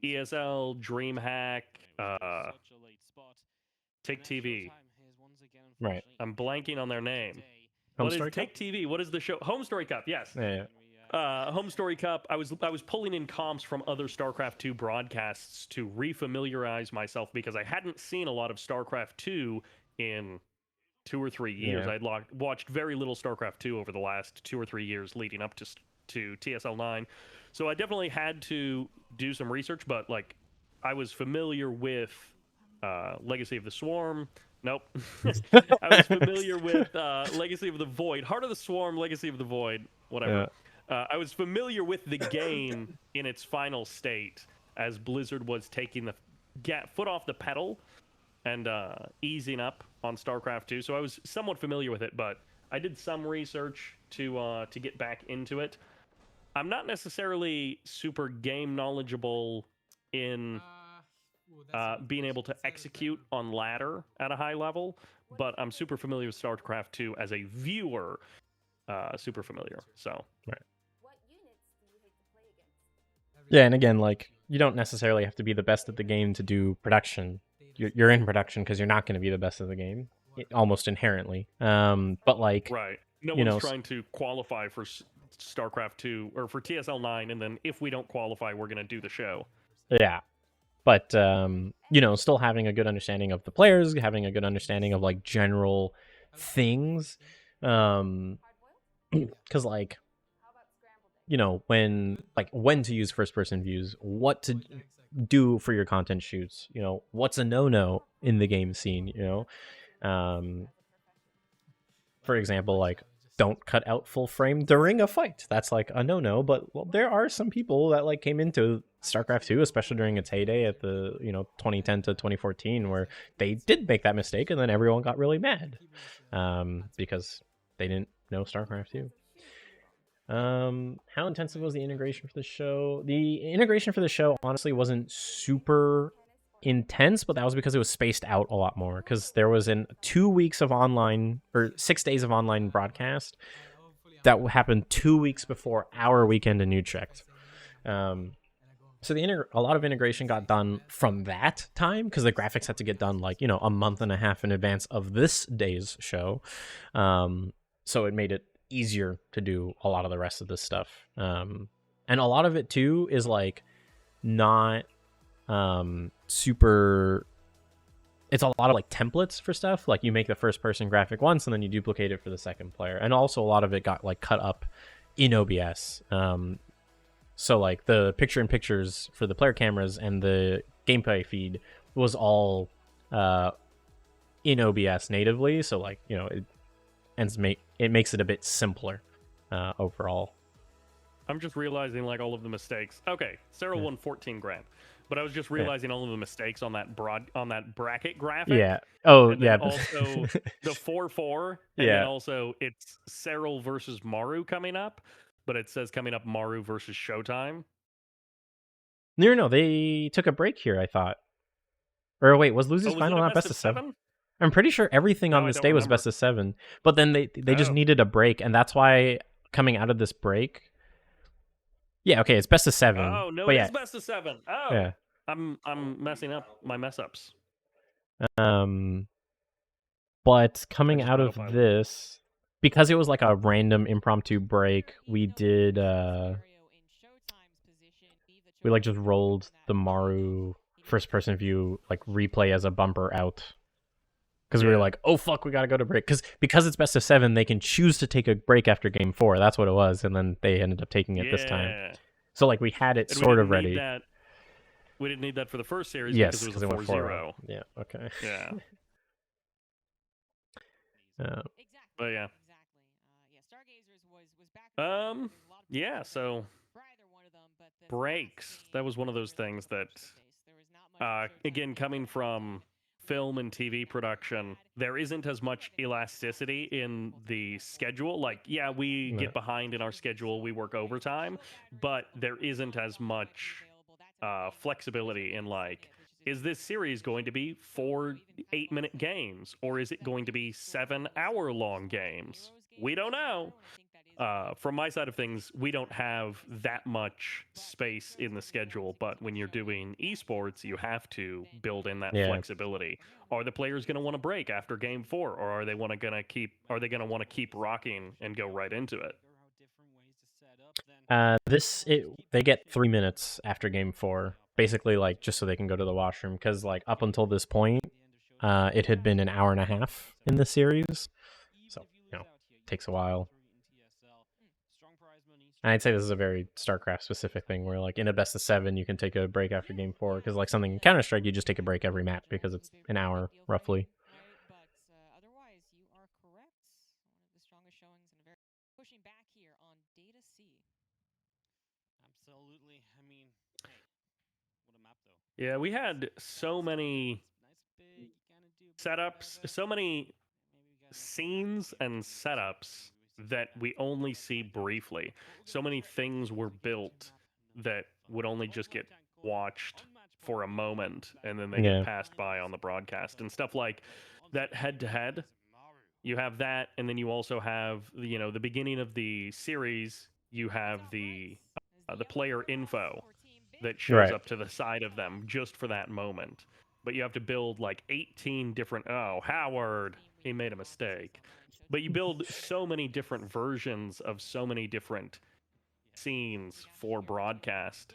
ESL, DreamHack, Take TV. Right. I'm blanking on their name. Home What is Story Cup? Take TV? What is the show? Home Story Cup. Yes. Yeah. Home Story Cup. I was pulling in comps from other StarCraft 2 broadcasts to refamiliarize myself because I hadn't seen a lot of StarCraft 2 in 2 or 3 years. Yeah. I'd watched very little StarCraft 2 over the last 2 or 3 years leading up to TSL9. So I definitely had to do some research, but like I was familiar with Legacy of the Swarm. Nope. I was familiar with Legacy of the Void. Heart of the Swarm, Legacy of the Void, whatever. I was familiar with the game in its final state as Blizzard was taking the foot off the pedal and easing up on StarCraft 2. So I was somewhat familiar with it, but I did some research to get back into it. I'm not necessarily super game knowledgeable in being able to execute on ladder at a high level, but I'm super familiar with StarCraft 2 as a viewer. Super familiar. So Yeah, and again, like, you don't necessarily have to be the best at the game to do production. You're in production because you're not going to be the best at the game, almost inherently. But like, right, no you one's know, trying to qualify for StarCraft 2 or for TSL9, and then if we don't qualify, we're going to do the show. Yeah, but you know, still having a good understanding of the players, having a good understanding of like general things, because like, you know, when to use first person views, what to do for your content shoots, you know, what's a no in the game scene, you know, for example, like, don't cut out full frame during a fight. That's like a no, but well, there are some people that like came into StarCraft 2, especially during its heyday at the, you know, 2010 to 2014, where they did make that mistake and then everyone got really mad because they didn't know StarCraft 2. How intensive was the integration for the show? The integration for the show honestly wasn't super intense, but that was because it was spaced out a lot more, because there was 2 weeks of online, or 6 days of online broadcast that happened 2 weeks before our weekend in Utrecht. So a lot of integration got done from that time, because the graphics had to get done like, you know, a month and a half in advance of this day's show. So it made it easier to do a lot of the rest of this stuff. And a lot of it too is like not super, it's a lot of like templates for stuff. Like you make the first person graphic once and then you duplicate it for the second player. And also a lot of it got like cut up in OBS. So like the picture in pictures for the player cameras and the gameplay feed was all in OBS natively. So like, you know, it makes it a bit simpler overall. I'm just realizing like all of the mistakes. Okay, Sarah won 14 grand, but I was just realizing all of the mistakes on that bracket graphic. Yeah. Oh, and yeah. then also the 4-4, and then also it's Cyril versus Maru coming up, but it says coming up Maru versus Showtime. No, they took a break here, I thought. Or wait, was Losers was Final it a not best best of of 7? 7? I'm pretty sure everything No, on I this don't day was remember. best of 7, but then they just needed a break, and that's why coming out of this break. Yeah, okay, it's best of 7. Oh no, but it yeah, is best of 7. Oh, yeah. I'm messing up my mess ups. But coming just out met of up, this, because it was like a random impromptu break, we did we like just rolled the Maru first person view like replay as a bumper out, because we were like, oh fuck, we gotta go to break, because it's best of 7, they can choose to take a break after game 4. That's what it was, and then they ended up taking it this time. So like we had it And sort of ready. We didn't need that for the first series, Yes, because it was a 4-0. Yeah, okay. Yeah. But yeah. Yeah, so breaks. That was one of those things that, again, coming from film and TV production, there isn't as much elasticity in the schedule. Like, yeah, we get behind in our schedule, we work overtime, but there isn't as much flexibility in like, is this series going to be 4 8-minute games, or is it going to be 7-hour long games? We don't know. from my side of things, we don't have that much space in the schedule. But when you're doing esports, you have to build in that Yeah. flexibility. Are the players going to want to break after game 4, or are they want to want to keep rocking and go right into it? They get 3 minutes after game 4, basically, like, just so they can go to the washroom, because like up until this point, it had been an hour and a half in the series, so takes a while. And I'd say this is a very StarCraft specific thing, where like in a best of 7, you can take a break after game 4, because like something in Counter-Strike, you just take a break every map because it's an hour roughly. Right, but otherwise, you are correct. One of the strongest showings and very pushing back here on Data C. Absolutely. I mean, hey, what a map though. Yeah, we had so many setups, so many scenes and setups that we only see briefly. So many things were built that would only just get watched for a moment and then they Yeah. get passed by on the broadcast. And stuff like that head-to-head, you have that, and then you also have the beginning of the series, you have the player info that shows Right. up to the side of them just for that moment. But you have to build like 18 different, oh, Howard, he made a mistake. But you build so many different versions of so many different scenes for broadcast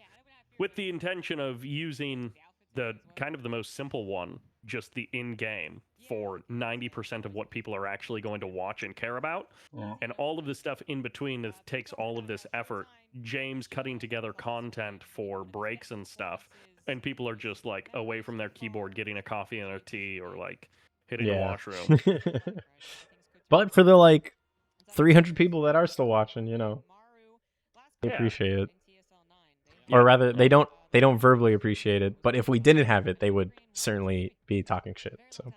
with the intention of using the kind of the most simple one, just the in-game, for 90% of what people are actually going to watch and care about. Yeah. And all of the stuff in between that takes all of this effort. James cutting together content for breaks and stuff, and people are just like away from their keyboard getting a coffee and a tea, or like hitting the Yeah. washroom. But for the like 300 people that are still watching, they Yeah. appreciate it. Yeah. Or rather, they don't verbally appreciate it, but if we didn't have it, they would certainly be talking shit. So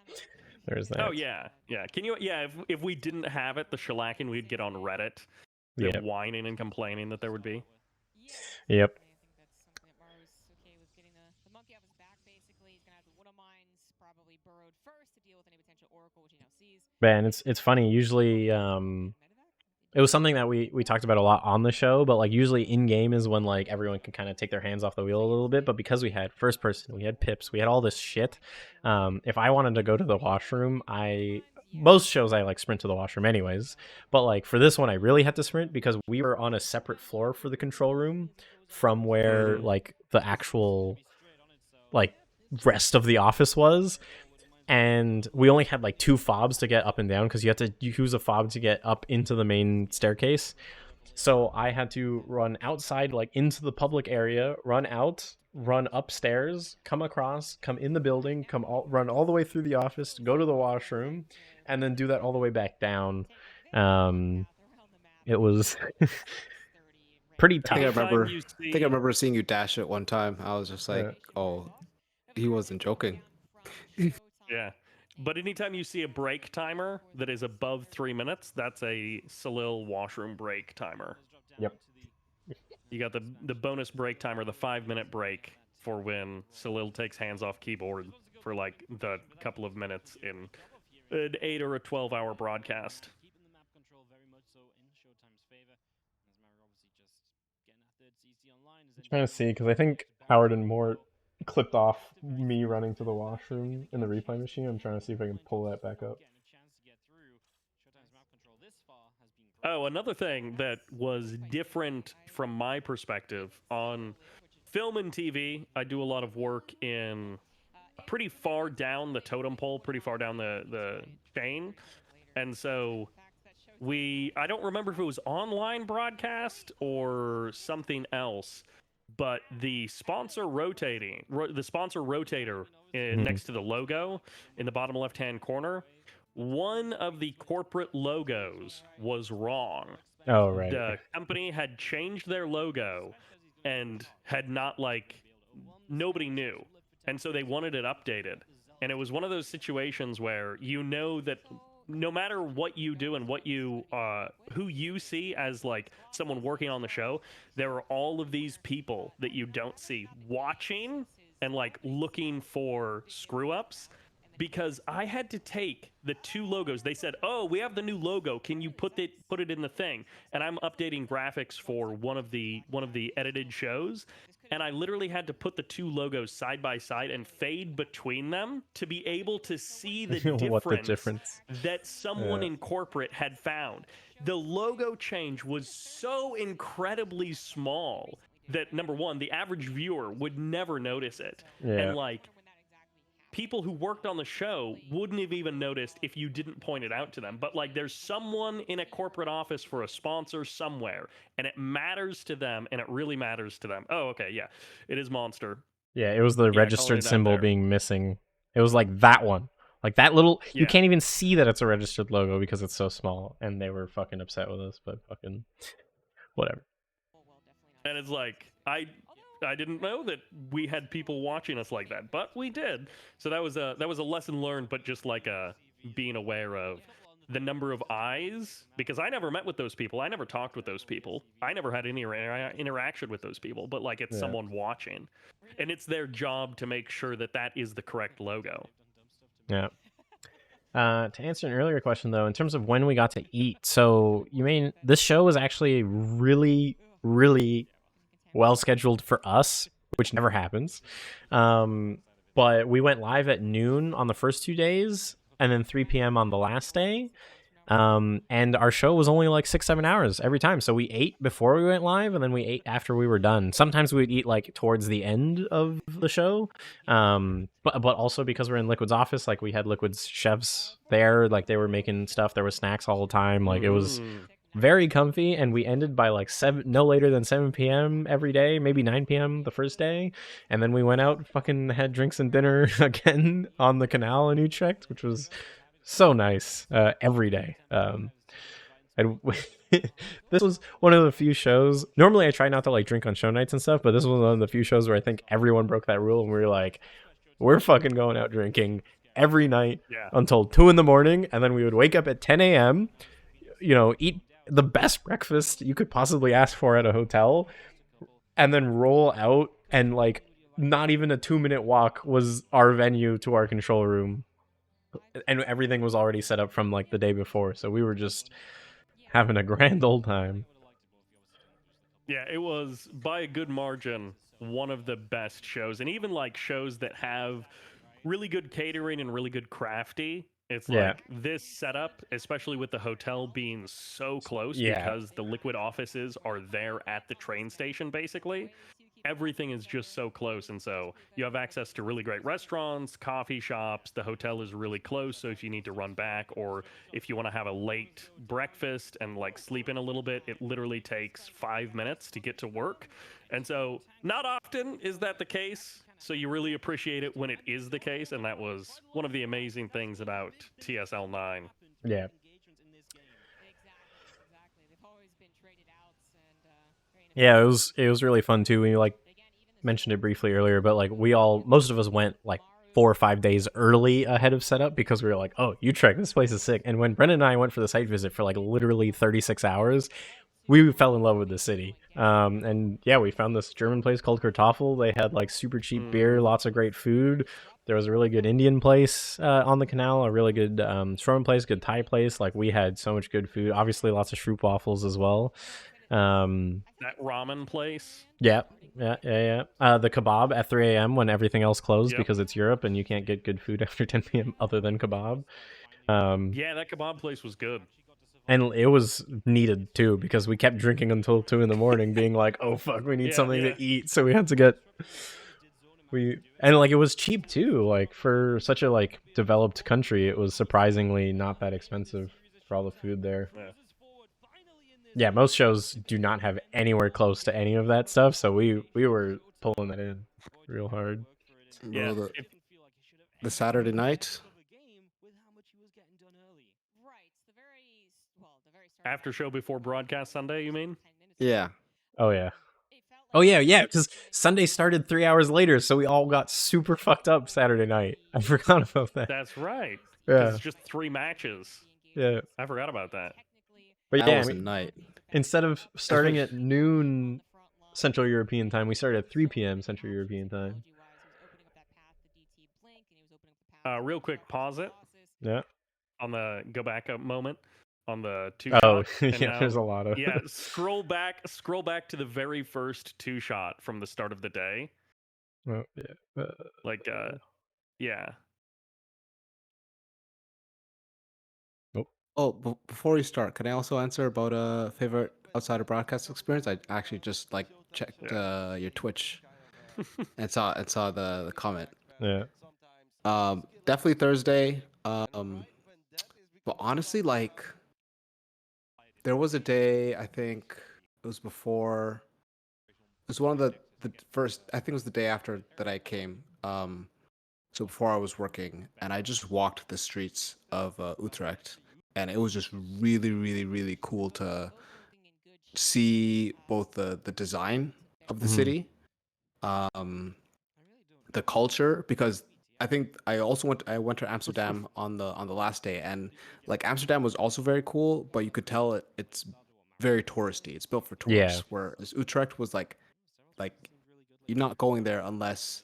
there's that. Oh yeah, yeah. Can you? Yeah, if we didn't have it, the shellacking we'd get on Reddit, the Yep. whining and complaining that there would be. Yep. I think that's something that Maru's okay with getting the monkey off his back, basically. He's going to have the Wood of Mines probably burrowed first to deal with any potential Oracle, which he now sees. Man, it's funny. Usually, it was something that we talked about a lot on the show, but like usually in game is when like everyone can kind of take their hands off the wheel a little bit. But because we had first person, we had pips, we had all this shit. If I wanted to go to the washroom, most shows I like sprint to the washroom anyways. But like for this one, I really had to sprint because we were on a separate floor for the control room from where like the actual like rest of the office was. And we only had like 2 fobs to get up and down because you have to use a fob to get up into the main staircase. So I had to run outside, like into the public area, run out, run upstairs, come across, come in the building, run all the way through the office, go to the washroom, and then do that all the way back down. It was pretty tough. I think Anytime I remember seeing you dash it one time. I was just like, oh, he wasn't joking. Yeah. But anytime you see a break timer that is above 3 minutes, that's a Salil washroom break timer. Yep. You got the bonus break timer, the 5-minute break for when Salil takes hands off keyboard for like the couple of minutes in an 8 or a 12-hour broadcast. I'm trying to see because I think Howard and Mort clipped off me running to the washroom in the replay machine. I'm trying to see if I can pull that back up. Oh, another thing that was different from my perspective on film and TV, I do a lot of work in pretty far down the totem pole, pretty far down the chain. And so I don't remember if it was online broadcast or something else, but the sponsor rotator next to the logo in the bottom left-hand corner, one of the corporate logos was wrong. Oh, right. The company had changed their logo and had not, nobody knew. And so they wanted it updated. And it was one of those situations where you know that no matter what you do and what you who you see as like someone working on the show, there are all of these people that you don't see watching and like looking for screw ups. because I had to take the two logos. They said, "Oh, we have the new logo. Can you put it in the thing?" And I'm updating graphics for one of the edited shows, and I literally had to put the two logos side by side and fade between them to be able to see the What the difference difference? that someone Yeah. in corporate had found. The logo change was so incredibly small that, number one, the average viewer would never notice it. Yeah. And like, people who worked on the show wouldn't have even noticed if you didn't point it out to them. But like, there's someone in a corporate office for a sponsor somewhere, and it matters to them, and it really matters to them. Oh, okay, yeah, it is Monster. Yeah, it was the Yeah, I colored registered it out symbol there. being missing. It was like that one. Like that little, you Yeah. can't even see that it's a registered logo because it's so small, and they were fucking upset with us, but fucking whatever. And it's like, I didn't know that we had people watching us like that, but we did. So that was a lesson learned, but just like being aware of the number of eyes, because I never met with those people. I never talked with those people. I never had any interaction with those people, but like, it's Yeah. someone watching, and it's their job to make sure that that is the correct logo. Yeah. To answer an earlier question, though, in terms of when we got to eat, so you mean this show was actually really, really well scheduled for us, which never happens. But we went live at noon on the first 2 days, and then 3 p.m. on the last day. And our show was only like 6-7 hours every time. So we ate before we went live, and then we ate after we were done. Sometimes we'd eat like towards the end of the show. But also because we're in Liquid's office, like we had Liquid's chefs there, like they were making stuff. There was snacks all the time. Like it was very comfy, and we ended by like no later than 7 p.m. every day, maybe 9 p.m. the first day, and then we went out, fucking had drinks and dinner again on the canal in Utrecht, which was so nice every day. And this was one of the few shows. Normally, I try not to like drink on show nights and stuff, but this was one of the few shows where I think everyone broke that rule, and we were like, we're fucking going out drinking every night until 2 in the morning, and then we would wake up at 10 a.m. You know, eat the best breakfast you could possibly ask for at a hotel, and then roll out, and like not even a 2-minute walk was our venue to our control room, and everything was already set up from like the day before, so we were just having a grand old time. Yeah, it was by a good margin one of the best shows, and even like shows that have really good catering and really good crafty. It's like this setup, especially with the hotel being so close because the Liquid offices are there at the train station, basically. Everything is just so close, and so you have access to really great restaurants, coffee shops. The hotel is really close, so if you need to run back, or if you want to have a late breakfast and like sleep in a little bit, it literally takes 5 minutes to get to work. And so not often is that the case, so you really appreciate it when it is the case, and that was one of the amazing things about TSL9. Yeah. Yeah, it was really fun too. We like mentioned it briefly earlier, but like most of us went like 4 or 5 days early ahead of setup because we were like, oh, Utrecht, this place is sick. And when Brendan and I went for the site visit for like literally 36 hours, we fell in love with the city. And yeah, we found this German place called Kartoffel. They had like super cheap beer, lots of great food. There was a really good Indian place on the canal, a really good shawarma place, good Thai place. Like we had so much good food. Obviously, lots of shroop waffles as well. That ramen place. Yeah. The kebab at 3 a.m. when everything else closed because it's Europe and you can't get good food after 10 p.m. other than kebab. Yeah, that kebab place was good. And it was needed too because we kept drinking until 2 in the morning, being like, "Oh fuck, we need something to eat." So we had to get and like it was cheap too. Like for such a like developed country, it was surprisingly not that expensive for all the food there. Yeah, most shows do not have anywhere close to any of that stuff, so we were pulling that in real hard. Yeah. The Saturday night. After show before broadcast Sunday, you mean? Yeah. Oh yeah. Oh yeah, because Sunday started 3 hours later, so we all got super fucked up Saturday night. I forgot about that. That's right. Yeah. It's just 3 matches. Yeah. I forgot about that. But that yeah, was a night. Instead of starting at noon Central European time, we started at 3 p.m. Central European time. Real quick, pause it Yeah. on the go back up moment on the two Oh, shot. And yeah. now, There's a lot of. yeah, scroll back to the very first two shot from the start of the day. Oh, yeah. Like, yeah. Oh, before we start, can I also answer about a favorite outside of broadcast experience? I actually just like checked your Twitch and saw the comment. Yeah. Definitely Thursday. But honestly, like, there was a day, I think it was before. It was one of the first. I think it was the day after that I came. So before I was working, and I just walked the streets of Utrecht, and it was just really, really, really cool to see both the design of the Mhm. city, the culture, because I think I went to Amsterdam on the last day, and like Amsterdam was also very cool, but you could tell it's very touristy. It's built for tourists. Yeah. Whereas Utrecht was like you're not going there unless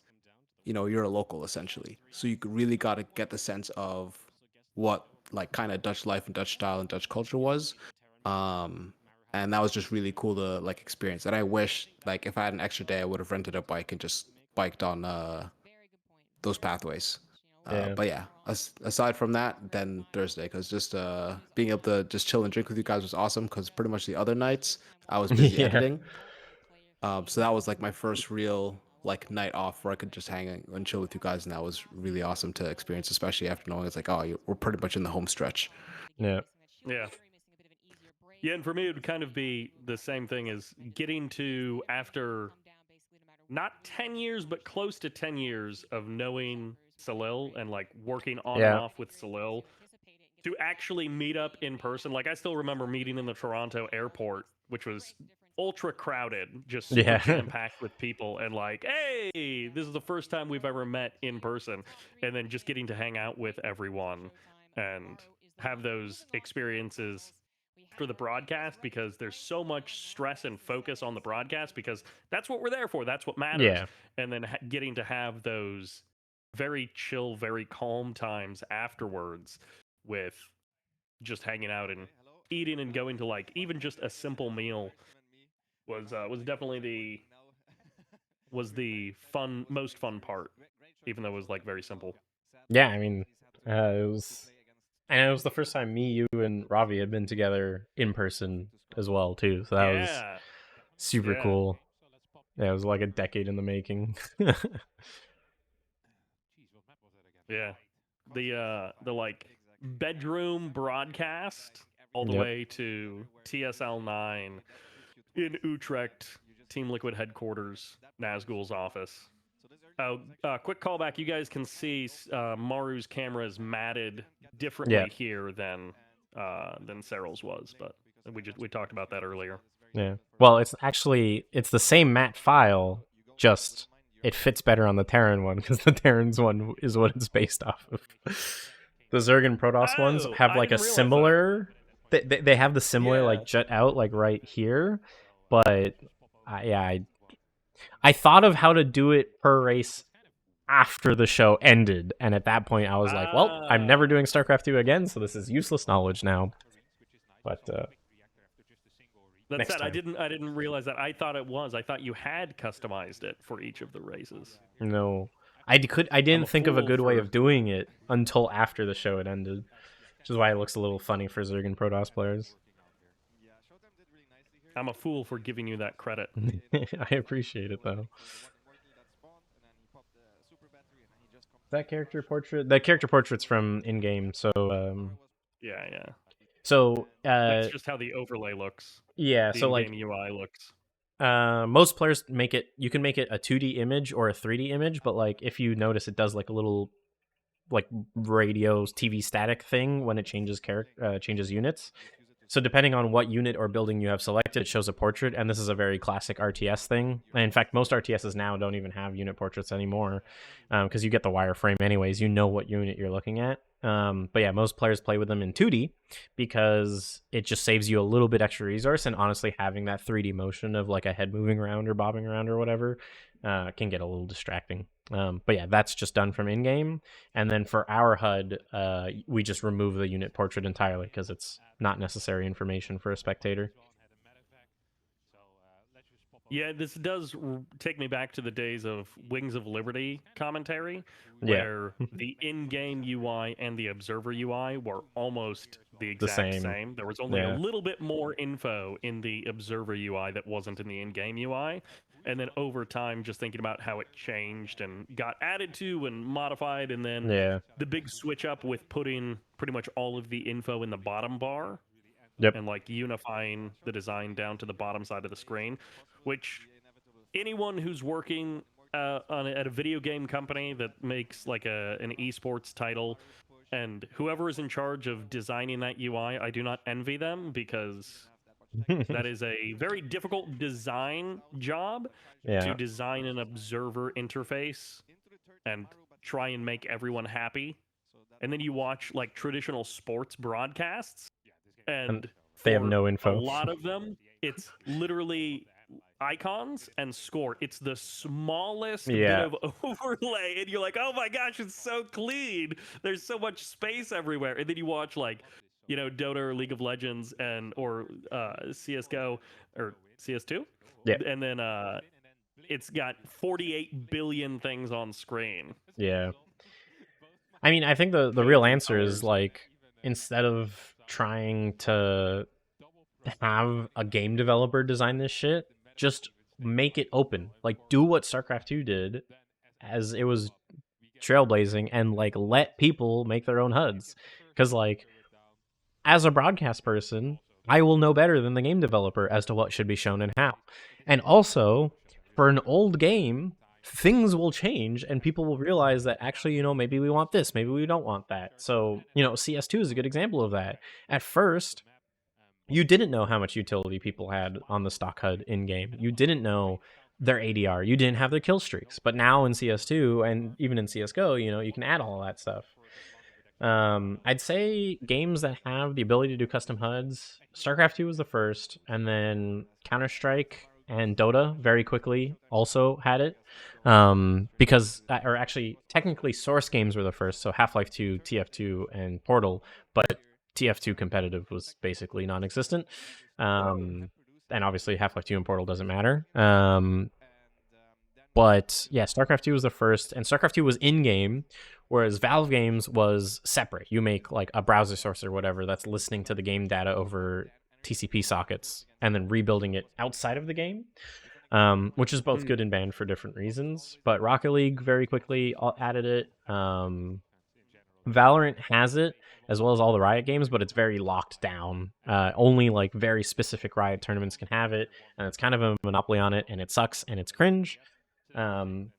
you're a local essentially. So you really got to get the sense of what like kind of Dutch life and Dutch style and Dutch culture was. And that was just really cool to like experience. And I wish like if I had an extra day, I would have rented a bike and just biked on those pathways. Yeah. But yeah, aside from that, then Thursday, because just being able to just chill and drink with you guys was awesome. Because pretty much the other nights I was busy Yeah. editing. So that was like my first real like night off where I could just hang and chill with you guys, and that was really awesome to experience, especially after knowing it's like, oh, we're pretty much in the home stretch. Yeah. Yeah. Yeah, and for me, it would kind of be the same thing as getting to, after not 10 years, but close to 10 years of knowing Salil and like working on and Yeah. off with Salil, to actually meet up in person. Like, I still remember meeting in the Toronto airport, which was ultra crowded, just super Yeah. jam-packed with people, and like, hey, this is the first time we've ever met in person, and then just getting to hang out with everyone and have those experiences after the broadcast, because there's so much stress and focus on the broadcast, because that's what we're there for, that's what matters. Yeah. And then getting to have those very chill, very calm times afterwards with just hanging out and eating and going to like even just a simple meal was definitely the most fun part, even though it was like very simple. Yeah. I mean, it was. And it was the first time me, you, and Ravi had been together in person as well, too. So that was Yeah, super yeah. cool. Yeah, it was like a decade in the making. Yeah, the like bedroom broadcast all the Yep. way to TSL9 in Utrecht, Team Liquid headquarters, Nazgul's office. Oh, quick callback. You guys can see Maru's camera is matted differently here than Cyril's was, but we talked about that earlier. Yeah. Well, it's the same matte file, just it fits better on the Terran one because the Terran's one is what it's based off of. The Zerg and Protoss ones Oh, have I like a didn't realize similar. They have the similar Yeah. like jut out like right here, but I thought of how to do it per race after the show ended, and at that point I was like, well, I'm never doing StarCraft 2 again, so this is useless knowledge now. But That next said, I time. didn't realize that. I thought it was. I thought you had customized it for each of the races. No, I didn't think of a fool good way for- of doing it until after the show had ended, which is why it looks a little funny for Zerg and Protoss players. I'm a fool for giving you that credit. I appreciate it though. That character portrait's from in-game, so Yeah. so That's just how the overlay looks. yeah, The so like in-game UI looks. most players you can make it a 2D image or a 3D image, but like if you notice, it does like a little like radio TV static thing when it changes changes units. So depending on what unit or building you have selected, it shows a portrait, and this is a very classic RTS thing. And in fact, most RTSs now don't even have unit portraits anymore, because you get the wireframe anyways. You know what unit you're looking at. But yeah, most players play with them in 2D because it just saves you a little bit extra resource. And honestly, having that 3D motion of like a head moving around or bobbing around or whatever can get a little distracting. But yeah, that's just done from in-game. And then for our HUD, we just remove the unit portrait entirely because it's not necessary information for a spectator. Yeah, this does take me back to the days of Wings of Liberty commentary, Yeah. where the in-game UI and the observer UI were almost the exact same. There was only a Yeah. little bit more info in the observer UI that wasn't in the in-game UI. And then over time, just thinking about how it changed and got added to and modified, and then Yeah. the big switch up with putting pretty much all of the info in the bottom bar Yep. and like unifying the design down to the bottom side of the screen, which anyone who's working at a video game company that makes like an esports title, and whoever is in charge of designing that UI, I do not envy them, because that is a very difficult design job Yeah. to design an observer interface and try and make everyone happy. And then you watch like traditional sports broadcasts, and they have for no a info. lot of them, it's literally icons and score. It's the smallest Yeah. bit of overlay, and you're like, oh my gosh, it's so clean. There's so much space everywhere. And then you watch like, you know, Dota or League of Legends or CS:GO or CS2. Yeah. And then it's got 48 billion things on screen. Yeah. I mean, I think the real answer is like, instead of trying to have a game developer design this shit, just make it open. Like, do what StarCraft 2 did as it was trailblazing, and like let people make their own HUDs. Because like, as a broadcast person, I will know better than the game developer as to what should be shown and how. And also, for an old game, things will change and people will realize that actually, you know, maybe we want this, maybe we don't want that. So, you know, CS2 is a good example of that. At first, you didn't know how much utility people had on the stock HUD in game. You didn't know their ADR. You didn't have their kill streaks. But now in CS2 and even in CS:GO, you know, you can add all that stuff. I'd say games that have the ability to do custom HUDs, StarCraft 2 was the first, and then Counter-Strike and Dota very quickly also had it. Because, or actually, technically Source games were the first, so Half-Life 2, TF2, and Portal, but TF2 competitive was basically non-existent. And obviously Half-Life 2 and Portal doesn't matter. But yeah, StarCraft 2 was the first, and StarCraft 2 was in-game, whereas Valve Games was separate. You make like a browser source or whatever that's listening to the game data over TCP sockets and then rebuilding it outside of the game, which is both good and bad for different reasons. But Rocket League very quickly added it. Valorant has it, as well as all the Riot games, but it's very locked down. Only like very specific Riot tournaments can have it, and it's kind of a monopoly on it, and it sucks and it's cringe.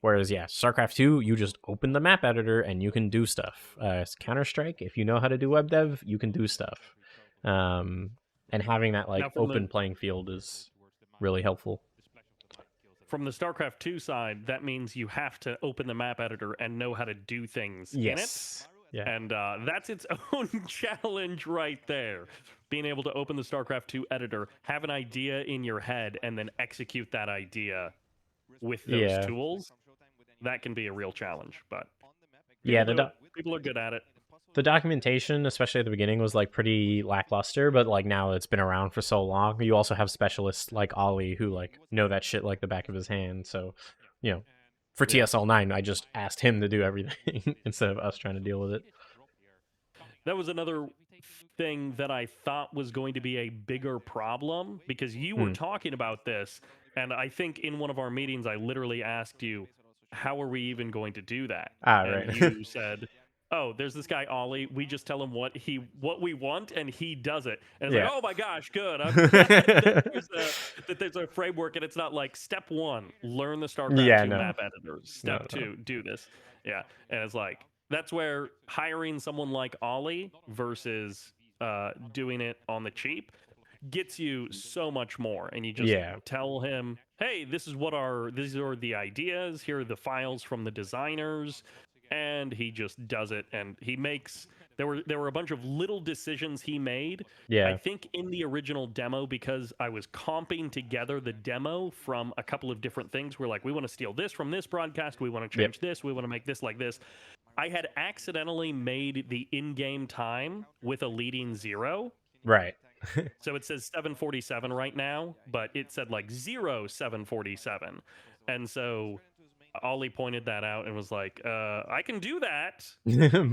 Whereas, yeah, StarCraft 2, you just open the map editor and you can do stuff. Counter-Strike, if you know how to do web dev, you can do stuff. And having that like open playing field is really helpful. From the StarCraft 2 side, that means you have to open the map editor and know how to do things in it. Yeah. And that's its own challenge right there. Being able to open the StarCraft 2 editor, have an idea in your head, and then execute that idea with those tools, that can be a real challenge. But people are good at it. The documentation, especially at the beginning, was like pretty lackluster, but like now it's been around for so long, you also have specialists like Ollie who like know that shit like the back of his hand. So, you know, for TSL9, I just asked him to do everything instead of us trying to deal with it. That was another thing that I thought was going to be a bigger problem, because you were talking about this, and I think in one of our meetings I literally asked you, how are we even going to do that? And you said, oh, there's this guy Ollie, we just tell him what we want and he does it. And it's like, oh my gosh, good. I'm glad that there's a framework, and it's not like step 1, learn the StarCraft 2 map editor. Step 2, do this. Yeah. And it's like, that's where hiring someone like Ollie versus doing it on the cheap gets you so much more. And you just tell him, hey, these are the ideas, here are the files from the designers, and he just does it, and he makes there were a bunch of little decisions he made. I Yeah. think in the original demo, because I was comping together the demo from a couple of different things. We're like, we want to steal this from this broadcast, we want to change this, we want to make this like this. I had accidentally made the in-game time with a leading 0. Right. So it says 7:47 right now, but it said like 07:47. And so Ollie pointed that out and was like, I can do that,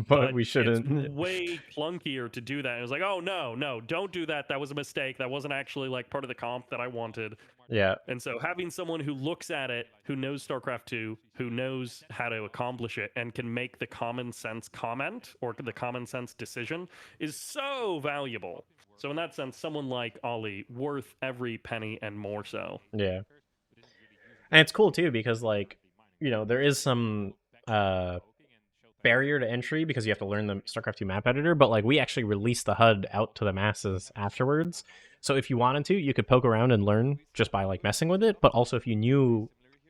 but we it's shouldn't. way clunkier to do that. And I was like, oh, no, don't do that. That was a mistake. That wasn't actually like part of the comp that I wanted. Yeah. And so having someone who looks at it, who knows StarCraft 2, who knows how to accomplish it, and can make the common sense comment or the common sense decision is so valuable. So in that sense, someone like Ollie, worth every penny and more so. Yeah. And it's cool too because like, you know, there is some barrier to entry because you have to learn the StarCraft 2 map editor, but like we actually released the HUD out to the masses afterwards. So if you wanted to, you could poke around and learn just by like messing with it, but also if you knew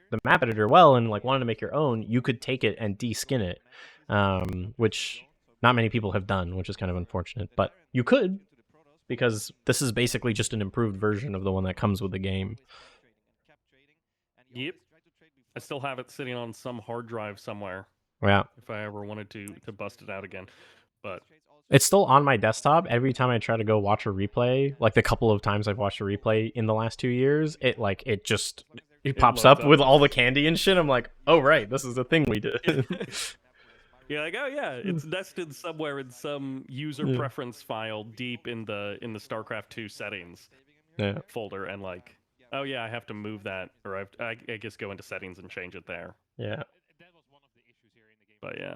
the map editor well and like wanted to make your own, you could take it and de-skin it. Which not many people have done, which is kind of unfortunate, but you could, because this is basically just an improved version of the one that comes with the game. Yep. I still have it sitting on some hard drive somewhere. Yeah. If I ever wanted to bust it out again. But it's still on my desktop. Every time I try to go watch a replay, like the couple of times I've watched a replay in the last 2 years, it pops up with all the candy and shit. I'm like, oh right, this is the thing we did. You're like, oh yeah, it's nested somewhere in some user preference file deep in the StarCraft 2 settings folder, and like, oh yeah, I have to move that, or I guess go into settings and change it there. Yeah. But yeah.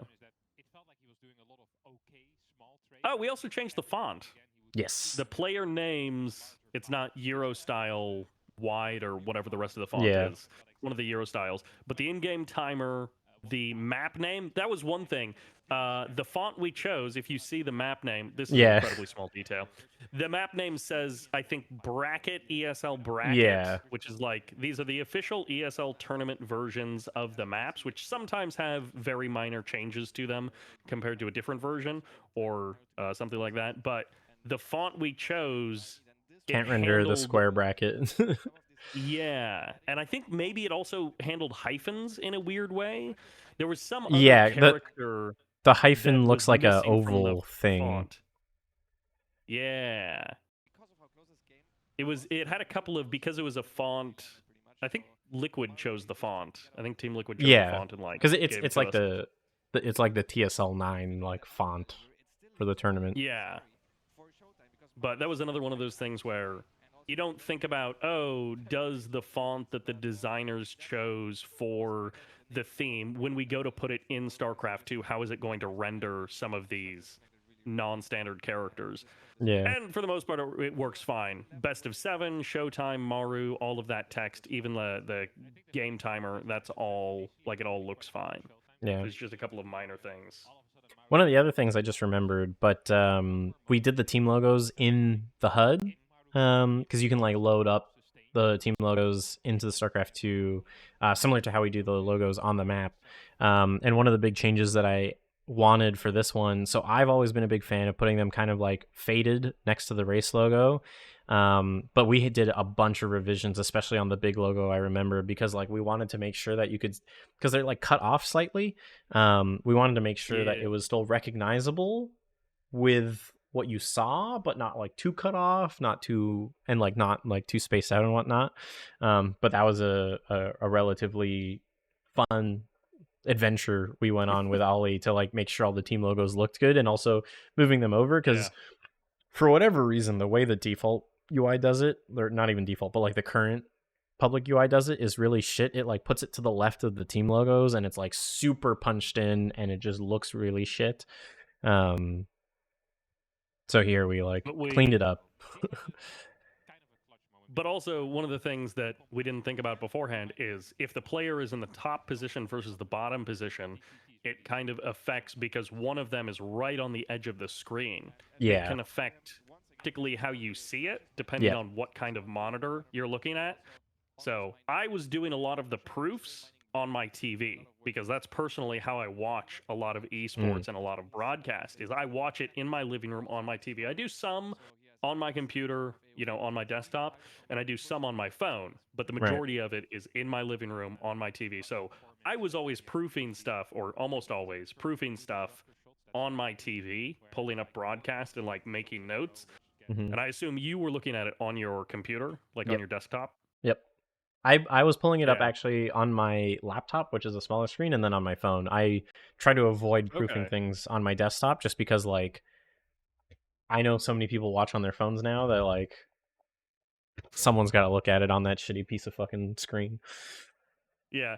Oh, we also changed the font. Yes. The player names, it's not Euro style wide or whatever the rest of the font is. One of the Euro styles. But the in-game timer, the map name, that was one thing. The font we chose, if you see the map name, this is an incredibly small detail. The map name says, I think, bracket, ESL bracket, which is like, these are the official ESL tournament versions of the maps, which sometimes have very minor changes to them compared to a different version or something like that. But the font we chose can't render the square bracket. Yeah, and I think maybe it also handled hyphens in a weird way. There was some other character. The hyphen looks like a oval thing. Font. Yeah. It had a couple of, because it was a font. I think Liquid chose the font. I think Team Liquid chose the font and like, because it's like it's like the TSL9 like font for the tournament. Yeah. But that was another one of those things where you don't think about, oh, does the font that the designers chose for the theme, when we go to put it in StarCraft 2, how is it going to render some of these non-standard characters? Yeah. And for the most part, it works fine. Best of 7, Showtime, Maru, all of that text, even the game timer, that's all, like, it all looks fine. Yeah. There's just a couple of minor things. One of the other things I just remembered, but we did the team logos in the HUD, because you can like load up the team logos into the StarCraft 2, similar to how we do the logos on the map. And one of the big changes that I wanted for this one, so I've always been a big fan of putting them kind of like faded next to the race logo. But we did a bunch of revisions, especially on the big logo, I remember, because like we wanted to make sure that you could, because they're like cut off slightly. We wanted to make sure that it was still recognizable with what you saw, but not like too cut off, not too spaced out and whatnot. But that was a relatively fun adventure we went on with Ollie to like make sure all the team logos looked good, and also moving them over because for whatever reason the way the default UI does it, or not even default, but like the current public UI does it, is really shit. It like puts it to the left of the team logos and it's like super punched in and it just looks really shit. So here we cleaned it up. But also, one of the things that we didn't think about beforehand is if the player is in the top position versus the bottom position, it kind of affects, because one of them is right on the edge of the screen. Yeah. It can affect particularly how you see it, depending on what kind of monitor you're looking at. So I was doing a lot of the proofs on my TV, because that's personally how I watch a lot of esports and a lot of broadcast. Is I watch it in my living room on my TV. I do some on my computer, on my desktop, and I do some on my phone, but the majority of it is in my living room on my TV. So I was always proofing stuff, or almost always proofing stuff on my TV, pulling up broadcast and like making notes. And I assume you were looking at it on your computer, like on your desktop. Yep. I was pulling it up Yeah. actually on my laptop, which is a smaller screen, and then on my phone. I try to avoid proofing things on my desktop just because, like, I know so many people watch on their phones now that, like, someone's got to look at it on that shitty piece of fucking screen. Yeah.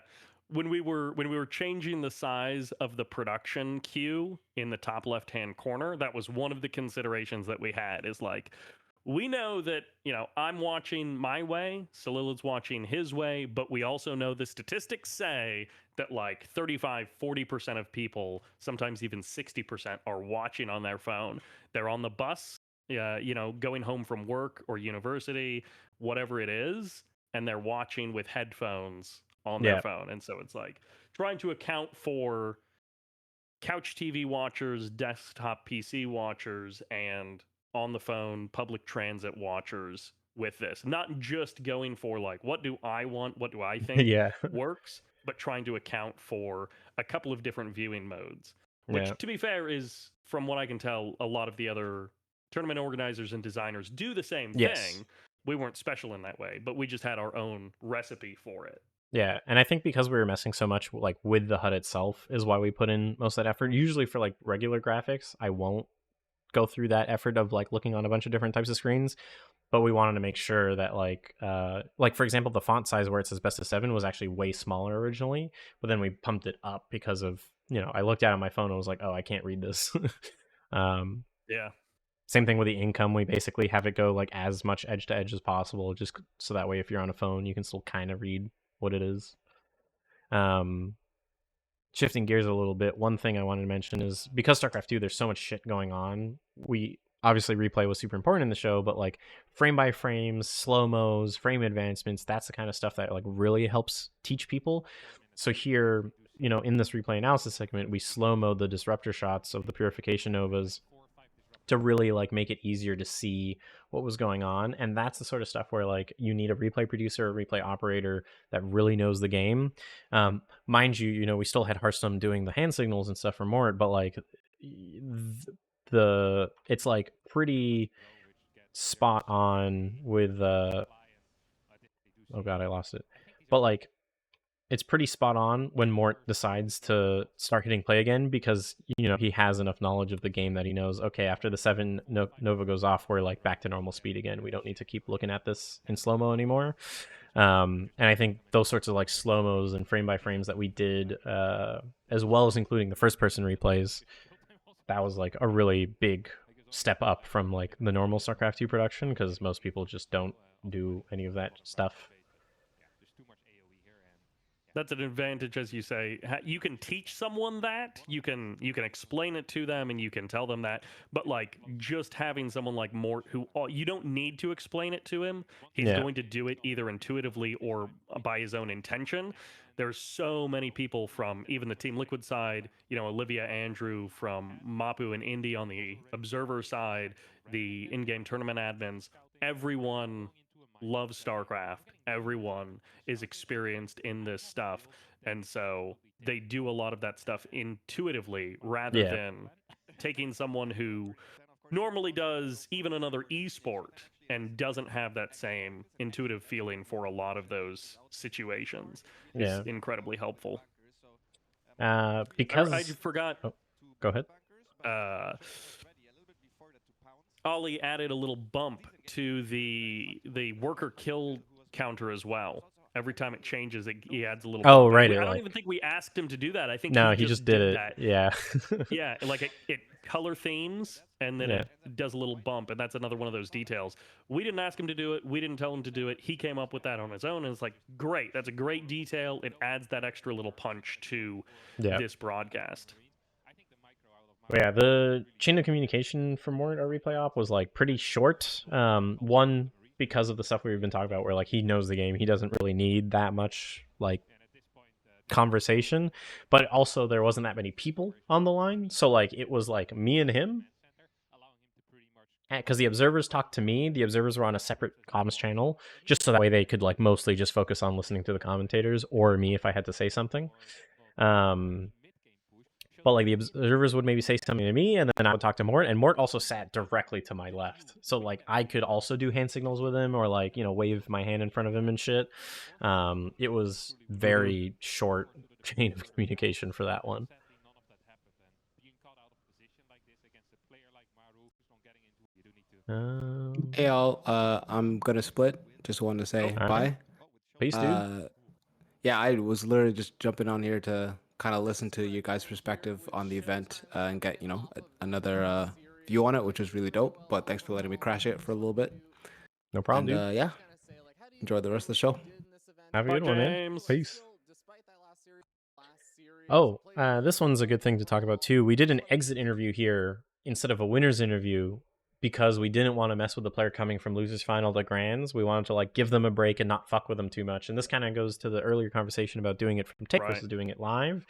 When we were changing the size of the production queue in the top left-hand corner, that was one of the considerations that we had, is like, we know that, I'm watching my way, Salilid's watching his way, but we also know the statistics say that like 35-40% of people, sometimes even 60%, are watching on their phone. They're on the bus, going home from work or university, whatever it is, and they're watching with headphones on their phone. And so it's like trying to account for couch TV watchers, desktop PC watchers, and on the phone public transit watchers with this. Not just going for like, what do I want, what do I think works, but trying to account for a couple of different viewing modes. Which, to be fair, is, from what I can tell, a lot of the other tournament organizers and designers do the same thing. We weren't special in that way, but we just had our own recipe for it. Yeah, and I think because we were messing so much like with the HUD itself is why we put in most of that effort. Usually for like regular graphics, I won't go through that effort of like looking on a bunch of different types of screens, but we wanted to make sure that like for example, the font size where it says best of 7 was actually way smaller originally, but then we pumped it up because of, I looked at it on my phone and was like, oh, I can't read this. Yeah. Same thing with the income. We basically have it go like as much edge to edge as possible, just so that way if you're on a phone, you can still kind of read what it is. Shifting gears a little bit, one thing I wanted to mention is because StarCraft 2, there's so much shit going on. We obviously replay was super important in the show, but like frame by frames, slow-mos, frame advancements, that's the kind of stuff that like really helps teach people. So here, in this replay analysis segment, we slow-mo the disruptor shots of the purification novas to really like make it easier to see what was going on. And that's the sort of stuff where like you need a replay producer, a replay operator that really knows the game. Mind you, we still had Hearthstone doing the hand signals and stuff for Mort, but like it's like pretty spot on with oh god, I lost it. But like it's pretty spot on when Mort decides to start hitting play again, because he has enough knowledge of the game that he knows, okay, after the 7 Nova goes off, we're like back to normal speed again. We don't need to keep looking at this in slow-mo anymore. And I think those sorts of like slow-mos and frame by frames that we did, as well as including the first person replays, that was like a really big step up from like the normal StarCraft 2 production, because most people just don't do any of that stuff. That's an advantage, as you say. You can teach someone that. You can explain it to them, and you can tell them that. But like just having someone like Mort, who you don't need to explain it to him. He's going to do it either intuitively or by his own intention. There's so many people from even the Team Liquid side, Olivia, Andrew, from Mapu and Indy on the Observer side, the in-game tournament admins, everyone loves StarCraft. Everyone is experienced in this stuff. And so they do a lot of that stuff intuitively rather than taking someone who normally does even another esport and doesn't have that same intuitive feeling for a lot of those situations. Is incredibly helpful. Because I forgot. Oh, go ahead. Ollie added a little bump to the worker kill counter as well. Every time it changes, he adds a little bump. Oh, right. I don't even think we asked him to do that. I think he just did it. That. Yeah. Yeah, like it color themes, and then it does a little bump, and that's another one of those details. We didn't ask him to do it. We didn't tell him to do it. He came up with that on his own, and it's like, great. That's a great detail. It adds that extra little punch to this broadcast. Yeah, the chain of communication for Mort, our replay op, was like pretty short. One, because of the stuff we've been talking about, where like he knows the game, he doesn't really need that much like conversation, but also there wasn't that many people on the line, so like it was like me and him, because the observers talked to me. The observers were on a separate comms channel, just so that way they could like mostly just focus on listening to the commentators or me if I had to say something. But like the observers would maybe say something to me, and then I would talk to Mort, and Mort also sat directly to my left, so like I could also do hand signals with him or like wave my hand in front of him and shit. It was very short chain of communication for that one. Hey all, I'm gonna split. Just wanted to say All bye. right. Peace, dude. Yeah, I was literally just jumping on here to kind of listen to you guys' perspective on the event and get another view on it, which was really dope. But thanks for letting me crash it for a little bit. No problem, And dude. yeah, enjoy the rest of the show. Have a Bye, good one, man. James. Peace. Oh, this one's a good thing to talk about too. We did an exit interview here instead of a winners interview because we didn't want to mess with the player coming from losers final to grands. We wanted to like give them a break and not fuck with them too much. And this kind of goes to the earlier conversation about doing it from tape versus doing it live.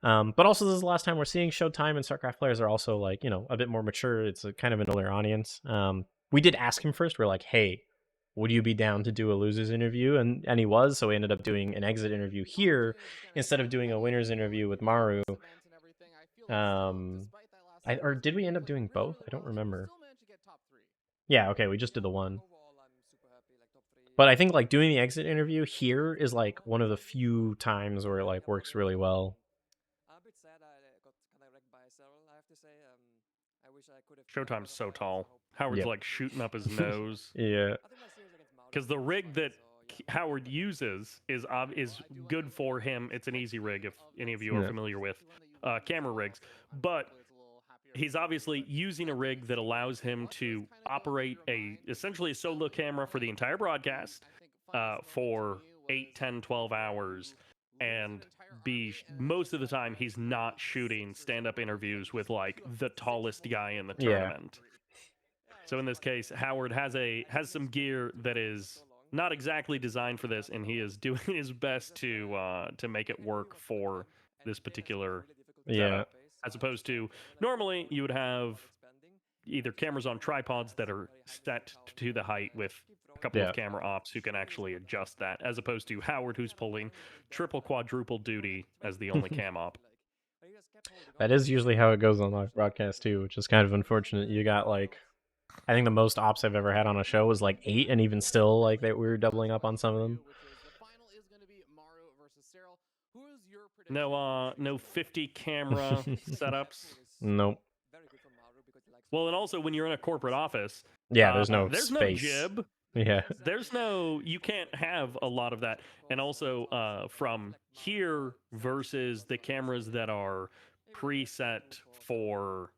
But also this is the last time we're seeing Showtime, and StarCraft players are also like, a bit more mature. It's a kind of an older audience. We did ask him first. We're like, hey, would you be down to do a losers interview? And he was, so we ended up doing an exit interview here instead of doing a winners interview with Maru. Or did we end up doing both? I don't remember. Yeah, okay, we just did the one. But I think like doing the exit interview here is like one of the few times where it like works really well. Showtime's so tall. Howard's like shooting up his nose. Yeah. Because the rig that Howard uses is good for him. It's an easy rig if any of you are familiar with camera rigs. But he's obviously using a rig that allows him to operate essentially a solo camera for the entire broadcast for 8, 10, 12 hours. And most of the time he's not shooting stand-up interviews with like the tallest guy in the tournament. So in this case, Howard has some gear that is not exactly designed for this, and he is doing his best to make it work for this particular setup. As opposed to normally you would have either cameras on tripods that are set to the height with a couple of camera ops who can actually adjust that, as opposed to Howard, who's pulling triple, quadruple duty as the only cam op. That is usually how it goes on live broadcast too, which is kind of unfortunate. You got like, I think the most ops I've ever had on a show was like 8, and even still like we were doubling up on some of them. No 50 camera setups. Nope. Well, and also when you're in a corporate office, there's no space. No jib. You can't have a lot of that. And also from here versus the cameras that are preset for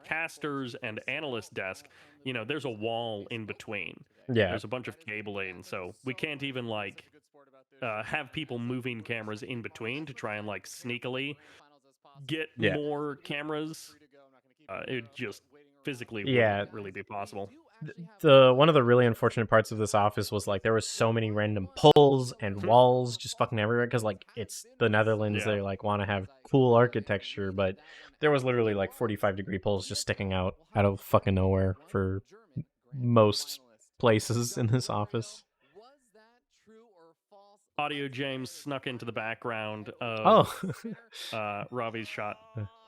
casters and analyst desk, there's a wall in between. There's a bunch of cabling, so we can't even like have people moving cameras in between to try and like sneakily get more cameras. It just physically wouldn't really be possible. The one of the really unfortunate parts of this office was like there was so many random poles and walls just fucking everywhere, because like it's the Netherlands. They like want to have cool architecture, but there was literally like 45-degree poles just sticking out of fucking nowhere for most places in this office. Audio James snuck into the background of Ravi's shot.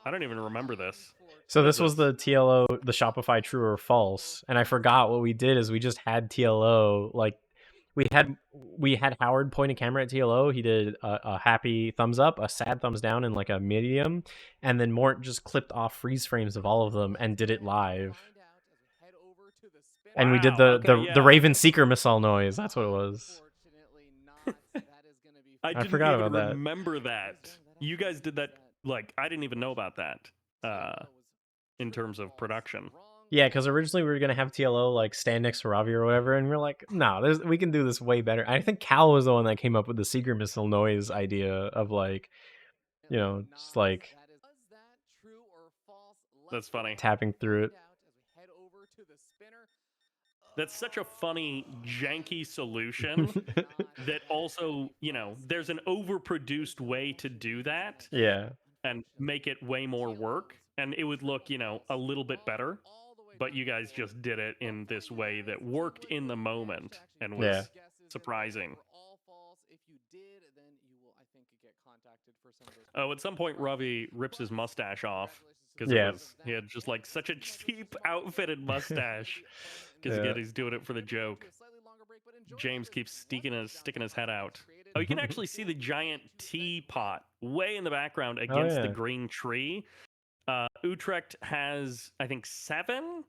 I don't even remember this. So this was the TLO, the Shopify true or false, and I forgot what we did is we just had TLO, like we had Howard point a camera at TLO. He did a happy thumbs up, a sad thumbs down, and like a medium, and then Mort just clipped off freeze frames of all of them and did it live. And we did the Raven Seeker missile noise. That's what it was. I didn't forgot even about remember that. You guys did that. Like, I didn't even know about that in terms of production. Yeah, because originally we were going to have TLO like stand next to Ravi or whatever, and we're like, no, we can do this way better. I think Cal was the one that came up with the Seeker missile noise idea of like, just like... That's funny. Tapping through it. That's such a funny, janky solution that also, you know, there's an overproduced way to do that Yeah. and make it way more work, and it would look, you know, a little bit better. But you guys just did it in this way that worked in the moment and was Yeah. surprising. All false. If you did, then you will, I think, get contacted for some of those. Oh, at some point, Ravi rips his mustache off because Yeah. he had just like such a cheap outfitted mustache. Because Yeah. again, he's doing it for the joke. James keeps sticking his head out. Oh, you can actually see the giant teapot way in the background against the yeah. green tree. Utrecht has, I think, 7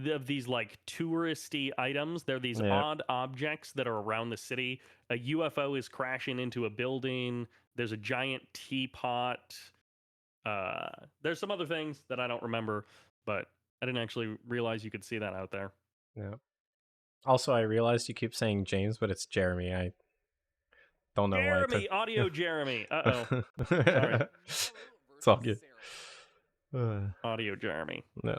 of these like touristy items. They're these Yeah. odd objects that are around the city. A UFO is crashing into a building. There's a giant teapot. There's some other things that I don't remember, but I didn't actually realize you could see that out there. Yeah. Also, I realized you keep saying James, but it's Jeremy. I don't know why. Jeremy, audio Jeremy. Uh-oh. Sorry. It's all good. Audio Jeremy. No.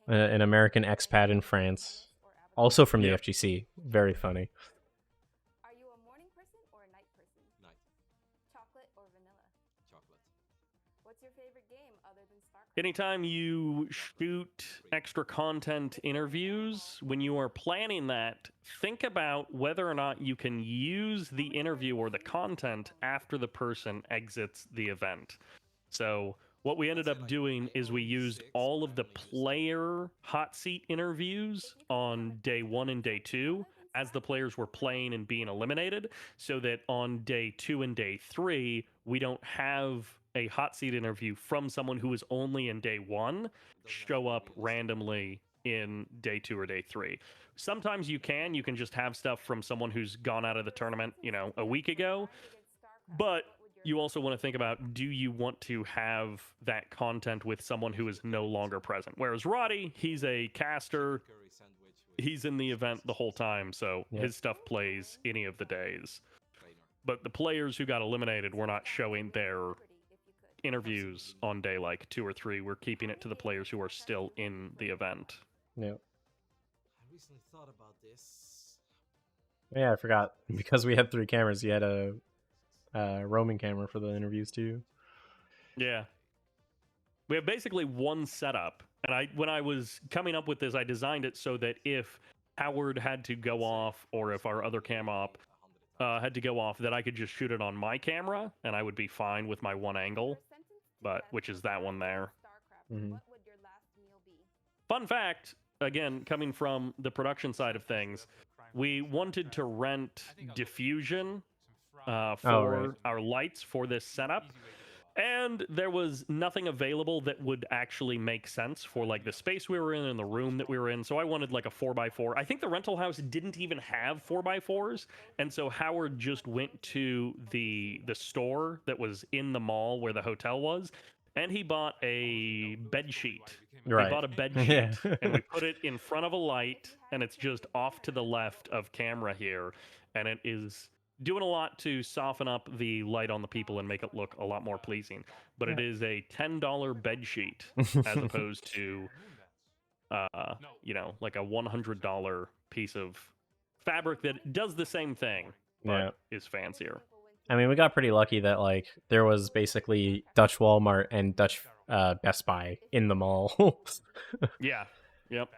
An American expat in France, also from the Yep. FGC. Very funny. Are you a morning person or a night person? Night. Chocolate or vanilla? Chocolate. What's your favorite game other than StarCraft? Anytime you shoot extra content interviews, when you are planning that, think about whether or not you can use the interview or the content after the person exits the event. So what we ended up doing is we used all of the player hot seat interviews on day 1 and day 2 as the players were playing and being eliminated, so that on day 2 and day 3, we don't have a hot seat interview from someone who was only in day 1 show up randomly in day 2 or day 3. Sometimes you can just have stuff from someone who's gone out of the tournament, you know, a week ago. But you also want to think about, do you want to have that content with someone who is no longer present? Whereas Roddy, he's a caster, he's in the event the whole time, so Yeah. his stuff plays any of the days. But the players who got eliminated were not showing their interviews on day like 2 or 3. We're keeping it to the players who are still in the event. Yeah. I recently thought about this. Yeah, I forgot. Because we had 3 cameras, you had a roaming camera for the interviews too. Yeah. We have basically one setup. And when I was coming up with this, I designed it so that if Howard had to go off, or if our other cam op had to go off, that I could just shoot it on my camera and I would be fine with my one angle, but which is that one there. Mhm. What would your last meal be? Fun fact, again, coming from the production side of things, we wanted to rent diffusion for right. our lights for this setup, and there was nothing available that would actually make sense for like the space we were in and the room that we were in. So I wanted like a 4x4. I think the rental house didn't even have 4x4s, and so Howard just went to the store that was in the mall where the hotel was, and he bought a bed sheet. Right. He bought a bed sheet, Yeah. and we put it in front of a light, and it's just off to the left of camera here, and it is doing a lot to soften up the light on the people and make it look a lot more pleasing. But it is a $10 bed sheet as opposed to you know, like a $100 piece of fabric that does the same thing but is fancier. I mean, we got pretty lucky that like there was basically Dutch Walmart and Dutch Best Buy in the mall. Yeah. Yep.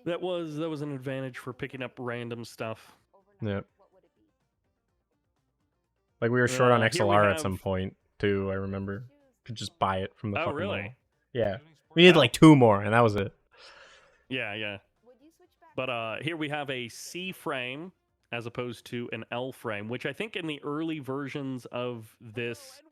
That was an advantage for picking up random stuff. Yep. Like we were short on Here we XLR at have- some point too. I remember could just buy it from the Oh, fucking really? mall. Yeah, we needed like 2 more, and that was it. Yeah, yeah. But here we have a C frame as opposed to an L frame, which I think in the early versions of this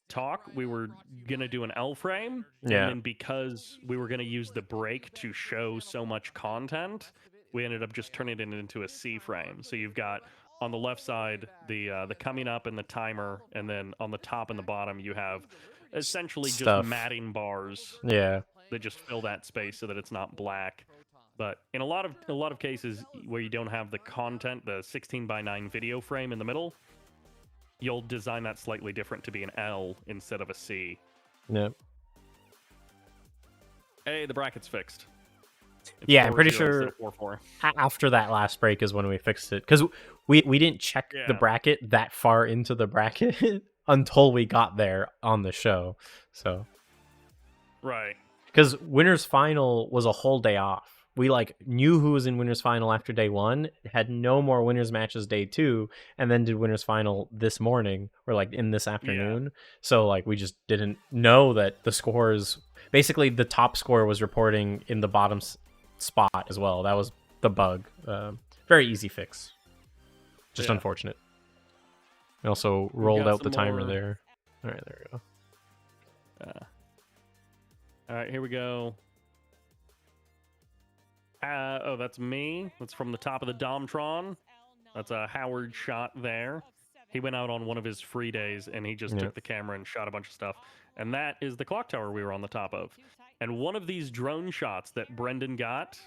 talk we were gonna do an L frame, Yeah. and then because we were gonna use the break to show so much content, we ended up just turning it into a C frame. So you've got on the left side the coming up and the timer, and then on the top and the bottom you have essentially Stuff. just matting bars Yeah. that just fill that space so that it's not black. But in a lot of cases where you don't have the content, the 16:9 video frame in the middle, you'll design that slightly different to be an L instead of a C. Yep. Hey, the bracket's fixed. It's Yeah, I'm 4-0 pretty instead sure of 4-4. after that last break is when we fixed it, because we didn't check the Yeah. bracket that far into the bracket until we got there on the show. So Right. because winners final was a whole day off. We like knew who was in winners final after day 1, had no more winners matches day 2, and then did winners final this morning or like in this afternoon. So like we just didn't know that the scores. Basically, the top score was reporting in the bottom spot as well. That was the bug. Very easy fix. Just unfortunate. We also rolled got out the some timer more- there. All right, there we go. All right, here we go. Oh, that's me. That's from the top of the Domtron. That's a Howard shot there. He went out on one of his free days and he just took the camera and shot a bunch of stuff. And that is the clock tower we were on the top of. And one of these drone shots that Brendan got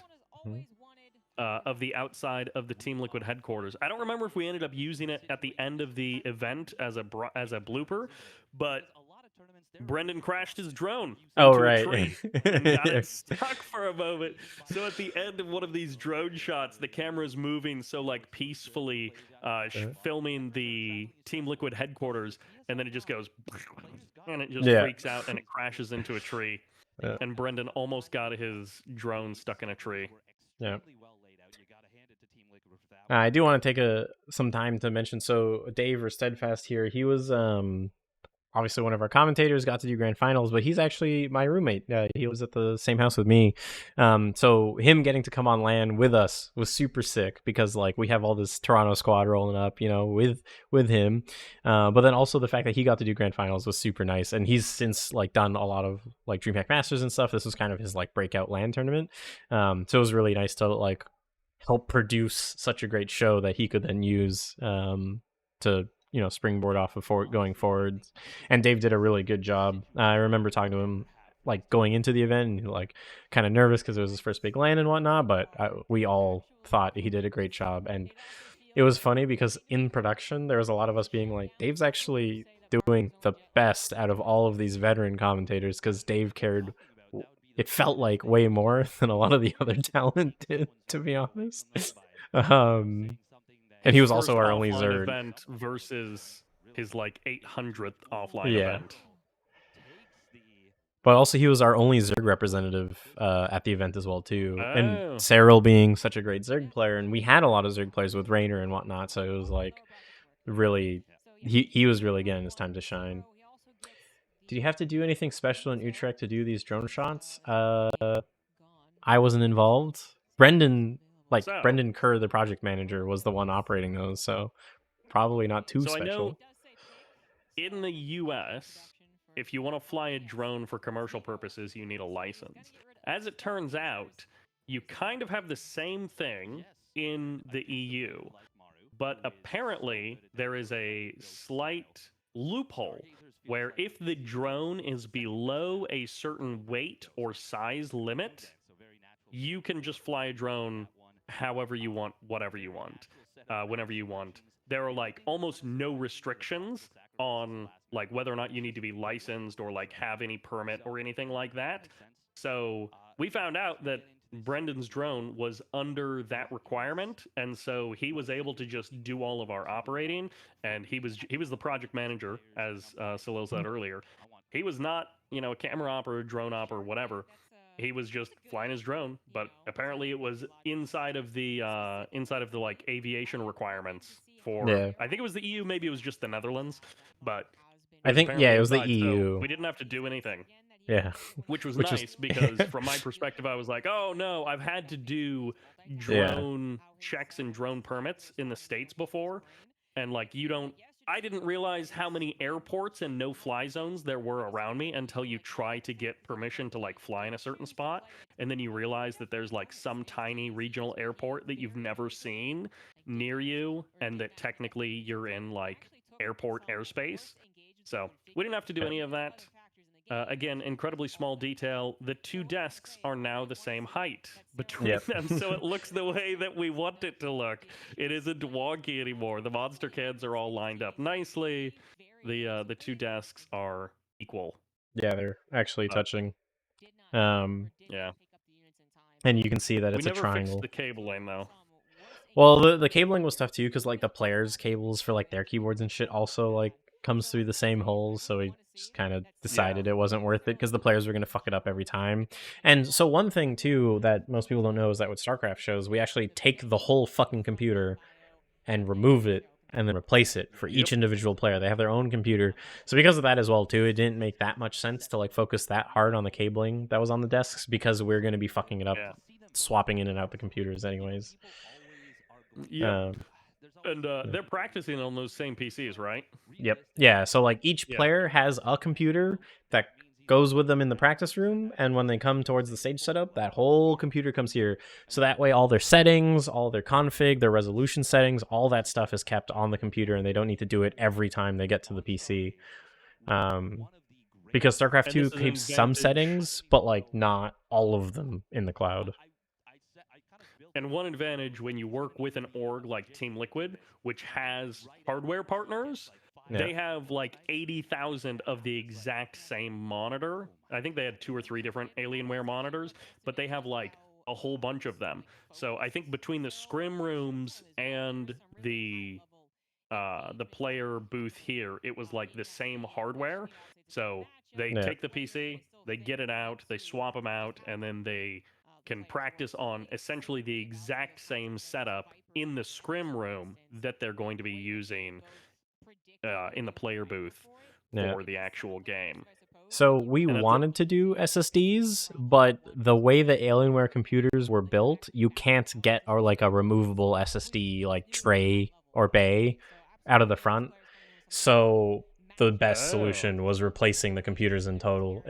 of the outside of the Team Liquid headquarters. I don't remember if we ended up using it at the end of the event as a blooper, but Brendan crashed his drone Oh, into right. a tree and got it stuck for a moment. So at the end of one of these drone shots, the camera's moving so like peacefully, filming the Team Liquid headquarters, and then it just goes and it just freaks out and it crashes into a tree. And Brendan almost got his drone stuck in a tree. Yeah. I do want to take some time to mention. So Dave or Steadfast here, he was obviously one of our commentators, got to do grand finals, but he's actually my roommate. He was at the same house with me. So him getting to come on LAN with us was super sick because like we have all this Toronto squad rolling up, you know, with him. But then also the fact that he got to do grand finals was super nice. And he's since like done a lot of like DreamHack Masters and stuff. This was kind of his like breakout LAN tournament. So it was really nice to like help produce such a great show that he could then use to springboard off of going forward. And Dave did a really good job. I remember talking to him like going into the event and like kind of nervous because it was his first big LAN and whatnot, but we all thought he did a great job. And it was funny because in production there was a lot of us being like, Dave's actually doing the best out of all of these veteran commentators because Dave cared, it felt like, way more than a lot of the other talent did, to be honest. And he was also our only Zerg event versus his like 800th offline event. But also he was our only Zerg representative at the event as well too. Oh. And Cyril being such a great Zerg player, and we had a lot of Zerg players with Raynor and whatnot, so it was like really he was really getting his time to shine. Did you have to do anything special in Utrecht to do these drone shots? I wasn't involved. Brendan Kerr, the project manager, was the one operating those, so probably not too special. I know in the US, if you want to fly a drone for commercial purposes, you need a license. As it turns out, you kind of have the same thing in the EU, but apparently there is a slight loophole where if the drone is below a certain weight or size limit, you can just fly a drone however you want, whatever you want, whenever you want. There are like almost no restrictions on like whether or not you need to be licensed or like have any permit or anything like that. So we found out that Brendan's drone was under that requirement, and so he was able to just do all of our operating, and he was the project manager, as Salil said earlier. He was not, a camera op or a drone op or whatever. He was just flying his drone, but apparently it was inside of the like aviation requirements for. Yeah. I think it was the EU, maybe it was just the Netherlands, but I think it was the EU. So we didn't have to do anything. Yeah. Which was nice because from my perspective, I was like, oh no, I've had to do drone checks and drone permits in the States before. And like, I didn't realize how many airports and no-fly zones there were around me until you try to get permission to like fly in a certain spot. And then you realize that there's like some tiny regional airport that you've never seen near you. And that technically you're in like airport airspace. So we didn't have to do any of that. Again, incredibly small detail. The two desks are now the same height between them, so it looks the way that we want it to look. It isn't wonky anymore. The monster cans are all lined up nicely. The two desks are equal. Yeah, they're actually touching. Yeah. and you can see that We it's a never triangle. fixed the cabling though. Well, the cabling was tough too, because like the players' cables for like their keyboards and shit also like comes through the same holes. So we just kind of decided it wasn't worth it because the players were gonna fuck it up every time. And so one thing too that most people don't know is that with StarCraft shows, we actually take the whole fucking computer and remove it and then replace it for each individual player. They have their own computer. So because of that as well too, it didn't make that much sense to like focus that hard on the cabling that was on the desks, because we're going to be fucking it up swapping in and out the computers anyways. Yeah. And they're practicing on those same PCs, right? Yep. Yeah, so like each player has a computer that goes with them in the practice room, and when they come towards the stage setup, that whole computer comes here. So that way all their settings, all their config, their resolution settings, all that stuff is kept on the computer, and they don't need to do it every time they get to the PC. Because StarCraft 2 keeps some settings, but like not all of them in the cloud. And one advantage when you work with an org like Team Liquid, which has hardware partners, they have like 80,000 of the exact same monitor. I think they had 2 or 3 different Alienware monitors, but they have like a whole bunch of them. So I think between the scrim rooms and the player booth here, it was like the same hardware. So they take the PC, they get it out, they swap them out, and then they can practice on essentially the exact same setup in the scrim room that they're going to be using in the player booth for the actual game. So we wanted to do SSDs, but the way the Alienware computers were built, you can't get like a removable SSD like tray or bay out of the front. So the best solution was replacing the computers in total.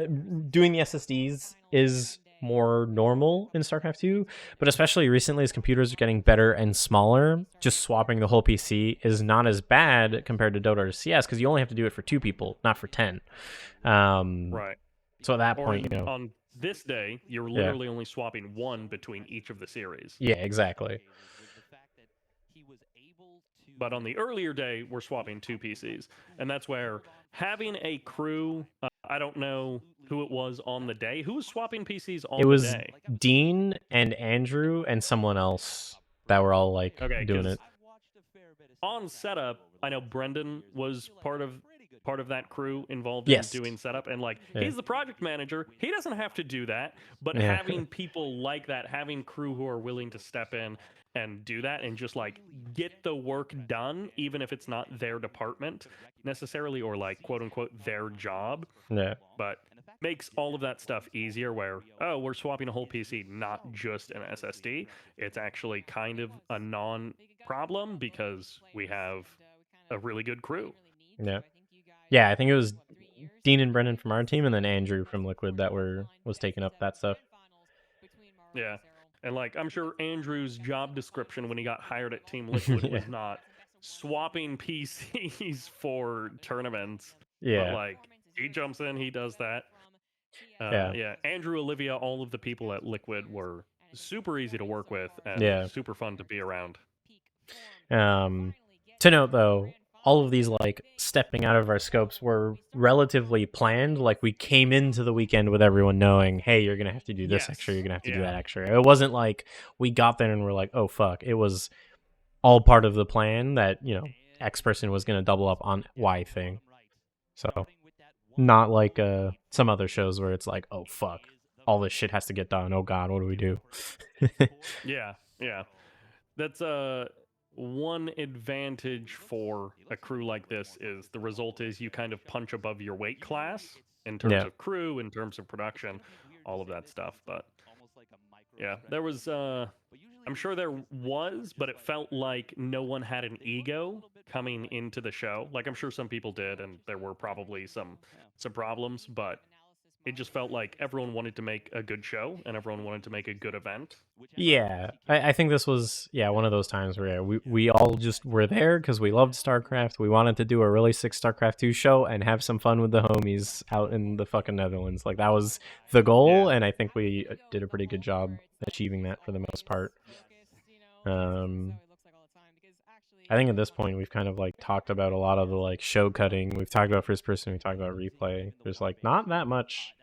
Doing the SSDs is more normal in StarCraft 2, but especially recently as computers are getting better and smaller, just swapping the whole PC is not as bad compared to Dota or CS, because you only have to do it for 2 people, not for 10. Right. So at that or point, on this day, you're literally only swapping 1 between each of the series. Yeah, exactly. But on the earlier day, we're swapping 2 PCs. And that's where having a crew, I don't know who it was on the day. Who was swapping PCs on the day? It was Dean and Andrew and someone else that were all like doing it. On setup, I know Brendan was part of that crew involved in doing setup, and like he's the project manager. He doesn't have to do that, but having people like that, having crew who are willing to step in and do that and just like get the work done, even if it's not their department necessarily, or like quote unquote their job. But makes all of that stuff easier, where we're swapping a whole PC, not just an SSD. It's actually kind of a non-problem because we have a really good crew. Yeah, I think it was Dean and Brendan from our team, and then Andrew from Liquid that was taking up that stuff. Yeah. And like I'm sure Andrew's job description when he got hired at Team Liquid was not swapping PCs for tournaments. But like he jumps in, he does that. Andrew, Olivia, all of the people at Liquid were super easy to work with and super fun to be around. To note though, all of these like stepping out of our scopes were relatively planned. Like we came into the weekend with everyone knowing, hey, you're gonna have to do this extra, you're gonna have to do that extra. It wasn't like we got there and we're like, oh fuck. It was all part of the plan that, you know, X person was gonna double up on Y thing. So not like some other shows where it's like, oh fuck, all this shit has to get done. Oh god, what do we do? Yeah. That's one advantage for a crew like this is the result is you kind of punch above your weight class in terms of crew, in terms of production, all of that stuff. But yeah, there was I'm sure there was, but it felt like no one had an ego coming into the show. Like I'm sure some people did, and there were probably some problems, but it just felt like everyone wanted to make a good show and everyone wanted to make a good event. Yeah, I think this was one of those times where we all just were there because we loved StarCraft. We wanted to do a really sick StarCraft 2 show and have some fun with the homies out in the fucking Netherlands. Like that was the goal, and I think we did a pretty good job achieving that for the most part. I think at this point we've kind of like talked about a lot of the like show cutting. We've talked about first person. We talked about replay. There's like not that much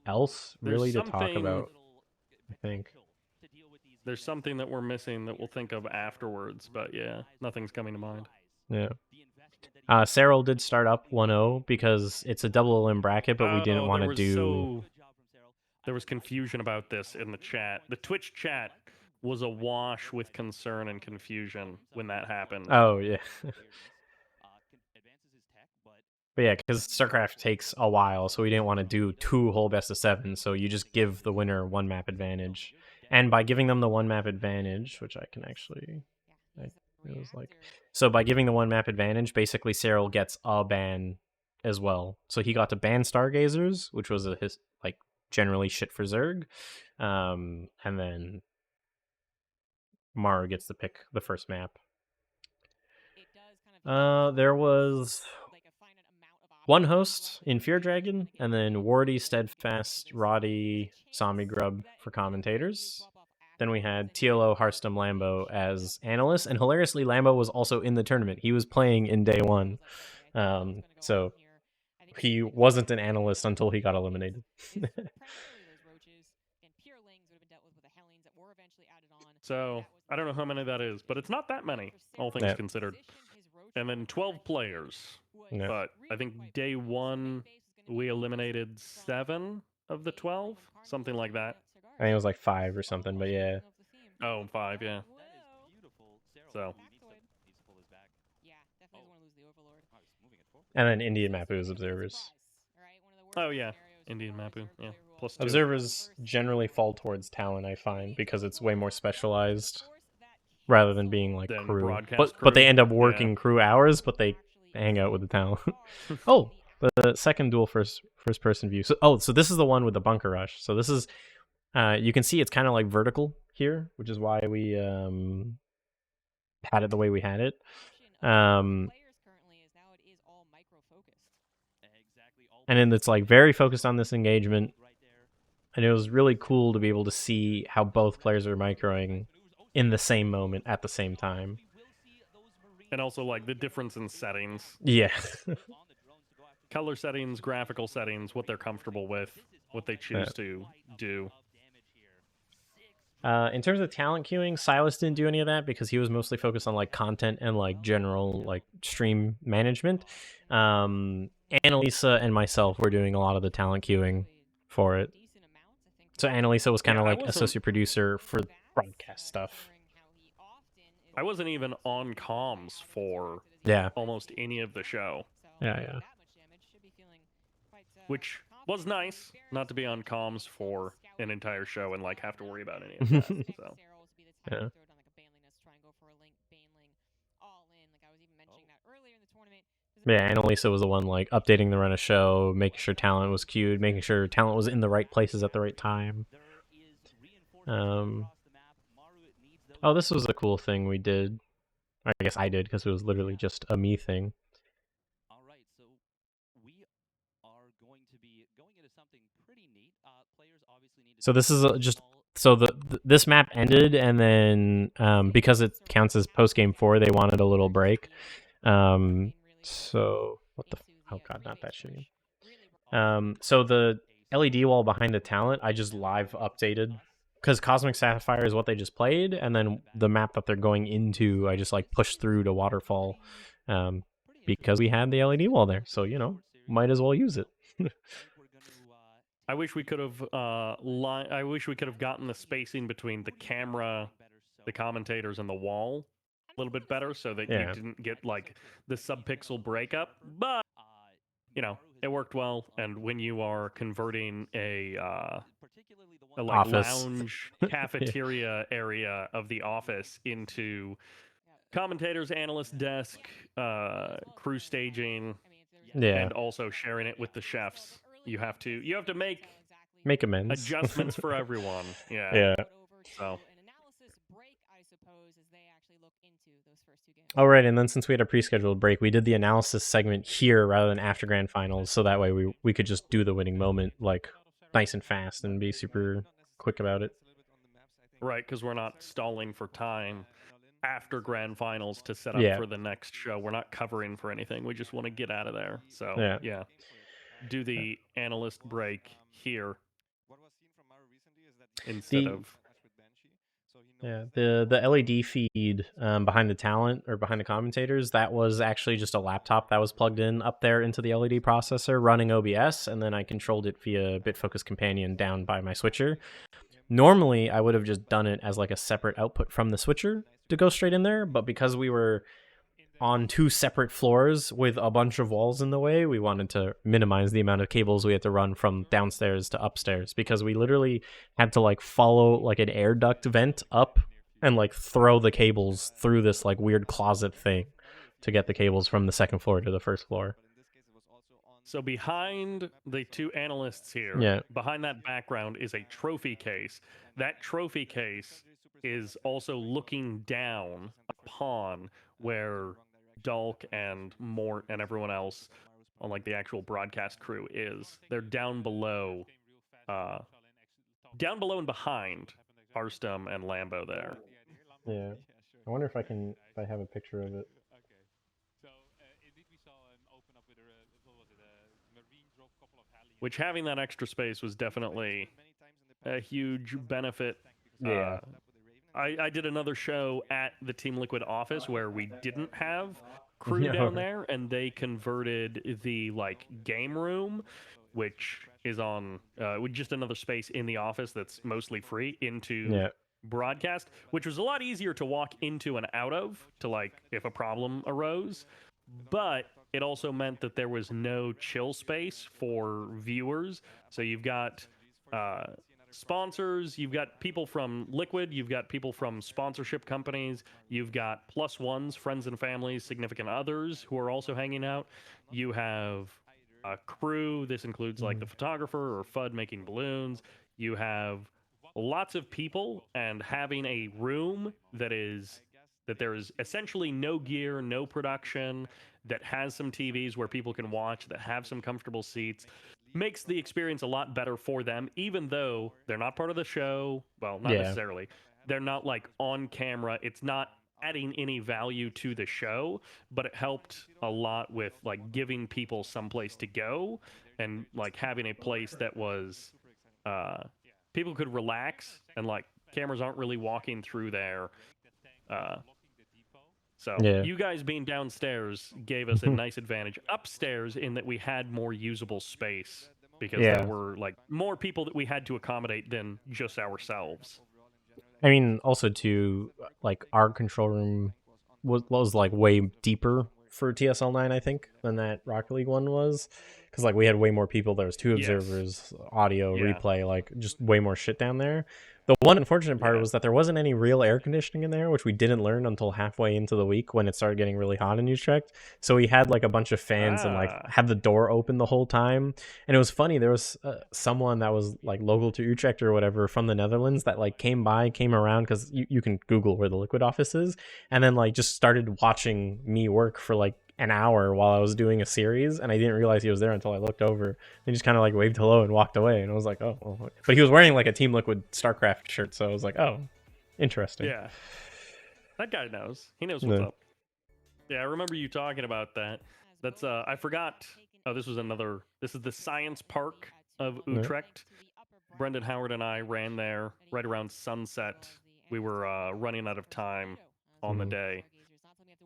else really to talk about, I think. There's something that we're missing that we'll think of afterwards, but yeah, nothing's coming to mind. Yeah. Cyril did start up 1-0 because it's a double elim bracket, but we didn't want to do. There was confusion about this in the chat. The Twitch chat was awash with concern and confusion when that happened. Oh yeah. But yeah, because StarCraft takes a while, so we didn't want to do 2 whole best of 7. So you just give the winner 1 map advantage, and by giving them the 1 map advantage, which I can actually, it was like, so by giving the 1 map advantage, basically Cyril gets a ban as well. So he got to ban Stargazers, which was his like generally shit for Zerg, and then Maru gets to pick the first map. There was 1 host in Fear Dragon, and then Wardy, Steadfast, Roddy, Sami Grub for commentators. Then we had TLO, Hearthstone, Lambo as analysts, and hilariously, Lambo was also in the tournament. He was playing in day 1, so he wasn't an analyst until he got eliminated. So I don't know how many that is, but it's not that many, all things considered. And then 12 players. Yeah. But I think day 1 we eliminated 7 of the 12, something like that. I think it was like 5 or something, but yeah. Oh, 5, yeah. So. And then Indian Mapu is observers. Oh yeah, Indian Mapu, yeah. +2. Observers generally fall towards talent, I find, because it's way more specialized rather than being like Than crew. broadcast But they crew, end up working crew hours, but they hang out with the talent. Oh, the second dual first person view. So this is the one with the bunker rush. So this is you can see it's kind of like vertical here, which is why we had it the way we had it. And then it's like very focused on this engagement. And it was really cool to be able to see how both players are microing in the same moment at the same time. And also like the difference in settings. Yeah. Color settings, graphical settings, what they're comfortable with, what they choose to do. In terms of talent queuing, Silas didn't do any of that because he was mostly focused on like content and like general like stream management. Annalisa and myself were doing a lot of the talent queuing for it. So Annalisa was kind of like associate producer for broadcast stuff. I wasn't even on comms for almost any of the show. Yeah. Which was nice, not to be on comms for an entire show and like have to worry about any of that. So. Yeah. Yeah, Annalisa was the one like updating the run of show, making sure talent was queued, making sure talent was in the right places at the right time. Oh, this was a cool thing we did. I guess I did because it was literally just a me thing. All right, so we are going to be going into something pretty neat. Players obviously need to. So this is just so this map ended, and then because it counts as post game 4, they wanted a little break. So what the? Oh god, not that shitty. So the LED wall behind the talent, I just live updated because Cosmic Sapphire is what they just played, and then the map that they're going into, I just like pushed through to Waterfall, because we had the LED wall there. So might as well use it. I wish we could have I wish we could have gotten the spacing between the camera, the commentators, and the wall a little bit better so that you didn't get like the subpixel breakup. But it worked well. And when you are converting a like lounge cafeteria area of the office into commentators, analyst desk, crew staging, and also sharing it with the chefs. You have to make amends, adjustments for everyone. Yeah. So. All right, and then since we had a pre-scheduled break, we did the analysis segment here rather than after grand finals, so that way we could just do the winning moment like nice and fast and be super quick about it. Right, because we're not stalling for time after grand finals to set up for the next show. We're not covering for anything. We just want to get out of there. So yeah. Do the analyst break here instead of Yeah, the LED feed behind the talent or behind the commentators, that was actually just a laptop that was plugged in up there into the LED processor running OBS, and then I controlled it via BitFocus Companion down by my switcher. Normally, I would have just done it as like a separate output from the switcher to go straight in there, but because we were on 2 separate floors with a bunch of walls in the way, we wanted to minimize the amount of cables we had to run from downstairs to upstairs, because we literally had to like follow like an air duct vent up and like throw the cables through this like weird closet thing to get the cables from the second floor to the first floor. So behind the 2 analysts here, Yeah. behind that background is a trophy case. That trophy case is also looking down upon where Dalk and Mort and everyone else on like the actual broadcast crew is. They're down below and behind Arstum and Lambo there. Yeah. I wonder if I have a picture of it. So indeed we saw him open up with what was it, a marine drop, couple of heli. Which having that extra space was definitely a huge benefit. Yeah. I did another show at the Team Liquid office where we didn't have crew Yeah. down there, and they converted the like game room, which is on with just another space in the office that's mostly free, into Yeah. broadcast, which was a lot easier to walk into and out of to like if a problem arose. But it also meant that there was no chill space for viewers. So you've got sponsors, you've got people from Liquid, you've got people from sponsorship companies, you've got +1s, friends and families, significant others who are also hanging out. You have a crew. This includes like the photographer or FUD making balloons. You have lots of people, and having a room that there is essentially no gear, no production, that has some TVs where people can watch, that have some comfortable seats, makes the experience a lot better for them, even though they're not part of the show. Well, not necessarily. They're not like on camera. It's not adding any value to the show, but it helped a lot with like giving people someplace to go and like having a place that was people could relax, and like cameras aren't really walking through there. So you guys being downstairs gave us a nice advantage upstairs in that we had more usable space, because there were like more people that we had to accommodate than just ourselves. I mean, also too, like our control room was like way deeper for TSL9, I think, than that Rocket League one was, because like we had way more people. There was 2 observers, audio, replay, like just way more shit down there. The one unfortunate part was that there wasn't any real air conditioning in there, which we didn't learn until halfway into the week when it started getting really hot in Utrecht. So we had like a bunch of fans and like had the door open the whole time. And it was funny. There was someone that was like local to Utrecht or whatever from the Netherlands that like came around, because you can Google where the Liquid office is, and then like just started watching me work for like an hour while I was doing a series, and I didn't realize he was there until I looked over. He just kind of like waved hello and walked away, and I was like, oh, well. But he was wearing like a Team Liquid StarCraft shirt, so I was like, oh, interesting. Yeah, that guy knows. He knows what's up. Yeah, I remember you talking about that. That's I forgot. Oh, this is the Science Park of Utrecht. Brendan Howard and I ran there right around sunset. We were running out of time on the day,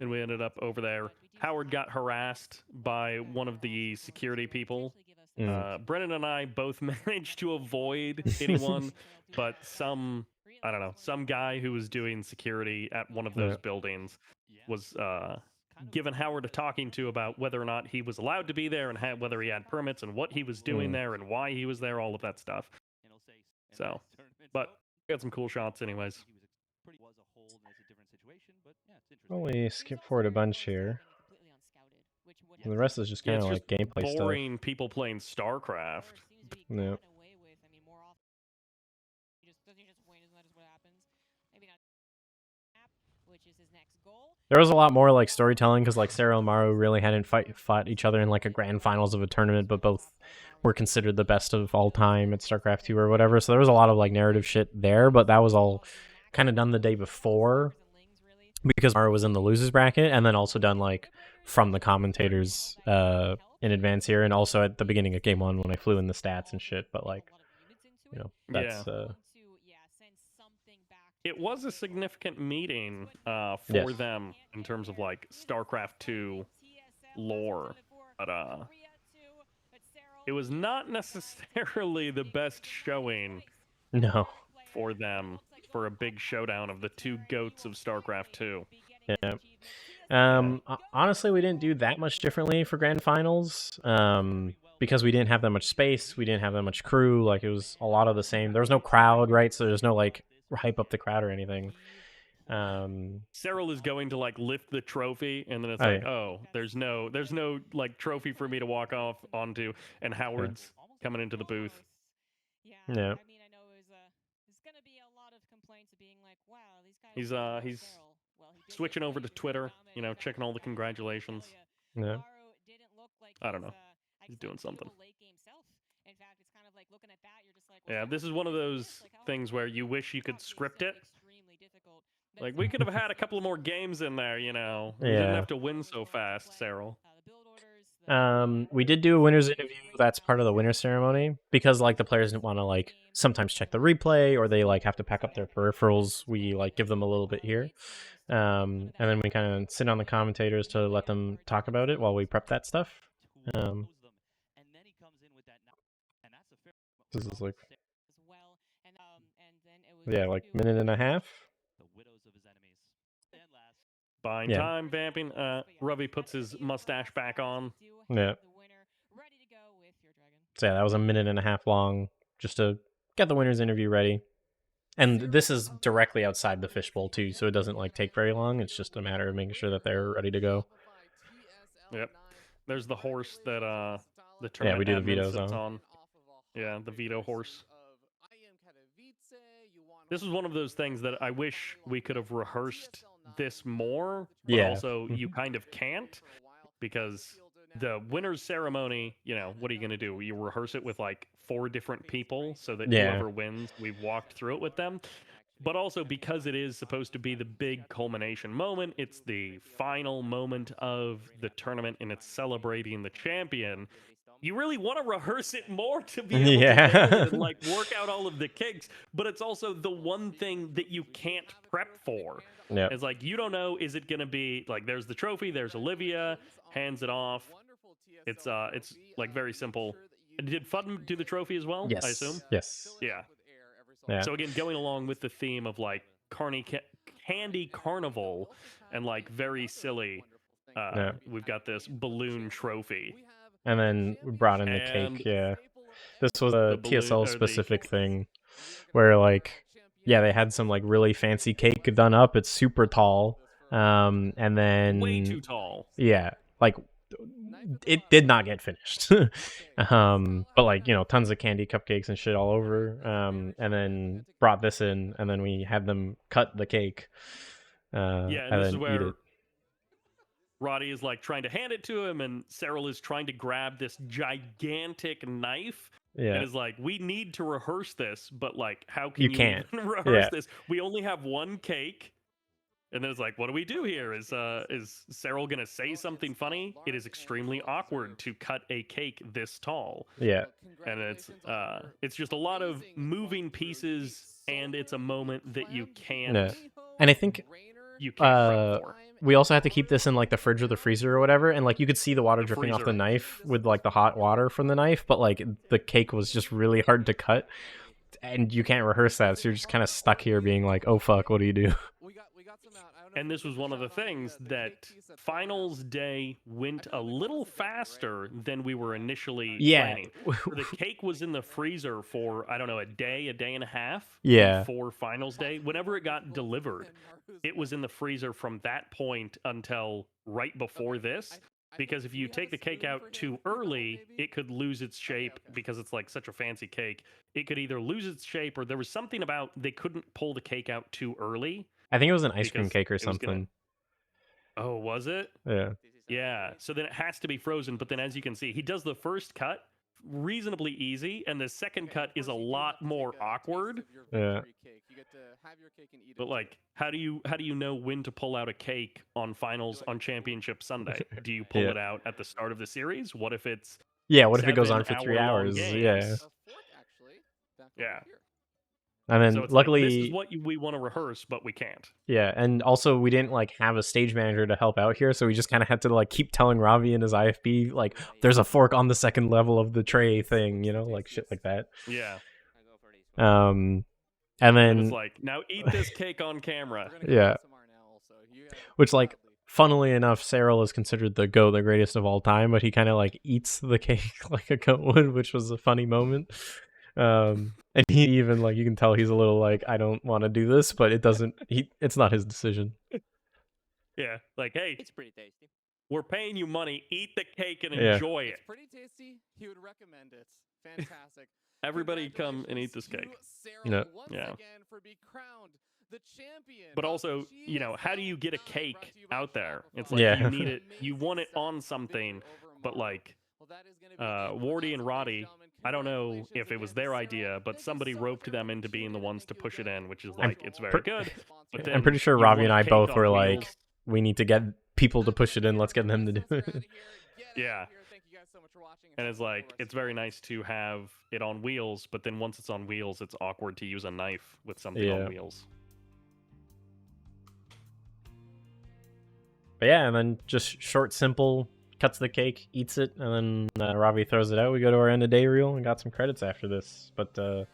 and we ended up over there. Howard got harassed by one of the security people. Brendan and I both managed to avoid anyone, but some guy who was doing security at one of those buildings was given Howard a talking to about whether or not he was allowed to be there, and whether he had permits, and what he was doing there, and why he was there, all of that stuff. So, but we got some cool shots anyways. Only skip forward a bunch here. And the rest is just kind of like gameplay stuff. Boring people playing StarCraft. No. There was a lot more like storytelling, because like Sarah and Maru really hadn't fought each other in like a grand finals of a tournament, but both were considered the best of all time at StarCraft 2 or whatever. So there was a lot of like narrative shit there, but that was all kind of done the day before, because Maru was in the losers bracket, and then also done like from the commentators in advance here, and also at the beginning of game 1 when I flew in the stats and shit. But like, you know, that's it was a significant meeting for Yes. them in terms of like StarCraft 2 lore, but it was not necessarily the best showing No. for them for a big showdown of the two goats of StarCraft 2. Yeah. Honestly, we didn't do that much differently for grand finals. Because we didn't have that much space, we didn't have that much crew. Like it was a lot of the same. There was no crowd, right? So there's no like hype up the crowd or anything. Cyril is going to like lift the trophy, and then it's Oh, like, yeah. oh, there's no like trophy for me to walk off onto, and Howard's coming into the booth. Yeah. I mean, I know there's gonna be a lot of complaints of being like, wow, these guys. He's switching over to Twitter, you know, checking all the congratulations. Yeah. I don't know. He's doing something. Yeah, this is one of those things where you wish you could script it. Like, we could have had a couple of more games in there, you know. We didn't Yeah. have to win so fast, Cyril. We did do a winner's interview. That's part of the winner ceremony because like the players didn't want to like sometimes check the replay or they like have to pack up their peripherals. We like give them a little bit here. And then we kind of sit on the commentators to let them talk about it while we prep that stuff. This is like, yeah, like minute and a half. Buying time, vamping. Ravi puts his mustache back on. Yeah. So yeah, that was a minute and a half long just to get the winner's interview ready. And this is directly outside the fishbowl too, so it doesn't like take very long. It's just a matter of making sure that they're ready to go. Yep. There's the horse that the Yeah, we tournament do the admin vetoes sits on. on. Yeah, the veto horse. This was one of those things that I wish we could have rehearsed this more, but Yeah. also you kind of can't, because the winner's ceremony, you know, what are you going to do? You rehearse it with like 4 different people so that Yeah. whoever wins, we've walked through it with them. But also because it is supposed to be the big culmination moment, it's the final moment of the tournament and it's celebrating the champion. You really want to rehearse it more to be able to nail it and like work out all of the kicks, but it's also the one thing that you can't prep for. Yeah. It's like, you don't know, is it going to be like, there's the trophy, there's Olivia, hands it off. It's like very simple. Did Fudden do the trophy as well? Yes. I assume. Yes. Yeah. Yeah. So again, going along with the theme of like candy carnival and like very silly, we've got this balloon trophy. And then we brought in the cake. Yeah. This was a TSL specific thing where like, yeah, they had some like really fancy cake done up. It's super tall. And then way too tall. Yeah. Like it did not get finished. But like, you know, tons of candy cupcakes and shit all over. And then brought this in and then we had them cut the cake. Yeah, and and this then is where eat it. Roddy is like trying to hand it to him, and Cyril is trying to grab this gigantic knife. Yeah. And is like, we need to rehearse this, but like, how can You you can't. even rehearse Yeah. this? We only have one cake. And then it's like, what do we do here? Is Cyril gonna say something funny? It is extremely awkward to cut a cake this tall. Yeah. And it's just a lot of moving pieces, and it's a moment that you can't. Yeah. And I think you can't prep for. we also had to keep this in like the fridge or the freezer or whatever, and like you could see the water dripping off the knife with like the hot water from the knife, but like the cake was just really hard to cut, and you can't rehearse that, so you're just kind of stuck here being like, oh fuck, what do you do? And this was one of the things that finals day went a little faster than we were initially planning. The cake was in the freezer for, I don't know, a day and a half before finals day. Whenever it got delivered, it was in the freezer from that point until right before this. Because if you take the cake out too early, it could lose its shape because it's like such a fancy cake. It could either lose its shape, or there was something about they couldn't pull the cake out too early. I think it was an ice cream cake or something. Oh, was it? Yeah. Yeah. So then it has to be frozen. But then, as you can see, he does the first cut reasonably easy, and the second cut is a lot more awkward. Yeah. But like, how do you know when to pull out a cake on finals on Championship Sunday? Do you pull it out at the start of the series? What if it's what if it goes on for 3 hours? Yeah. And then So it's luckily, like, this is what we want to rehearse, but we can't. yeah, and also we didn't like have a stage manager to help out here, so we just kind of had to like keep telling Ravi and his IFB like, "There's a fork on the second level of the tray thing," you know, like shit like that. Yeah. And And then it's like, now eat this cake on camera. yeah, which like funnily enough, Cyril is considered the GOAT, the greatest of all time, but he kind of like eats the cake like a goat would, which was a funny moment. And he even like, you can tell he's a little like, I don't want to do this, but it's not his decision. Yeah, like, hey, It's pretty tasty. we're paying you money. Eat the cake and Yeah. enjoy it. It's pretty tasty. He would recommend it. Fantastic. Everybody come and eat this cake. Yeah. Yeah. Again for being crowned the champion. But also, you know, how do you get a cake out there? It's like, Yeah. you need it, you want it on something, but like, Wardy and Roddy, I don't know if it was their idea, but somebody roped them into being the ones to push it in, which is like, it's very good. But I'm pretty sure you Ravi want and I cake both on were wheels. like, we need to get people to push it in. Let's get them to do it. Yeah. And it's like, it's very nice to have it on wheels, but then once it's on wheels, it's awkward to use a knife with something Yeah. on wheels. But yeah, and then just short, simple, cuts the cake, eats it, and then Ravi throws it out. We go to our end of day reel and got some credits after this. But that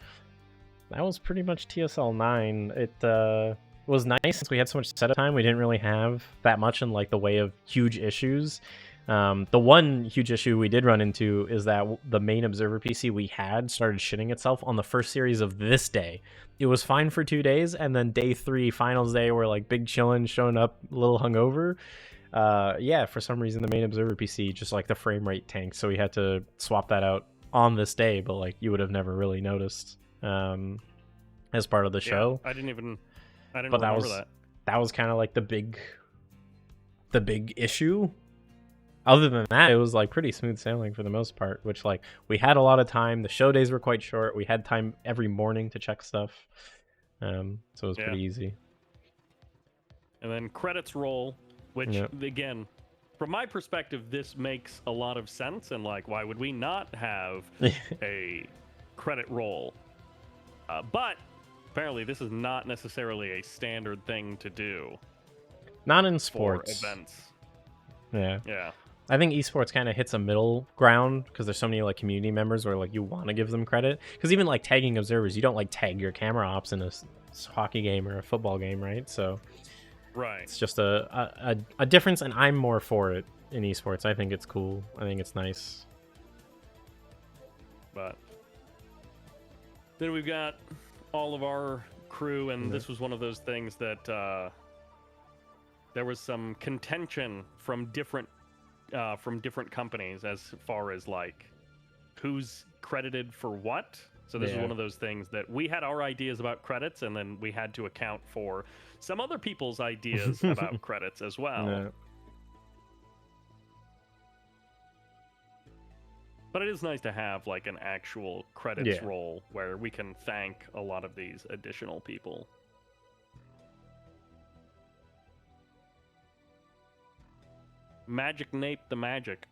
was pretty much TSL9. It was nice since we had so much setup time. We didn't really have that much in like the way of huge issues. The one huge issue we did run into is that the main observer PC we had started shitting itself on the first series of this day. It was fine for 2 days, and then day 3, finals day, we're like big chillin', showing up a little hungover. Yeah, for some reason the main observer PC just like the frame rate tanked, so we had to swap that out on this day, but like you would have never really noticed as part of the show. Yeah, I didn't But remember that was kind of like the big issue. Other than that, it was like pretty smooth sailing for the most part, which like we had a lot of time. The show days were quite short. We had time every morning to check stuff. So it was pretty easy. And then credits roll, which again, from my perspective, this makes a lot of sense. And like, why would we not have a credit roll? But apparently this is not necessarily a standard thing to do. Not in for sports. events. Yeah. Yeah. I think esports kind of hits a middle ground because there's so many like community members where like you want to give them credit. Because even like tagging observers, you don't like tag your camera ops in a hockey game or a football game, right? So right, it's just a difference, and I'm more for it in esports. I think it's cool. I think it's nice. But then we've got all of our crew, and this was one of those things that there was some contention from different companies as far as like who's credited for what. So this is one of those things that we had our ideas about credits, and then we had to account for some other people's ideas about credits as well. Yeah. But it is nice to have like an actual credits roll where we can thank a lot of these additional people. Magic Nape the Magic.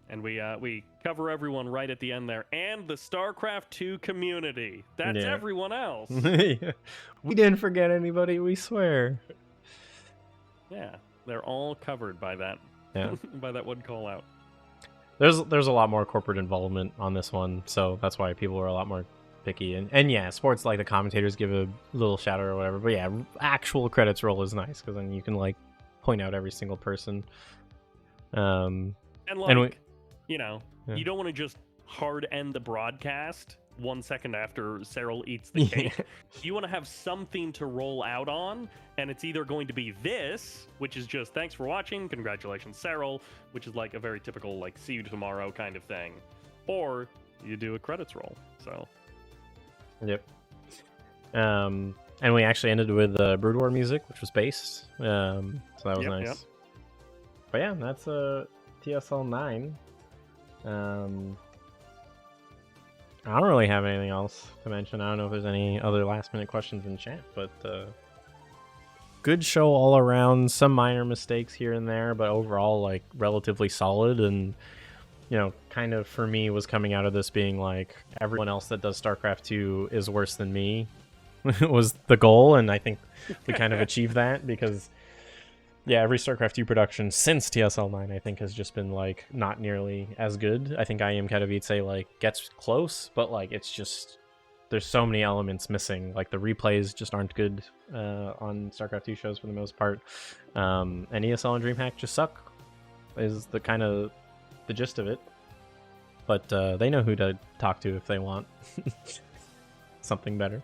And we cover everyone right at the end there. And the StarCraft 2 community. That's everyone else. We didn't forget anybody, we swear. Yeah, they're all covered by that. By that one call out. There's a lot more corporate involvement on this one, so that's why people are a lot more picky. And yeah, sports, like the commentators give a little shout out or whatever, but yeah, actual credits roll is nice because then you can like point out every single person. And like, you know, you don't want to just hard end the broadcast 1 second after Cyril eats the cake. You want to have something to roll out on, and it's either going to be this, which is just thanks for watching, congratulations Cyril, which is like a very typical like see you tomorrow kind of thing, or you do a credits roll. So yep. And we actually ended with Brood War music, which was based. So that was nice. But yeah, that's TSL9. I don't really have anything else to mention. I don't know if there's any other last minute questions in chat, but good show all around. Some minor mistakes here and there, but overall like relatively solid. And you know, kind of for me was coming out of this being like everyone else that does StarCraft 2 is worse than me was the goal, and I think we kind of achieved that because yeah, every StarCraft 2 production since TSL9 I think has just been like not nearly as good. I think I Am Katowice like gets close, but like it's just there's so many elements missing. Like the replays just aren't good on StarCraft 2 shows for the most part. And ESL and DreamHack just suck is the kind of the gist of it. But they know who to talk to if they want something better.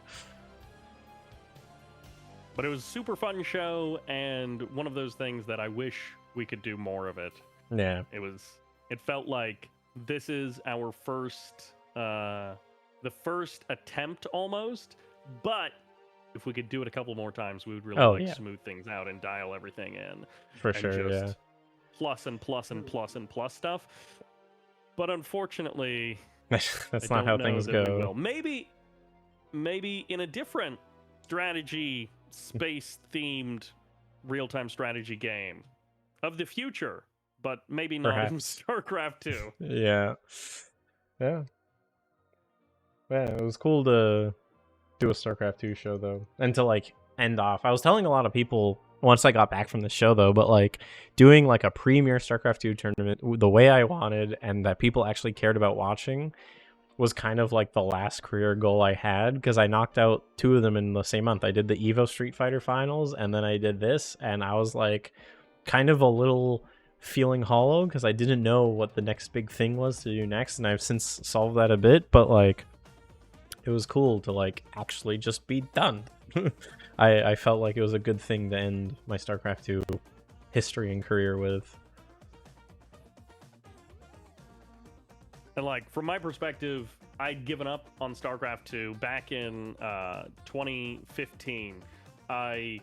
But it was a super fun show, and one of those things that I wish we could do more of it. Yeah. It felt like this is our first, the first attempt almost, but if we could do it a couple more times, we would really smooth things out and dial everything in. For sure, yeah. Plus and plus and plus and plus stuff. But unfortunately, that's not how things go. Maybe in a different strategy, space-themed, real-time strategy game of the future, but maybe not in StarCraft 2. Yeah. Yeah, it was cool to do a StarCraft 2 show though, and to like end off. I was telling a lot of people once I got back from the show though, but like doing like a premier StarCraft 2 tournament the way I wanted and that people actually cared about watching was kind of like the last career goal I had, because I knocked out 2 of them in the same month. I did the Evo Street Fighter finals and then I did this, and I was like kind of a little feeling hollow because I didn't know what the next big thing was to do next, and I've since solved that a bit, but like it was cool to like actually just be done. I felt like it was a good thing to end my StarCraft 2 history and career with. And like from my perspective, I'd given up on StarCraft 2 back in 2015. I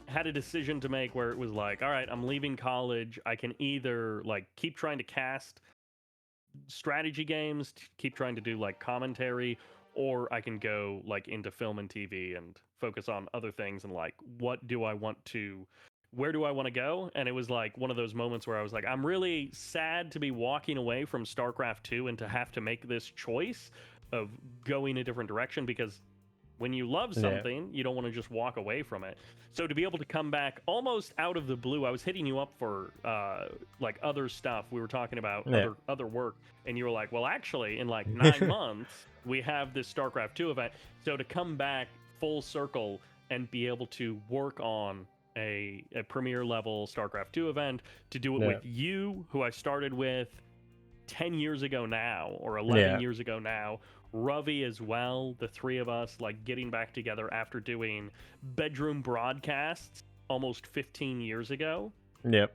had a decision to make where it was like, all right, I'm leaving college. I can either like keep trying to cast strategy games, keep trying to do like commentary, or I can go like into film and TV and focus on other things and like where do I want to go? And it was like one of those moments where I was like, I'm really sad to be walking away from StarCraft 2 and to have to make this choice of going a different direction, because when you love something, you don't want to just walk away from it. So to be able to come back almost out of the blue, I was hitting you up for like other stuff. We were talking about other work, and you were like, well, actually, in like 9 months, we have this StarCraft 2 event. So to come back full circle and be able to work on a premier level StarCraft 2 event, to do it with you, who I started with 10 years ago now, or 11 years ago now, Ravi as well, the 3 of us like getting back together after doing bedroom broadcasts almost 15 years ago. Yep.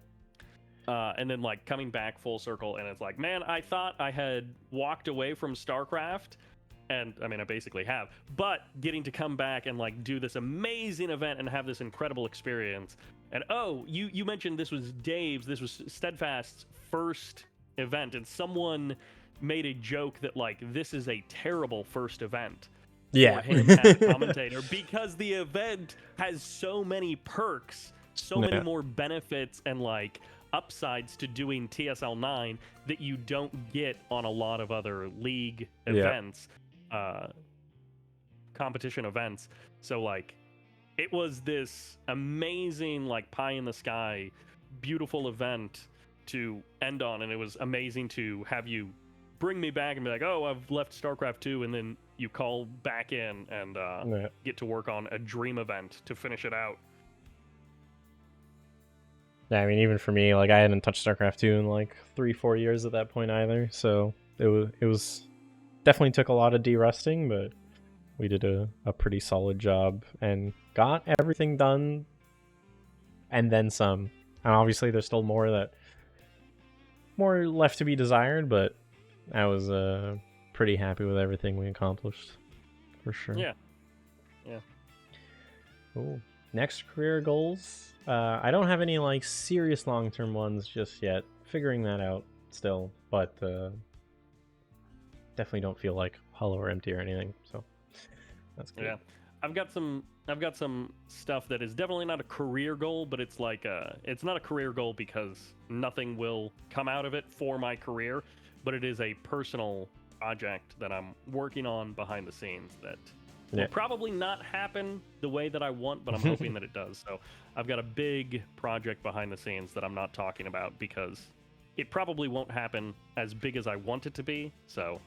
And then like coming back full circle, and it's like, man, I thought I had walked away from StarCraft, and I mean I basically have, but getting to come back and like do this amazing event and have this incredible experience. And you mentioned this was Steadfast's first event, and someone made a joke that like this is a terrible first event for him as a commentator, because the event has so many perks, so many more benefits and like upsides to doing TSL9 that you don't get on a lot of other league events, competition events. So like it was this amazing like pie in the sky beautiful event to end on, and it was amazing to have you bring me back and be like, oh, I've left StarCraft 2, and then you call back in and get to work on a dream event to finish it out. Yeah, I mean, even for me, like I hadn't touched StarCraft 2 in like 3-4 years at that point either, so it was definitely took a lot of de-rusting, but we did a pretty solid job and got everything done and then some. And obviously there's still more left to be desired, but I was pretty happy with everything we accomplished, for sure. Yeah. Cool. Next career goals. I don't have any like serious long-term ones just yet. Figuring that out still, but definitely don't feel like hollow or empty or anything. So that's good. Yeah, I've got some I've got some stuff that is definitely not a career goal, but it's like it's not a career goal because nothing will come out of it for my career, but it is a personal project that I'm working on behind the scenes that will probably not happen the way that I want, but I'm hoping that it does. So I've got a big project behind the scenes that I'm not talking about because it probably won't happen as big as I want it to be. So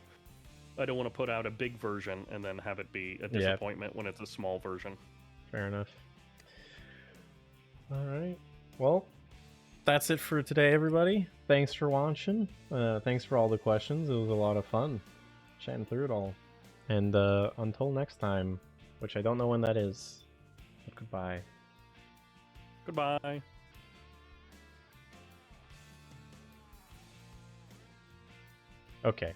I don't want to put out a big version and then have it be a disappointment when it's a small version. Fair enough. All right. Well, that's it for today, everybody. Thanks for watching. Thanks for all the questions. It was a lot of fun chatting through it all. And until next time, which I don't know when that is. But goodbye. Goodbye. Okay.